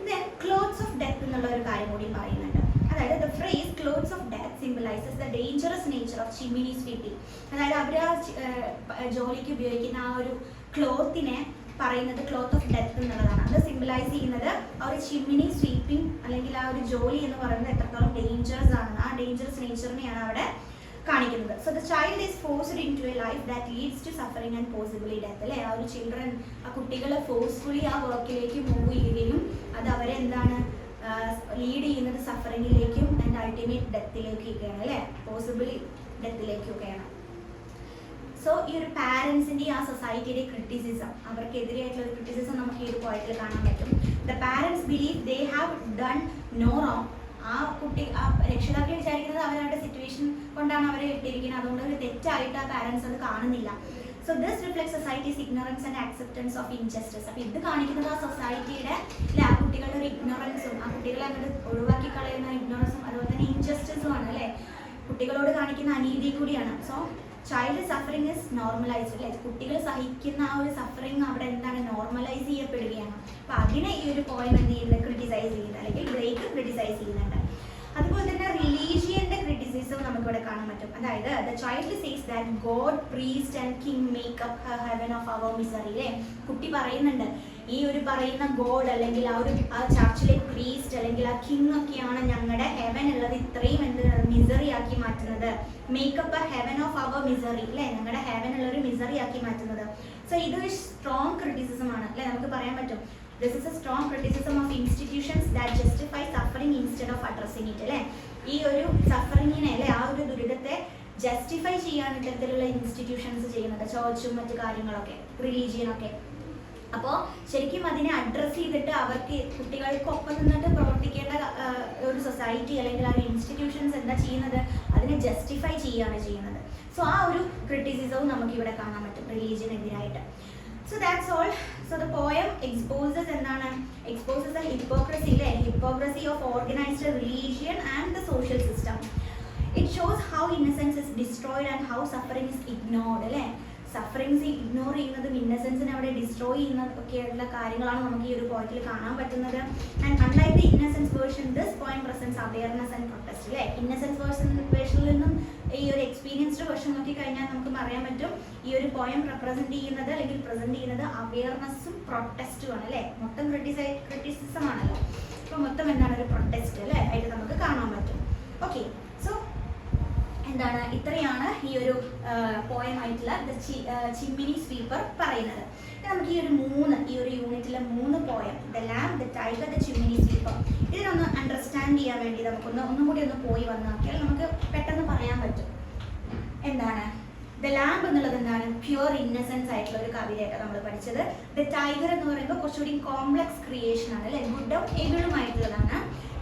Then clothes of death എന്നുള്ള ഒരു കാര്യം കൂടി പറയുന്നുണ്ട്. അതായത് the phrase clothes of death symbolises the dangerous nature of chimney sweeping. അതായത് അവർ ആ ജോലിക്ക് ഉപയോഗിക്കുന്ന ആ ഒരു ക്ലോത്തിനെ പറയുന്നത് ക്ലോത്ത് ഓഫ് ഡെത്ത് എന്നുള്ളതാണ്. അത് സിംബലൈസ് ചെയ്യുന്നത് ആ ഒരു ചിമ്മിനി സ്വീപ്പിംഗ് അല്ലെങ്കിൽ ആ ഒരു ജോലി എന്ന് പറയുന്നത് എത്രത്തോളം ഡേഞ്ചറസ് ആണ്, ആ ഡേഞ്ചറസ് നേച്ചറിനെയാണ് അവിടെ കാണിക്കുന്നത്. So the child is forced in to a life that leads to suffering and possibly death അല്ലേ. ആ ഒരു ചിൽഡ്രൻ ആ കുട്ടികളെ ഫോഴ്സ്ഫുള്ളി ആ വർക്കിലേക്ക് മൂവ് ചെയ്യുകയും അത് അവരെ എന്താണ് ലീഡ് ചെയ്യുന്നത് സഫറിങ്ങിലേക്കും ആൻഡ് അൾട്ടിമേറ്റ് ഡെത്തിലേക്കൊക്കെയാണ് അല്ലേ, പോസിബിളി ഡെത്തിലേക്കൊക്കെയാണ്. സോ ഈ ഒരു പാരൻസിൻ്റെ ആ സൊസൈറ്റിയുടെ ക്രിറ്റിസിസം, അവർക്കെതിരെയായിട്ടുള്ള ഒരു ക്രിറ്റിസിസം നമുക്ക് ഈ ഒരു പോയറ്റിൽ കാണാൻ പറ്റും. The parents believe they have done no wrong. ആ രക്ഷിതാക്കൾ വിചാരിക്കുന്നത് അവരവരുടെ സിറ്റുവേഷൻ കൊണ്ടാണ് അവരെ ഇട്ടിരിക്കുന്നത്, അതുകൊണ്ട് ഒരു തെറ്റായിട്ട് ആ പാരൻസ് അത് കാണുന്നില്ല. So this reflects societies ignorance and acceptance of injustice. അപ്പോൾ ഇത് കാണിക്കുന്നത് ആ സൊസൈറ്റിയുടെ ആ കുട്ടികളുടെ ഒരു ഇഗ്നോറൻസും ആ കുട്ടികളെ അങ്ങോട്ട് ഒഴിവാക്കി കളയുന്ന ഇഗ്നോറൻസും അതുപോലെ തന്നെ ഇൻജസ്റ്റിസും ആണ് അല്ലേ, കുട്ടികളോട് കാണിക്കുന്ന അനീതി കൂടിയാണ്. So child suffering is normalised അല്ലേ, കുട്ടികൾ സഹിക്കുന്ന ആ ഒരു സഫറിങ് അവിടെ എന്താണ് നോർമലൈസ് ചെയ്യപ്പെടുകയാണ്. അപ്പോൾ അതിനെ ഈ ഒരു പോയം എന്ത് ചെയ്യുന്നത് ക്രിട്ടിസൈസ് ചെയ്യുന്നത് അല്ലെങ്കിൽ ബ്രേക്ക് ക്രിട്ടിസൈസ് ചെയ്യുന്നുണ്ട്. അതുപോലെ തന്നെ റിലീജിയൻ്റെ നമുക്കിവിടെ കാണാൻ പറ്റും. അതായത് the child says that God priest and king make up heaven of our misery. അല്ലേ, കുട്ടി പറയുന്നുണ്ട് ഈ ഒരു പറയുന്ന ഗോഡ് അല്ലെങ്കിൽ ആ ചർച്ചിലെ പ്രീസ്റ്റ് അല്ലെങ്കിൽ ആ കിങ് ഒക്കെയാണ് ഞങ്ങളുടെ ഹെവൻ ഉള്ളത് ഇത്രയും എന്ത് മിസറി ആക്കി മാറ്റുന്നത്. Make up a heaven of our misery. അല്ലേ, ഞങ്ങളുടെ ഹെവൻ ഉള്ള ഒരു മിസറി ആക്കി മാറ്റുന്നത്. സോ ഇതൊരു സ്ട്രോങ് ക്രിറ്റിസിസം ആണ്. അല്ലെ, നമുക്ക് പറയാൻ പറ്റും this is a strong criticism of institutions that justify suffering instead of addressing it. അല്ലേ, ഈ ഒരു സഫറിങ്ങിനെ അല്ലെ ആ ഒരു ദുരിതത്തെ ജസ്റ്റിഫൈ ചെയ്യാൻ ഇത്തരത്തിലുള്ള ഇൻസ്റ്റിറ്റ്യൂഷൻസ് ചെയ്യുന്നത്, ചർച്ചും മറ്റു കാര്യങ്ങളൊക്കെ, റിലീജിയനൊക്കെ. അപ്പോൾ ശരിക്കും അതിനെ അഡ്രസ്സ് ചെയ്തിട്ട് അവർക്ക് കുട്ടികൾക്കൊപ്പം നിന്നിട്ട് പ്രവർത്തിക്കേണ്ട ഒരു സൊസൈറ്റി അല്ലെങ്കിൽ ആ ഒരു ഇൻസ്റ്റിറ്റ്യൂഷൻസ് എന്താ ചെയ്യുന്നത്, അതിനെ ജസ്റ്റിഫൈ ചെയ്യുകയാണ് ചെയ്യുന്നത്. സോ ആ ഒരു ക്രിറ്റിസിസവും നമുക്കിവിടെ കാണാൻ പറ്റും റിലീജിയനെതിരായിട്ട്. So that's all. So the poem exposes എന്താണ്, exposes a hypocrisy, അല്ലേ, hypocrisy of organized religion and the social system. It shows how innocence is destroyed and how suffering is ignored. അല്ലേ, സഫറിങ്സ് ഇഗ്നോർ ചെയ്യുന്നതും ഇന്നസെൻസിനെ അവിടെ destroy ചെയ്യുന്നതും ഒക്കെയുള്ള കാര്യങ്ങളാണ് നമുക്ക് ഈ ഒരു പോയിന്റിൽ കാണാൻ പറ്റുന്നത്. And unlike the innocence version this point presents awareness and protest. അല്ലേ, ഇന്നസെൻസ് വേർഷനിൽ നിന്നും ഈ ഒരു എക്സ്പീരിയൻസ്ഡ് വേർഷൻ നോക്കി കഴിഞ്ഞാൽ നമുക്ക് അറിയാൻ പറ്റും ഈ ഒരു പോയം റെപ്രസെന്റ് ചെയ്യുന്നത് അല്ലെങ്കിൽ പ്രസന്റ് ചെയ്യുന്നത് അവയർനെസ്സും പ്രൊട്ടസ്റ്റും ആണ്. അല്ലേ, മൊത്തം ക്രിറ്റിസിസം ആണല്ലോ, അപ്പോൾ മൊത്തം എന്താണ് ഒരു പ്രൊട്ടസ്റ്റ് അല്ലേ ആയിട്ട് നമുക്ക് കാണാൻ പറ്റും. ഓക്കെ, സോ എന്താണ് ഇത്രയാണ് ഈ ഒരു പോയമായിട്ടുള്ള ചിമ്മിനി സ്വീപ്പർ പറയുന്നത്. നമുക്ക് ഈ ഒരു യൂണിറ്റിലെ 3 poem, the lamb, the tiger, the chimney sweeper, ഇതിനൊന്ന് അണ്ടർസ്റ്റാൻഡ് ചെയ്യാൻ വേണ്ടി ഒന്നും കൂടി പോയി വന്നാക്കിയാൽ നമുക്ക് പെട്ടെന്ന് പറയാൻ പറ്റും. എന്താണ് ദ ലാംബ് എന്നുള്ളത്, എന്താണ് പ്യുവർ ഇന്നസെൻസ് ആയിട്ടുള്ള ഒരു കവിതയായിട്ട് നമ്മൾ പഠിച്ചത്. ദ ടൈഗർ എന്ന് പറയുമ്പോൾ കുറച്ചുകൂടി കോംപ്ലക്സ് ക്രിയേഷൻ ആണ്, അല്ലെ, ഗുഡും എവിളുമായിട്ടുള്ളതാണ്.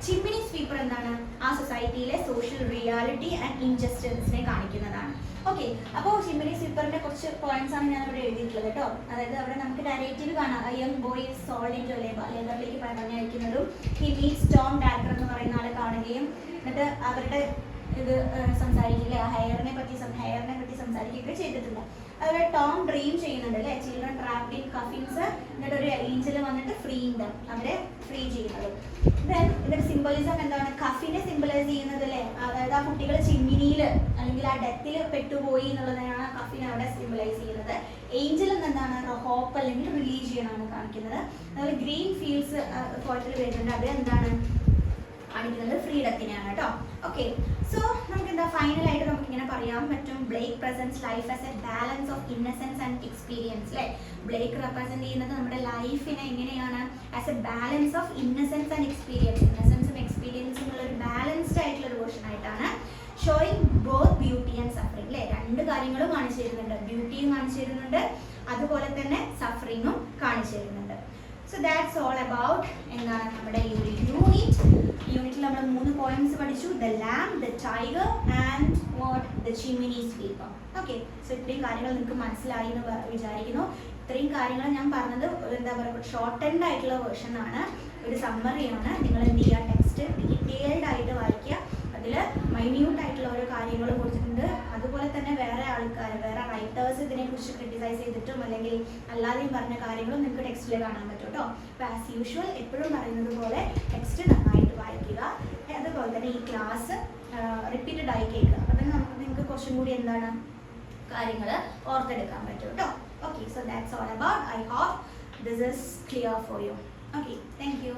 ചിമ്മിനി സ്വീപ്പർ എന്താണ്, ആ സൊസൈറ്റിയിലെ സോഷ്യൽ റിയാലിറ്റി ആൻഡ് ഇൻജസ്റ്റിസിനെ കാണിക്കുന്നതാണ്. ഓക്കെ, അപ്പോൾ ചിമ്മിനി സ്വീപ്പറിന്റെ കുറച്ച് പോയിന്റ്സ് ആണ് ഞാൻ ഇവിടെ എഴുതിയിട്ടുള്ളത് കേട്ടോ. അതായത് അവിടെ നമുക്ക് നരേറ്റീവ് കാണാം. Young boy is sold into ലേബറിലേക്ക് പറഞ്ഞയക്കുന്നതും ഹി മീറ്റ്സ് ടോം ഡാക്കർ എന്ന് പറയുന്ന ആളെ കാണുകയും എന്നിട്ട് അവരുടെ ഇത് സംസാരിക്കില്ലേ, ആ ഹെയറിനെ പറ്റി സംസാരിക്കുകയൊക്കെ ചെയ്തിട്ടുണ്ട്. അതുപോലെ ടോം ഡ്രീം ചെയ്യുന്നുണ്ട്, അല്ലേ, ചിൽഡ്രൻ ട്രാപ്ഡ് ഇൻ കഫിൻസ്, എന്നിട്ട് ഒരു ഏഞ്ചൽ വന്നിട്ട് അവരെ ഫ്രീ ചെയ്യുന്നത്. ദെൻ ഇതിന്റെ സിംബലിസം എന്താണ്, കഫിനെ സിംബലൈസ് ചെയ്യുന്നത്, അല്ലേ, അതായത് ആ കുട്ടികൾ ചിമ്മിനിയിൽ അല്ലെങ്കിൽ ആ ഡെത്തിൽ പെട്ടുപോയി എന്നുള്ളതിനാണ് കഫിനെ അവിടെ സിംബലൈസ് ചെയ്യുന്നത്. ഏഞ്ചൽ എന്താണ്, ഹോപ്പ് അല്ലെങ്കിൽ റിലീജിയൻ ആണ് കാണിക്കുന്നത്. അതുപോലെ ഗ്രീൻ ഫീൽഡ്സ് ഫോട്ടോയിൽ വരുന്നുണ്ട്, അത് എന്താണ് കാണിക്കുന്നത്, ഫ്രീഡത്തിനെയാണ് കേട്ടോ. ഓക്കെ, സോ നമുക്ക് എന്താ ഫൈനലായിട്ട് നമുക്ക് ഇങ്ങനെ പറയാൻ പറ്റും, Blake presents life as a balance of innocence and experience. അല്ലേ, ബ്ലേക്ക് റെപ്രസെന്റ് ചെയ്യുന്നത് നമ്മുടെ ലൈഫിനെ എങ്ങനെയാണ്, as a balance of innocence and experience, ഇന്നസെൻസും എക്സ്പീരിയൻസും ഉള്ള ഒരു ബാലൻസ്ഡ് ആയിട്ടുള്ള ഒരു വേർഷൻ ആയിട്ടാണ്. Showing both beauty and suffering. അല്ലേ, 2 കാര്യങ്ങളും കാണിച്ചു തരുന്നുണ്ട്, ബ്യൂട്ടിയും കാണിച്ചു തരുന്നുണ്ട്, അതുപോലെ തന്നെ സഫറിങ്ങും കാണിച്ചു തരുന്നുണ്ട്. സോ ദാറ്റ്സ് ഓൾ അബൌട്ട് എന്താണ് നമ്മുടെ ഈ ഒരു യൂണിറ്റിൽ നമ്മൾ 3 പോയിന്റ്സ് പഠിച്ചു, the lamb, the tiger and what, the chimney sweeper. Okay, so ഇത്രയും കാര്യങ്ങൾ നിങ്ങൾക്ക് മനസ്സിലായി എന്ന് വിചാരിക്കുന്നു. ഇത്രയും കാര്യങ്ങൾ ഞാൻ പറഞ്ഞത് എന്താ പറയുക, ഷോർട്ടൻഡ് ആയിട്ടുള്ള വേർഷൻ ആണ്, ഒരു സമ്മറിയാണ്. നിങ്ങൾ എന്ത് ചെയ്യുക, ടെക്സ്റ്റ് ഡീറ്റെയിൽഡ് ആയിട്ട് വായിക്കുക. അതിൽ മൈന്യൂട്ട് ആയിട്ടുള്ള ഓരോ കാര്യങ്ങളും കൊടുത്തിട്ടുണ്ട്. അതുപോലെ തന്നെ വേറെ റൈറ്റേഴ്സ് ഇതിനെക്കുറിച്ച് ക്രിട്ടിസൈസ് ചെയ്തിട്ടും അല്ലെങ്കിൽ അല്ലാതെയും പറഞ്ഞ കാര്യങ്ങളും നിങ്ങൾക്ക് ടെക്സ്റ്റിൽ കാണാൻ പറ്റും കേട്ടോ. അപ്പോൾ ആസ് യൂഷ്വൽ എപ്പോഴും പറയുന്നത് പോലെ ടെക്സ്റ്റ് നന്നായിട്ട് വായിക്കുക. അതുപോലെ തന്നെ ഈ ക്ലാസ് റിപ്പീറ്റഡ് ആയി കേൾക്കുക. അപ്പം തന്നെ നിങ്ങൾക്ക് കുറച്ചും കൂടി എന്താണ് കാര്യങ്ങൾ ഓർത്തെടുക്കാൻ പറ്റും കേട്ടോ. Okay, so that's all about. I hope this is clear for you. Okay, thank you.